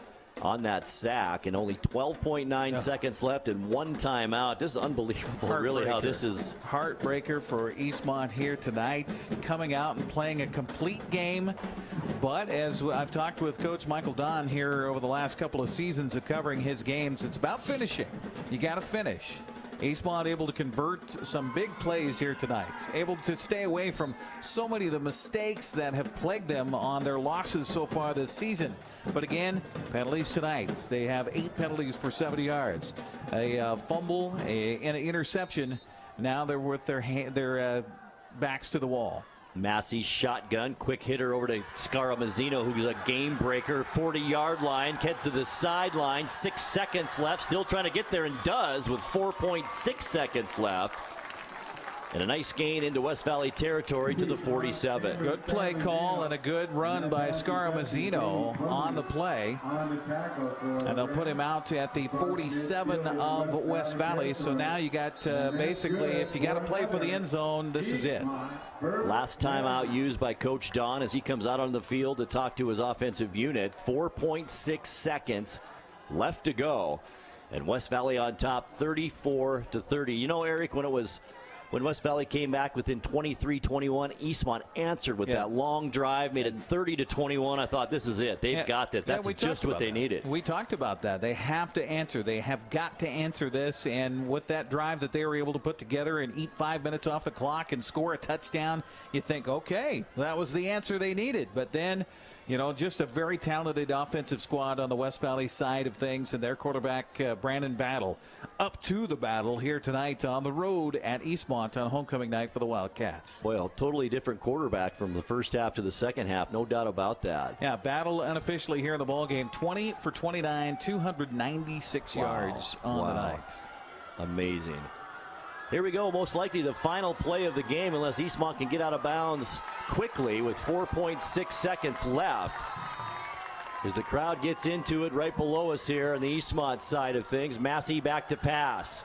on that sack, and only 12.9 seconds left and 1 timeout. This is unbelievable, really, how this is. Heartbreaker for Eastmont here tonight, coming out and playing a complete game. But as I've talked with Coach Michael Don here over the last couple of seasons of covering his games, it's about finishing. You got to finish. Eastmont able to convert some big plays here tonight, able to stay away from so many of the mistakes that have plagued them on their losses so far this season. But again, penalties tonight. They have 8 penalties for 70 yards, a fumble, and an interception. Now they're with their backs to the wall. Massey shotgun, quick hitter over to Scarmazino, who's a game breaker. 40-yard line, gets to the sideline. 6 seconds left, still trying to get there, and does with 4.6 seconds left. And a nice gain into West Valley territory to the 47. Good play call and a good run by Scarmazino on the play. And they'll put him out at the 47 of West Valley. So now you got basically, if you got to play for the end zone, this is it. Last time out used by Coach Don as he comes out on the field to talk to his offensive unit. 4.6 seconds left to go. And West Valley on top, 34-30. You know, Eric, when West Valley came back within 23-21, Eastmont answered with that long drive, made it 30-21. I thought, this is it. They've got this. That's just what they needed. We talked about that. They have to answer. They have got to answer this. And with that drive that they were able to put together and eat 5 minutes off the clock and score a touchdown, you think, okay, that was the answer they needed. But then, you know, just a very talented offensive squad on the West Valley side of things, and their quarterback, Brandon Battle, up to the battle here tonight on the road at Eastmont. Eastmont on homecoming night for the Wildcats. Boy, a totally different quarterback from the first half to the second half, no doubt about that. Yeah, Battle unofficially here in the ballgame, 20 for 29, 296 yards on the night. Amazing. Here we go, most likely the final play of the game unless Eastmont can get out of bounds quickly with 4.6 seconds left. As the crowd gets into it right below us here on the Eastmont side of things. Massey back to pass.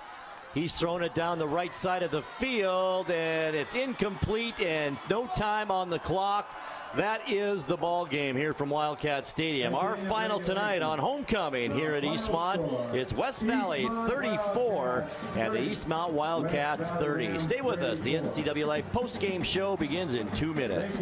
He's thrown it down the right side of the field, and it's incomplete and no time on the clock. That is the ball game here from Wildcat Stadium. Our final tonight on homecoming here at Eastmont. It's West Valley 34 and the Eastmont Wildcats 30. Stay with us. The NCAA Life post-game show begins in 2 minutes.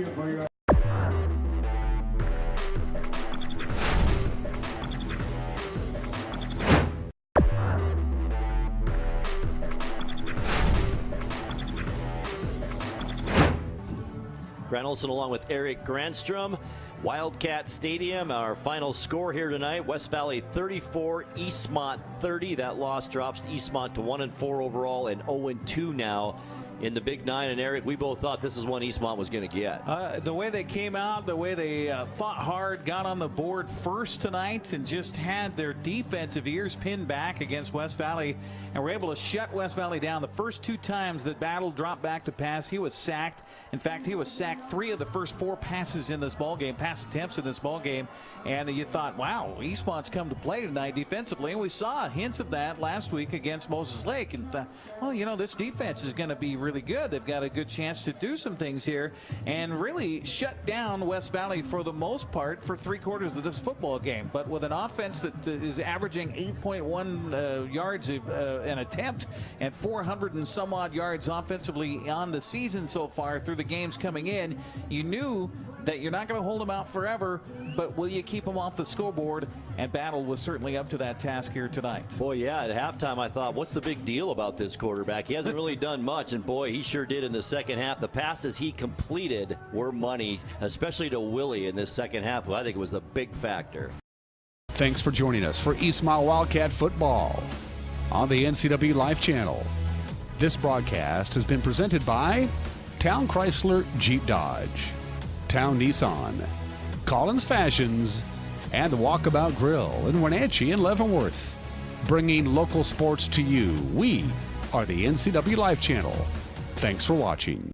Grant Olson along with Eric Granstrom. Wildcat Stadium, our final score here tonight. West Valley 34, Eastmont 30. That loss drops Eastmont to 1-4 overall and 0-2 now in the Big Nine. And Eric, we both thought this is one Eastmont was going to get. The way they came out, the way they fought hard, got on the board first tonight, and just had their defensive ears pinned back against West Valley, and were able to shut West Valley down. The first 2 times that Battle dropped back to pass, he was sacked. In fact, he was sacked 3 of the first 4 passes in this ball game, pass attempts in this ball game, and you thought, wow, Eastmont's come to play tonight defensively, and we saw hints of that last week against Moses Lake, and thought, well, you know, this defense is going to be really good. They've got a good chance to do some things here and really shut down West Valley for the most part for 3/4 of this football game. But with an offense that is averaging 8.1 yards an attempt and 400 and some odd yards offensively on the season so far through the games coming in, you knew that you're not going to hold them out forever, but will you keep them off the scoreboard? And Battle was certainly up to that task here tonight. Boy, yeah, at halftime I thought, what's the big deal about this quarterback? He hasn't really done much, and boy, he sure did in the second half. The passes he completed were money, especially to Willie in this second half, who I think was the big factor. Thanks for joining us for Eastmont Wildcat football on the NCW Life channel. This broadcast has been presented by Town Chrysler Jeep Dodge, Town Nissan, Collins Fashions, and the Walkabout Grill in Wenatchee and Leavenworth. Bringing local sports to you, we are the NCW Life channel. Thanks for watching.